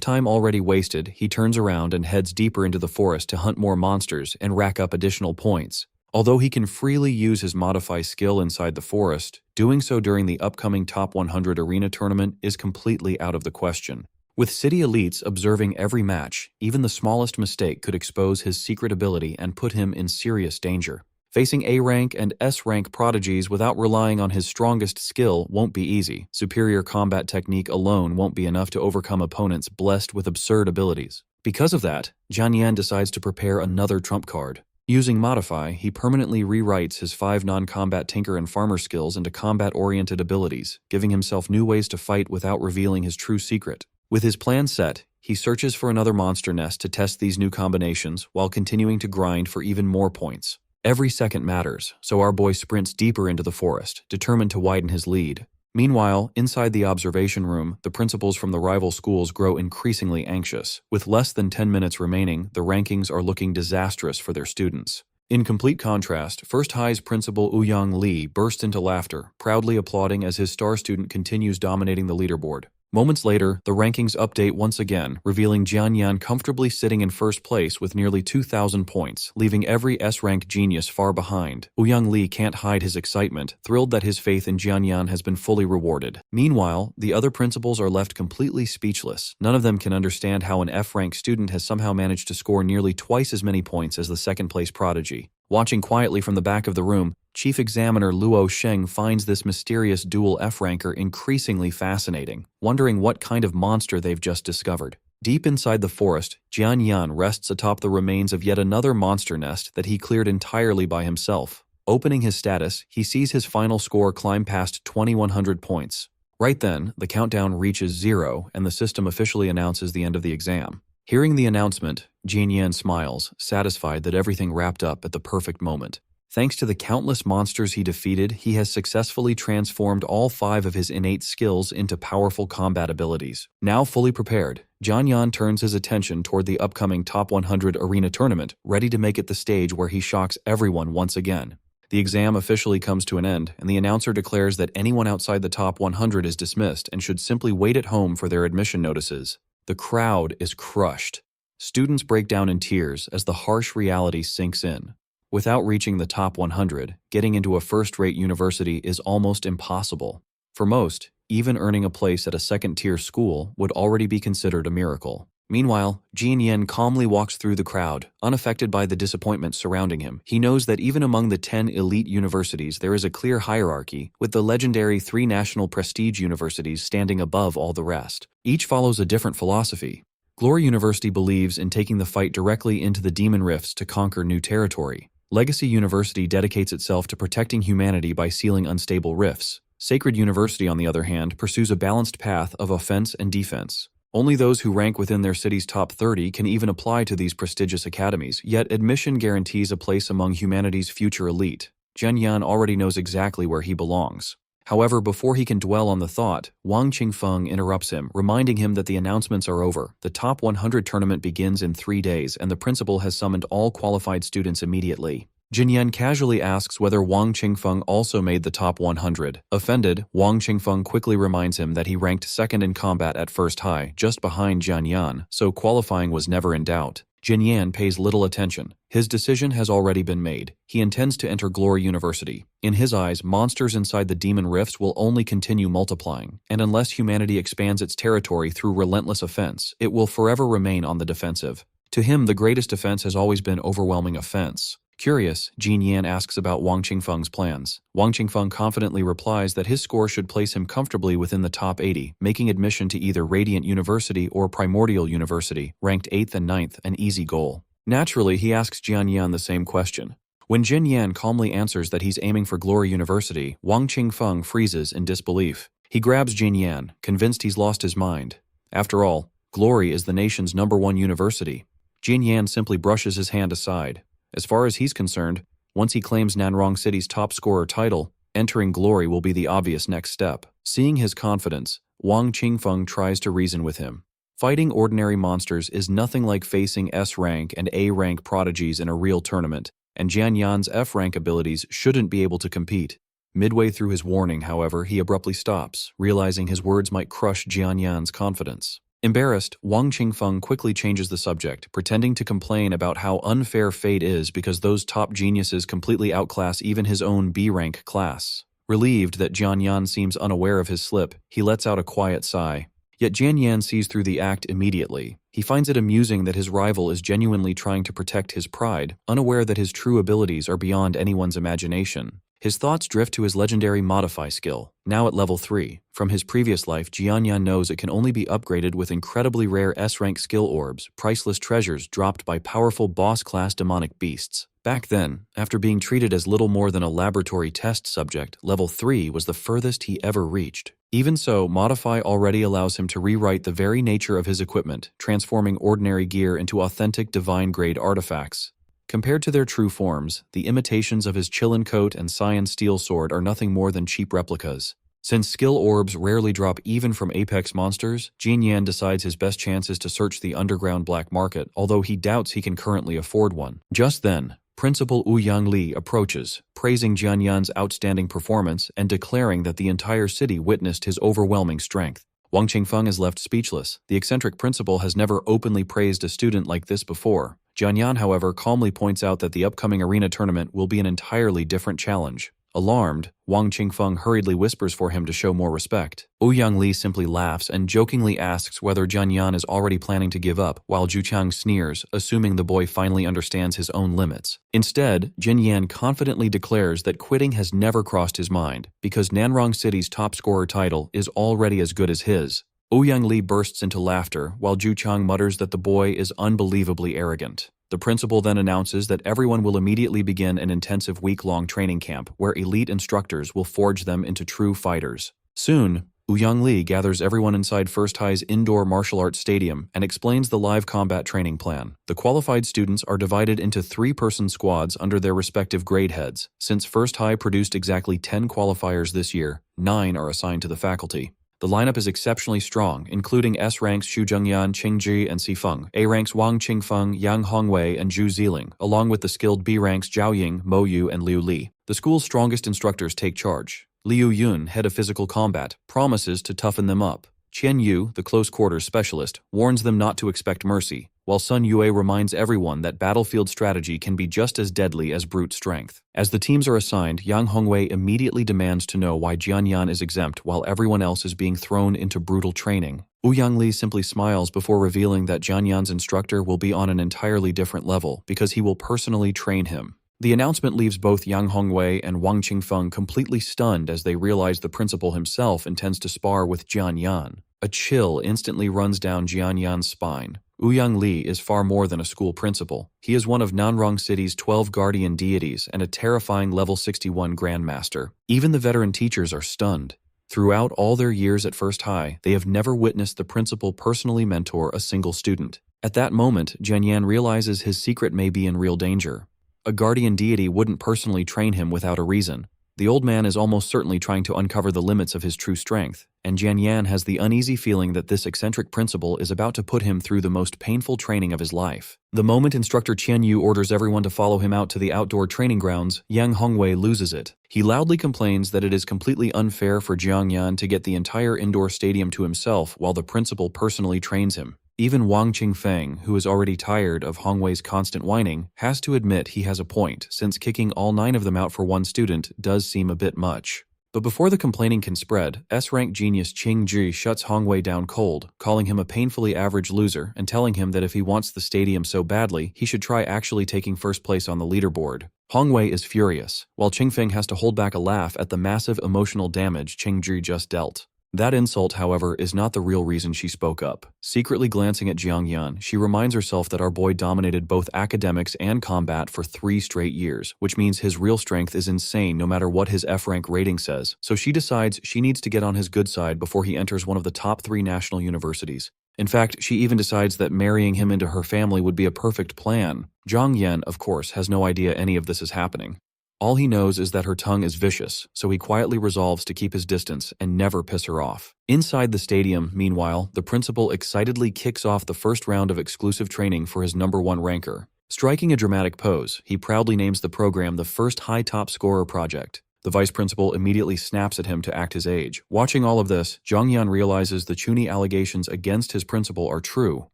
time already wasted, he turns around and heads deeper into the forest to hunt more monsters and rack up additional points. Although he can freely use his modify skill inside the forest, doing so during the upcoming Top 100 arena tournament is completely out of the question. With city elites observing every match, even the smallest mistake could expose his secret ability and put him in serious danger. Facing A rank and S rank prodigies without relying on his strongest skill won't be easy. Superior combat technique alone won't be enough to overcome opponents blessed with absurd abilities. Because of that, Jianyan decides to prepare another trump card. Using Modify, he permanently rewrites his 5 non-combat tinker and farmer skills into combat-oriented abilities, giving himself new ways to fight without revealing his true secret. With his plan set, he searches for another monster nest to test these new combinations while continuing to grind for even more points. Every second matters, so our boy sprints deeper into the forest, determined to widen his lead. Meanwhile, inside the observation room, the principals from the rival schools grow increasingly anxious. With less than 10 minutes remaining, the rankings are looking disastrous for their students. In complete contrast, First High's principal Ouyang Li bursts into laughter, proudly applauding as his star student continues dominating the leaderboard. Moments later, the rankings update once again, revealing Jianyan comfortably sitting in first place with nearly 2,000 points, leaving every S-rank genius far behind. Ouyang Li can't hide his excitement, thrilled that his faith in Jianyan has been fully rewarded. Meanwhile, the other principals are left completely speechless. None of them can understand how an F-rank student has somehow managed to score nearly twice as many points as the second-place prodigy. Watching quietly from the back of the room, Chief Examiner Luo Sheng finds this mysterious dual F-ranker increasingly fascinating, wondering what kind of monster they've just discovered. Deep inside the forest, Jianyan rests atop the remains of yet another monster nest that he cleared entirely by himself. Opening his status, he sees his final score climb past 2,100 points. Right then, the countdown reaches 0 and the system officially announces the end of the exam. Hearing the announcement, Jianyan smiles, satisfied that everything wrapped up at the perfect moment. Thanks to the countless monsters he defeated, he has successfully transformed all 5 of his innate skills into powerful combat abilities. Now fully prepared, Jianyan turns his attention toward the upcoming Top 100 arena tournament, ready to make it the stage where he shocks everyone once again. The exam officially comes to an end, and the announcer declares that anyone outside the top 100 is dismissed and should simply wait at home for their admission notices. The crowd is crushed. Students break down in tears as the harsh reality sinks in. Without reaching the top 100, getting into a first-rate university is almost impossible. For most, even earning a place at a second-tier school would already be considered a miracle. Meanwhile, Jianyan calmly walks through the crowd, unaffected by the disappointment surrounding him. He knows that even among the 10 elite universities there is a clear hierarchy, with the legendary 3 national prestige universities standing above all the rest. Each follows a different philosophy. Glory University believes in taking the fight directly into the demon rifts to conquer new territory. Legacy University dedicates itself to protecting humanity by sealing unstable rifts. Sacred University, on the other hand, pursues a balanced path of offense and defense. Only those who rank within their city's top 30 can even apply to these prestigious academies, yet admission guarantees a place among humanity's future elite. Jianyan already knows exactly where he belongs. However, before he can dwell on the thought, Wang Qingfeng interrupts him, reminding him that the announcements are over. The top 100 tournament begins in 3 days, and the principal has summoned all qualified students immediately. Jinyan casually asks whether Wang Qingfeng also made the top 100. Offended, Wang Qingfeng quickly reminds him that he ranked second in combat at first high, just behind Jianyan, so qualifying was never in doubt. Jinyan pays little attention. His decision has already been made. He intends to enter Glory University. In his eyes, monsters inside the demon rifts will only continue multiplying, and unless humanity expands its territory through relentless offense, it will forever remain on the defensive. To him, the greatest defense has always been overwhelming offense. Curious, Jin Yan asks about Wang Qingfeng's plans. Wang Qingfeng confidently replies that his score should place him comfortably within the top 80, making admission to either Radiant University or Primordial University, ranked 8th and 9th, an easy goal. Naturally, he asks Jian Yan the same question. When Jin Yan calmly answers that he's aiming for Glory University, Wang Qingfeng freezes in disbelief. He grabs Jin Yan, convinced he's lost his mind. After all, Glory is the nation's #1 university. Jin Yan simply brushes his hand aside. As far as he's concerned, once he claims Nanrong City's top scorer title, entering Glory will be the obvious next step. Seeing his confidence, Wang Qingfeng tries to reason with him. Fighting ordinary monsters is nothing like facing S-rank and A-rank prodigies in a real tournament, and Jian Yan's F-rank abilities shouldn't be able to compete. Midway through his warning, however, he abruptly stops, realizing his words might crush Jian Yan's confidence. Embarrassed, Wang Qingfeng quickly changes the subject, pretending to complain about how unfair fate is because those top geniuses completely outclass even his own B-rank class. Relieved that Jian Yan seems unaware of his slip, he lets out a quiet sigh. Yet Jian Yan sees through the act immediately. He finds it amusing that his rival is genuinely trying to protect his pride, unaware that his true abilities are beyond anyone's imagination. His thoughts drift to his legendary Modify skill, now at level 3. From his previous life, Jianyan knows it can only be upgraded with incredibly rare S-rank skill orbs, priceless treasures dropped by powerful boss-class demonic beasts. Back then, after being treated as little more than a laboratory test subject, level 3 was the furthest he ever reached. Even so, Modify already allows him to rewrite the very nature of his equipment, transforming ordinary gear into authentic divine-grade artifacts. Compared to their true forms, the imitations of his Qilin coat and Cyan steel sword are nothing more than cheap replicas. Since skill orbs rarely drop even from apex monsters, Jin Yan decides his best chance is to search the underground black market, although he doubts he can currently afford one. Just then, Principal Wu Yangli approaches, praising Jian Yan's outstanding performance and declaring that the entire city witnessed his overwhelming strength. Wang Qingfeng is left speechless. The eccentric principal has never openly praised a student like this before. Jian Yan, however, calmly points out that the upcoming arena tournament will be an entirely different challenge. Alarmed, Wang Qingfeng hurriedly whispers for him to show more respect. Ouyang Li simply laughs and jokingly asks whether Jian Yan is already planning to give up, while Zhu Qiang sneers, assuming the boy finally understands his own limits. Instead, Jin Yan confidently declares that quitting has never crossed his mind, because Nanrong City's top scorer title is already as good as his. Ouyang Li bursts into laughter, while Zhu Qiang mutters that the boy is unbelievably arrogant. The principal then announces that everyone will immediately begin an intensive week-long training camp where elite instructors will forge them into true fighters. Soon, Ouyang Li gathers everyone inside First High's indoor martial arts stadium and explains the live combat training plan. The qualified students are divided into 3-person squads under their respective grade heads. Since First High produced exactly 10 qualifiers this year, 9 are assigned to the faculty. The lineup is exceptionally strong, including S ranks Xu Zhengyan, Qingji, and Xifeng, A ranks Wang Qingfeng, Yang Hongwei, and Zhu Ziling, along with the skilled B ranks Zhao Ying, Mo Yu, and Liu Li. The school's strongest instructors take charge. Liu Yun, head of physical combat, promises to toughen them up. Qian Yu, the close quarters specialist, warns them not to expect mercy, while Sun Yue reminds everyone that battlefield strategy can be just as deadly as brute strength. As the teams are assigned, Yang Hongwei immediately demands to know why Jian Yan is exempt while everyone else is being thrown into brutal training. Ouyang Li simply smiles before revealing that Jian Yan's instructor will be on an entirely different level because he will personally train him. The announcement leaves both Yang Hongwei and Wang Qingfeng completely stunned as they realize the principal himself intends to spar with Jian Yan. A chill instantly runs down Jian Yan's spine. Ouyang Li is far more than a school principal. He is one of Nanrong City's 12 guardian deities and a terrifying level 61 grandmaster. Even the veteran teachers are stunned. Throughout all their years at First High, they have never witnessed the principal personally mentor a single student. At that moment, Jian Yan realizes his secret may be in real danger. A guardian deity wouldn't personally train him without a reason. The old man is almost certainly trying to uncover the limits of his true strength, and Jian Yan has the uneasy feeling that this eccentric principal is about to put him through the most painful training of his life. The moment instructor Qian Yu orders everyone to follow him out to the outdoor training grounds, Yang Hongwei loses it. He loudly complains that it is completely unfair for Jiang Yan to get the entire indoor stadium to himself while the principal personally trains him. Even Wang Qingfeng, who is already tired of Hongwei's constant whining, has to admit he has a point, since kicking all 9 of them out for one student does seem a bit much. But before the complaining can spread, S-rank genius Qing Ji shuts Hongwei down cold, calling him a painfully average loser and telling him that if he wants the stadium so badly, he should try actually taking first place on the leaderboard. Hongwei is furious, while Qingfeng has to hold back a laugh at the massive emotional damage Qing Ji just dealt. That insult, however, is not the real reason she spoke up. Secretly glancing at Jiang Yan, she reminds herself that our boy dominated both academics and combat for 3 straight years, which means his real strength is insane no matter what his F-rank rating says, so she decides she needs to get on his good side before he enters one of the top 3 national universities. In fact, she even decides that marrying him into her family would be a perfect plan. Jiang Yan, of course, has no idea any of this is happening. All he knows is that her tongue is vicious, so he quietly resolves to keep his distance and never piss her off. Inside the stadium, meanwhile, the principal excitedly kicks off the first round of exclusive training for his #1 ranker. Striking a dramatic pose, he proudly names the program the first high top scorer project. The vice principal immediately snaps at him to act his age. Watching all of this, Jiang Yan realizes the chuny allegations against his principal are true.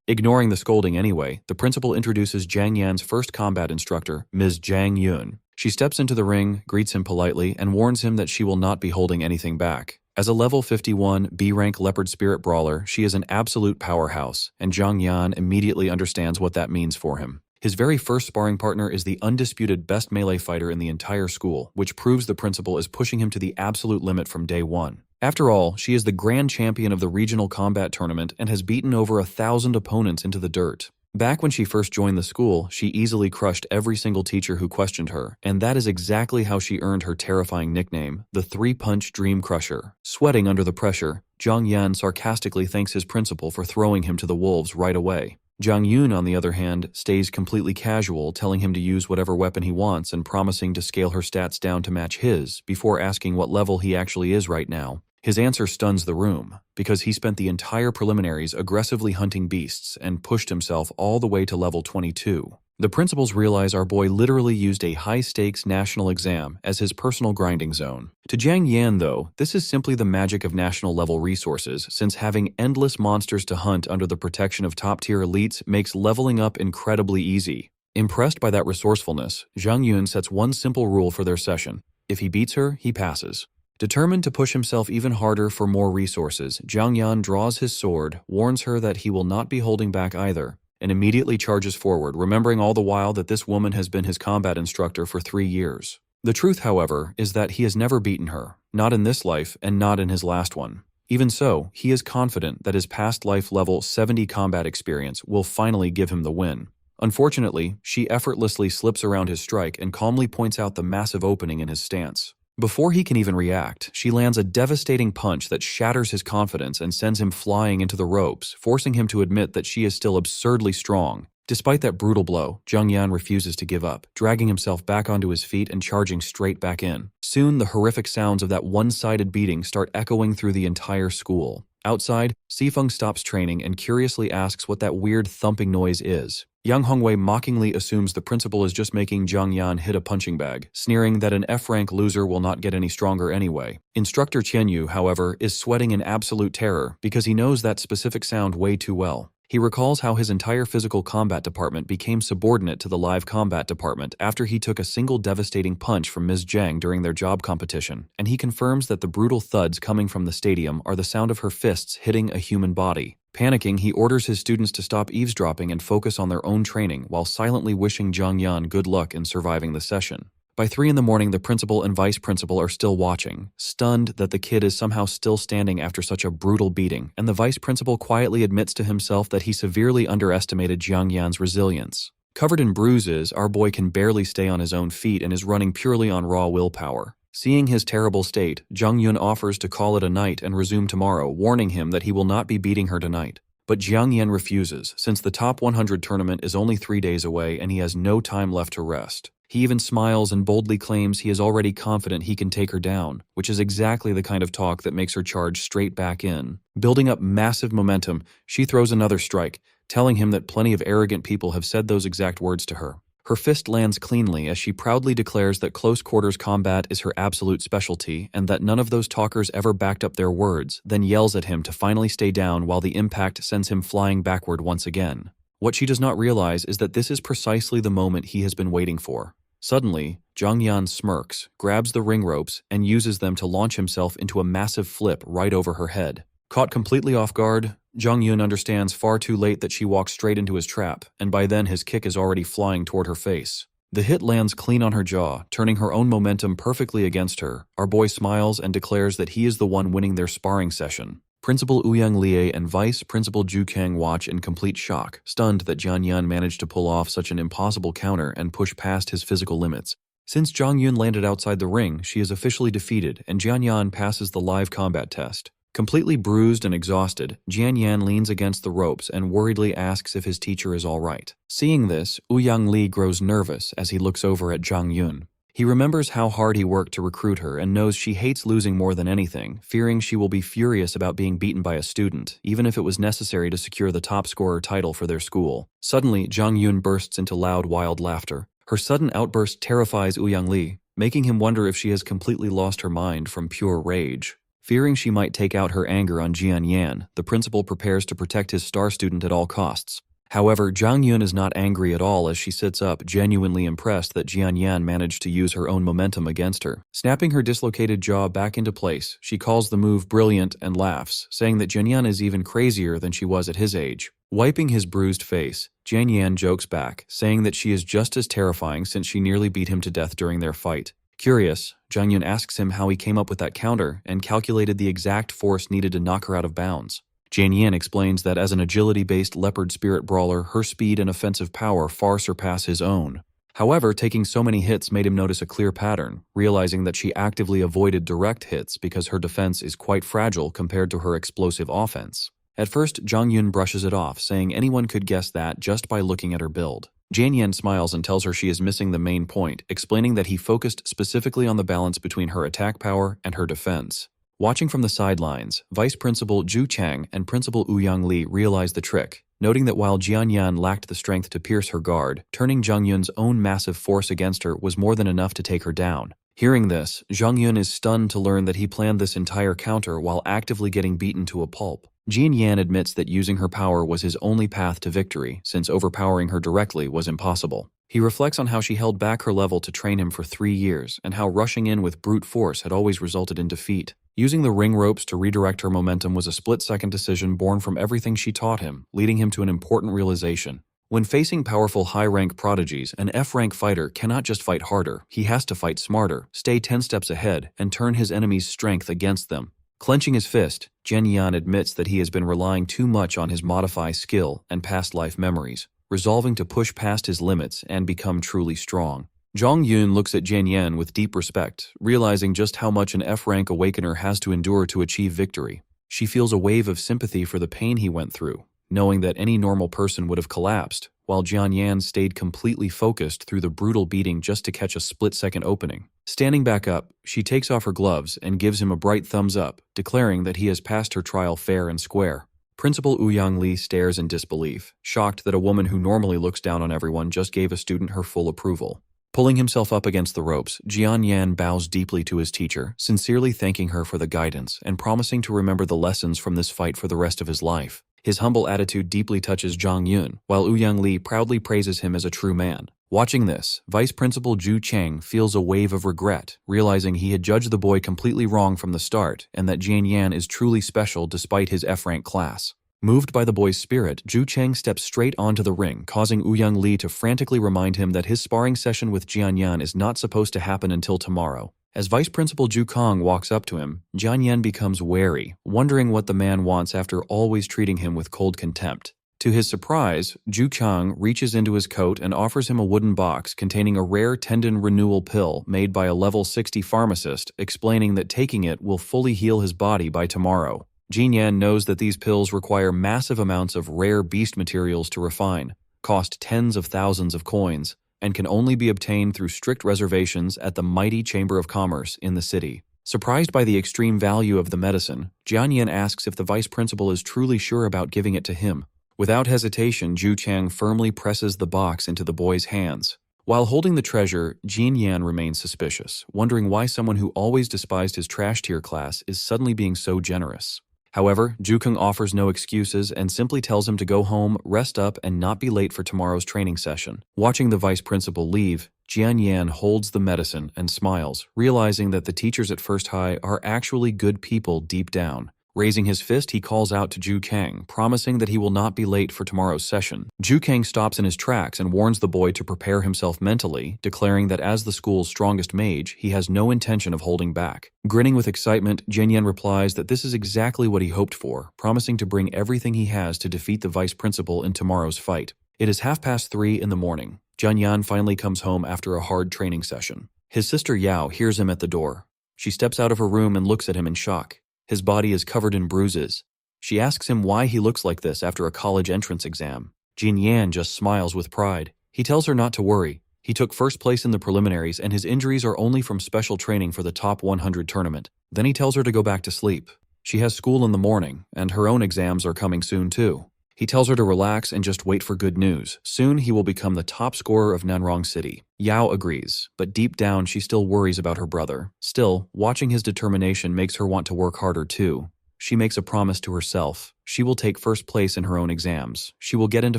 Ignoring the scolding anyway, the principal introduces Jiang Yan's first combat instructor, Ms. Zhang Yun. She steps into the ring, greets him politely, and warns him that she will not be holding anything back. As a level 51 B-rank leopard spirit brawler, she is an absolute powerhouse, and Jiang Yan immediately understands what that means for him. His very first sparring partner is the undisputed best melee fighter in the entire school, which proves the principal is pushing him to the absolute limit from day one. After all, she is the grand champion of the regional combat tournament and has beaten over 1,000 opponents into the dirt. Back when she first joined the school, she easily crushed every single teacher who questioned her, and that is exactly how she earned her terrifying nickname, the 3-punch Dream Crusher. Sweating under the pressure, Jiang Yan sarcastically thanks his principal for throwing him to the wolves right away. Jiang Yun, on the other hand, stays completely casual, telling him to use whatever weapon he wants and promising to scale her stats down to match his, before asking what level he actually is right now. His answer stuns the room, because he spent the entire preliminaries aggressively hunting beasts and pushed himself all the way to level 22. The principals realize our boy literally used a high-stakes national exam as his personal grinding zone. To Jiang Yan, though, this is simply the magic of national-level resources, since having endless monsters to hunt under the protection of top-tier elites makes leveling up incredibly easy. Impressed by that resourcefulness, Zhang Yun sets one simple rule for their session. If he beats her, he passes. Determined to push himself even harder for more resources, Jiang Yan draws his sword, warns her that he will not be holding back either, and immediately charges forward, remembering all the while that this woman has been his combat instructor for 3 years. The truth, however, is that he has never beaten her, not in this life and not in his last one. Even so, he is confident that his past life level 70 combat experience will finally give him the win. Unfortunately, she effortlessly slips around his strike and calmly points out the massive opening in his stance. Before he can even react, she lands a devastating punch that shatters his confidence and sends him flying into the ropes, forcing him to admit that she is still absurdly strong. Despite that brutal blow, Jiang Yan refuses to give up, dragging himself back onto his feet and charging straight back in. Soon, the horrific sounds of that one-sided beating start echoing through the entire school. Outside, Sifeng stops training and curiously asks what that weird thumping noise is. Yang Hongwei mockingly assumes the principal is just making Jiang Yan hit a punching bag, sneering that an F-rank loser will not get any stronger anyway. Instructor Qian Yu, however, is sweating in absolute terror because he knows that specific sound way too well. He recalls how his entire physical combat department became subordinate to the live combat department after he took a single devastating punch from Ms. Zhang during their job competition, and he confirms that the brutal thuds coming from the stadium are the sound of her fists hitting a human body. Panicking, he orders his students to stop eavesdropping and focus on their own training while silently wishing Jiang Yan good luck in surviving the session. By 3 in the morning, the principal and vice principal are still watching, stunned that the kid is somehow still standing after such a brutal beating, and the vice principal quietly admits to himself that he severely underestimated Jiang Yan's resilience. Covered in bruises, our boy can barely stay on his own feet and is running purely on raw willpower. Seeing his terrible state, Jiang Yun offers to call it a night and resume tomorrow, warning him that he will not be beating her tonight. But Jiang Yan refuses, since the top 100 tournament is only 3 days away and he has no time left to rest. He even smiles and boldly claims he is already confident he can take her down, which is exactly the kind of talk that makes her charge straight back in. Building up massive momentum, she throws another strike, telling him that plenty of arrogant people have said those exact words to her. Her fist lands cleanly as she proudly declares that close quarters combat is her absolute specialty and that none of those talkers ever backed up their words, then yells at him to finally stay down while the impact sends him flying backward once again. What she does not realize is that this is precisely the moment he has been waiting for. Suddenly, Zhang Yan smirks, grabs the ring ropes, and uses them to launch himself into a massive flip right over her head. Caught completely off guard, Zhang Yun understands far too late that she walks straight into his trap, and by then his kick is already flying toward her face. The hit lands clean on her jaw, turning her own momentum perfectly against her. Our boy smiles and declares that he is the one winning their sparring session. Principal Ouyang Lie and Vice Principal Zhu Kang watch in complete shock, stunned that Jian Yan managed to pull off such an impossible counter and push past his physical limits. Since Zhang Yun landed outside the ring, she is officially defeated, and Jian Yan passes the live combat test. Completely bruised and exhausted, Jian Yan leans against the ropes and worriedly asks if his teacher is all right. Seeing this, Ouyang Lie grows nervous as he looks over at Zhang Yun. He remembers how hard he worked to recruit her and knows she hates losing more than anything, fearing she will be furious about being beaten by a student, even if it was necessary to secure the top scorer title for their school. Suddenly, Zhang Yun bursts into loud, wild laughter. Her sudden outburst terrifies Ouyang Lie, making him wonder if she has completely lost her mind from pure rage. Fearing she might take out her anger on Jian Yan, the principal prepares to protect his star student at all costs. However, Zhang Yun is not angry at all as she sits up, genuinely impressed that Jian Yan managed to use her own momentum against her. Snapping her dislocated jaw back into place, she calls the move brilliant and laughs, saying that Jian Yan is even crazier than she was at his age. Wiping his bruised face, Jian Yan jokes back, saying that she is just as terrifying since she nearly beat him to death during their fight. Curious, Zhang Yun asks him how he came up with that counter and calculated the exact force needed to knock her out of bounds. Jian Yan explains that as an agility-based leopard spirit brawler, her speed and offensive power far surpass his own. However, taking so many hits made him notice a clear pattern, realizing that she actively avoided direct hits because her defense is quite fragile compared to her explosive offense. At first, Zhang Yun brushes it off, saying anyone could guess that just by looking at her build. Jian Yan smiles and tells her she is missing the main point, explaining that he focused specifically on the balance between her attack power and her defense. Watching from the sidelines, Vice Principal Zhu Chang and Principal Ouyang Lie realize the trick, noting that while Jian Yan lacked the strength to pierce her guard, turning Zhang Yun's own massive force against her was more than enough to take her down. Hearing this, Zhang Yun is stunned to learn that he planned this entire counter while actively getting beaten to a pulp. Jian Yan admits that using her power was his only path to victory, since overpowering her directly was impossible. He reflects on how she held back her level to train him for 3 years, and how rushing in with brute force had always resulted in defeat. Using the ring ropes to redirect her momentum was a split-second decision born from everything she taught him, leading him to an important realization. When facing powerful high-rank prodigies, an F-rank fighter cannot just fight harder, he has to fight smarter, stay 10 steps ahead, and turn his enemy's strength against them. Clenching his fist, Jian Yan admits that he has been relying too much on his modify skill and past life memories, resolving to push past his limits and become truly strong. Zhang Yun looks at Jian Yan with deep respect, realizing just how much an F-rank awakener has to endure to achieve victory. She feels a wave of sympathy for the pain he went through, knowing that any normal person would have collapsed, while Jian Yan stayed completely focused through the brutal beating just to catch a split-second opening. Standing back up, she takes off her gloves and gives him a bright thumbs up, declaring that he has passed her trial fair and square. Principal Ouyang Lie stares in disbelief, shocked that a woman who normally looks down on everyone just gave a student her full approval. Pulling himself up against the ropes, Jian Yan bows deeply to his teacher, sincerely thanking her for the guidance and promising to remember the lessons from this fight for the rest of his life. His humble attitude deeply touches Zhang Yun, while Ouyang Lie proudly praises him as a true man. Watching this, Vice Principal Zhu Chang feels a wave of regret, realizing he had judged the boy completely wrong from the start and that Jian Yan is truly special despite his F-rank class. Moved by the boy's spirit, Zhu Chang steps straight onto the ring, causing Ouyang Lie to frantically remind him that his sparring session with Jian Yan is not supposed to happen until tomorrow. As Vice Principal Zhu Kang walks up to him, Jian Yan becomes wary, wondering what the man wants after always treating him with cold contempt. To his surprise, Zhu Kang reaches into his coat and offers him a wooden box containing a rare tendon renewal pill made by a level 60 pharmacist, explaining that taking it will fully heal his body by tomorrow. Jin Yan knows that these pills require massive amounts of rare beast materials to refine, cost tens of thousands of coins, and can only be obtained through strict reservations at the mighty Chamber of Commerce in the city. Surprised by the extreme value of the medicine, Jian Yan asks if the vice principal is truly sure about giving it to him. Without hesitation, Zhu Chang firmly presses the box into the boy's hands. While holding the treasure, Jin Yan remains suspicious, wondering why someone who always despised his trash tier class is suddenly being so generous. However, Zhu Keng offers no excuses and simply tells him to go home, rest up, and not be late for tomorrow's training session. Watching the vice principal leave, Jian Yan holds the medicine and smiles, realizing that the teachers at First High are actually good people deep down. Raising his fist, he calls out to Zhu Kang, promising that he will not be late for tomorrow's session. Zhu Kang stops in his tracks and warns the boy to prepare himself mentally, declaring that as the school's strongest mage, he has no intention of holding back. Grinning with excitement, Jin Yan replies that this is exactly what he hoped for, promising to bring everything he has to defeat the vice principal in tomorrow's fight. It is 3:30 in the morning. Jian Yan finally comes home after a hard training session. His sister Yao hears him at the door. She steps out of her room and looks at him in shock. His body is covered in bruises. She asks him why he looks like this after a college entrance exam. Jin Yan just smiles with pride. He tells her not to worry. He took first place in the preliminaries and his injuries are only from special training for the top 100 tournament. Then he tells her to go back to sleep. She has school in the morning, and her own exams are coming soon too. He tells her to relax and just wait for good news. Soon he will become the top scorer of Nanrong City. Yao agrees, but deep down she still worries about her brother. Still, watching his determination makes her want to work harder too. She makes a promise to herself. She will take first place in her own exams. She will get into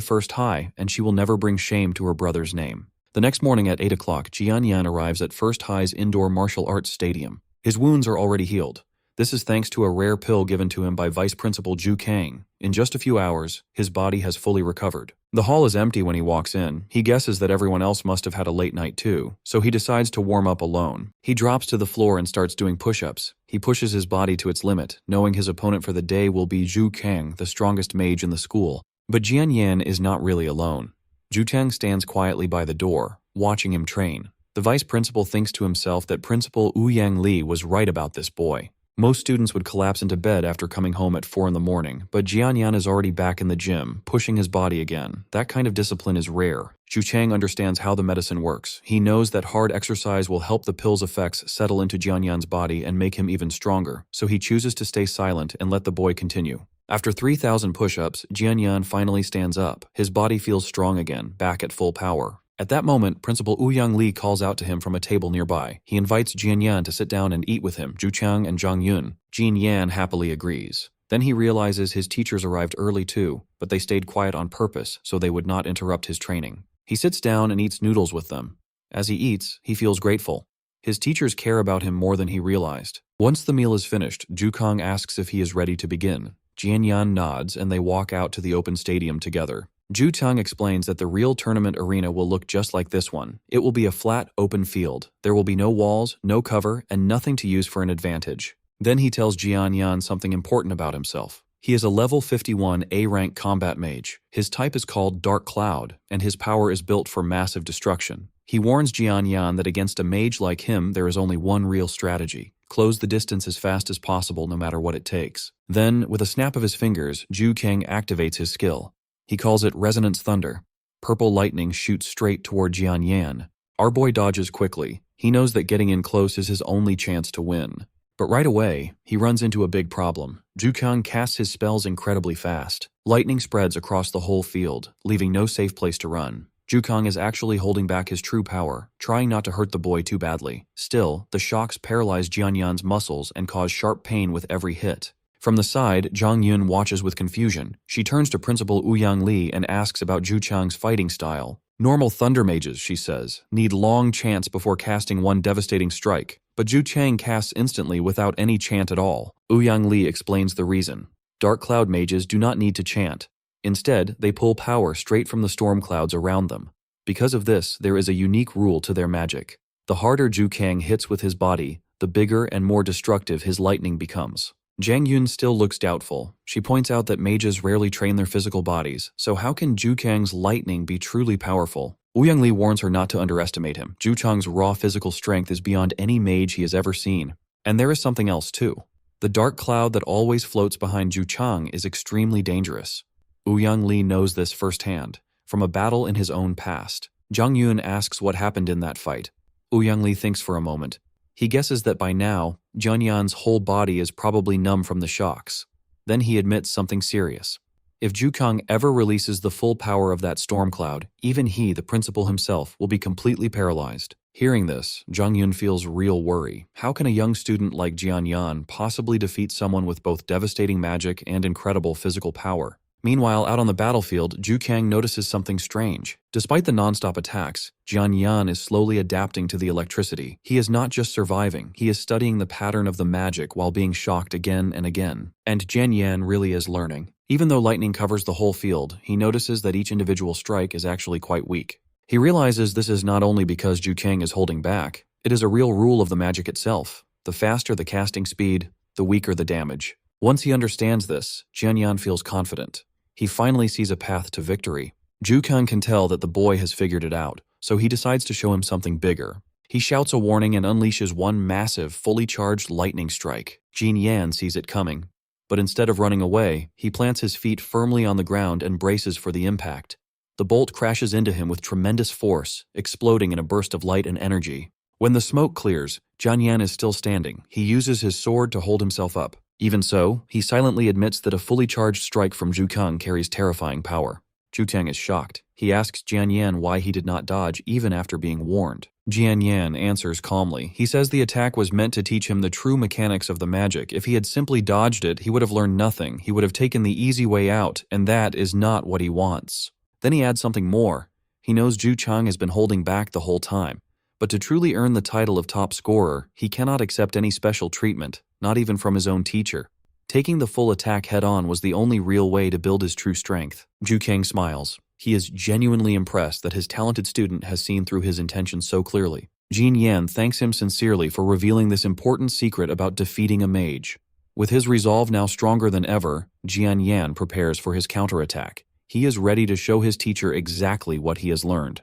First High, and she will never bring shame to her brother's name. The next morning at 8 o'clock, Jian Yan arrives at First High's indoor martial arts stadium. His wounds are already healed. This is thanks to a rare pill given to him by Vice Principal Zhu Kang. In just a few hours, his body has fully recovered. The hall is empty when he walks in. He guesses that everyone else must have had a late night too, so he decides to warm up alone. He drops to the floor and starts doing push-ups. He pushes his body to its limit, knowing his opponent for the day will be Zhu Kang, the strongest mage in the school. But Jian Yan is not really alone. Zhu Chang stands quietly by the door, watching him train. The vice principal thinks to himself that Principal Ouyang Li was right about this boy. Most students would collapse into bed after coming home at 4 in the morning, but Jian Yan is already back in the gym, pushing his body again. That kind of discipline is rare. Zhu Chang understands how the medicine works. He knows that hard exercise will help the pill's effects settle into Jian Yan's body and make him even stronger, so he chooses to stay silent and let the boy continue. After 3,000 push-ups, Jian Yan finally stands up. His body feels strong again, back at full power. At that moment, Principal Ouyang Li calls out to him from a table nearby. He invites Jian Yan to sit down and eat with him, Zhu Chang and Zhang Yun. Jian Yan happily agrees. Then he realizes his teachers arrived early too, but they stayed quiet on purpose so they would not interrupt his training. He sits down and eats noodles with them. As he eats, he feels grateful. His teachers care about him more than he realized. Once the meal is finished, Zhu Kang asks if he is ready to begin. Jian Yan nods and they walk out to the open stadium together. Zhu Tang explains that the real tournament arena will look just like this one. It will be a flat, open field. There will be no walls, no cover, and nothing to use for an advantage. Then he tells Jian Yan something important about himself. He is a level 51 A-rank combat mage. His type is called Dark Cloud, and his power is built for massive destruction. He warns Jian Yan that against a mage like him, there is only one real strategy. Close the distance as fast as possible no matter what it takes. Then, with a snap of his fingers, Zhu Kang activates his skill. He calls it Resonance Thunder. Purple lightning shoots straight toward Jian Yan. Our boy dodges quickly. He knows that getting in close is his only chance to win. But right away, he runs into a big problem. Zhu Kang casts his spells incredibly fast. Lightning spreads across the whole field, leaving no safe place to run. Zhu Kang is actually holding back his true power, trying not to hurt the boy too badly. Still, the shocks paralyze Jian Yan's muscles and cause sharp pain with every hit. From the side, Zhang Yun watches with confusion. She turns to Principal Ouyang Li and asks about Zhu Chang's fighting style. Normal thunder mages, she says, need long chants before casting one devastating strike, but Zhu Chang casts instantly without any chant at all. Ouyang Li explains the reason. Dark cloud mages do not need to chant. Instead, they pull power straight from the storm clouds around them. Because of this, there is a unique rule to their magic. The harder Zhu Kang hits with his body, the bigger and more destructive his lightning becomes. Zhang Yun still looks doubtful. She points out that mages rarely train their physical bodies, so how can Zhu Kang's lightning be truly powerful? Ouyang Li warns her not to underestimate him. Zhu Chang's raw physical strength is beyond any mage he has ever seen. And there is something else too. The dark cloud that always floats behind Zhu Chang is extremely dangerous. Ouyang Li knows this firsthand, from a battle in his own past. Zhang Yun asks what happened in that fight. Ouyang Li thinks for a moment. He guesses that by now, Jianyan's whole body is probably numb from the shocks. Then he admits something serious. If Zhu Kang ever releases the full power of that storm cloud, even he, the principal himself, will be completely paralyzed. Hearing this, Zhang Yun feels real worry. How can a young student like Jian Yan possibly defeat someone with both devastating magic and incredible physical power? Meanwhile, out on the battlefield, Zhu Kang notices something strange. Despite the non-stop attacks, Jian Yan is slowly adapting to the electricity. He is not just surviving, he is studying the pattern of the magic while being shocked again and again. And Jian Yan really is learning. Even though lightning covers the whole field, he notices that each individual strike is actually quite weak. He realizes this is not only because Zhu Kang is holding back, it is a real rule of the magic itself. The faster the casting speed, the weaker the damage. Once he understands this, Jian Yan feels confident. He finally sees a path to victory. Zhu Kang can tell that the boy has figured it out, so he decides to show him something bigger. He shouts a warning and unleashes one massive, fully charged lightning strike. Jian Yan sees it coming. But instead of running away, he plants his feet firmly on the ground and braces for the impact. The bolt crashes into him with tremendous force, exploding in a burst of light and energy. When the smoke clears, Jian Yan is still standing. He uses his sword to hold himself up. Even so, he silently admits that a fully charged strike from Zhu Kang carries terrifying power. Zhu Kang is shocked. He asks Jian Yan why he did not dodge even after being warned. Jian Yan answers calmly. He says the attack was meant to teach him the true mechanics of the magic. If he had simply dodged it, he would have learned nothing. He would have taken the easy way out, and that is not what he wants. Then he adds something more. He knows Zhu Chang has been holding back the whole time. But to truly earn the title of top scorer, he cannot accept any special treatment, not even from his own teacher. Taking the full attack head-on was the only real way to build his true strength. Zhu Kang smiles. He is genuinely impressed that his talented student has seen through his intentions so clearly. Jian Yan thanks him sincerely for revealing this important secret about defeating a mage. With his resolve now stronger than ever, Jian Yan prepares for his counterattack. He is ready to show his teacher exactly what he has learned.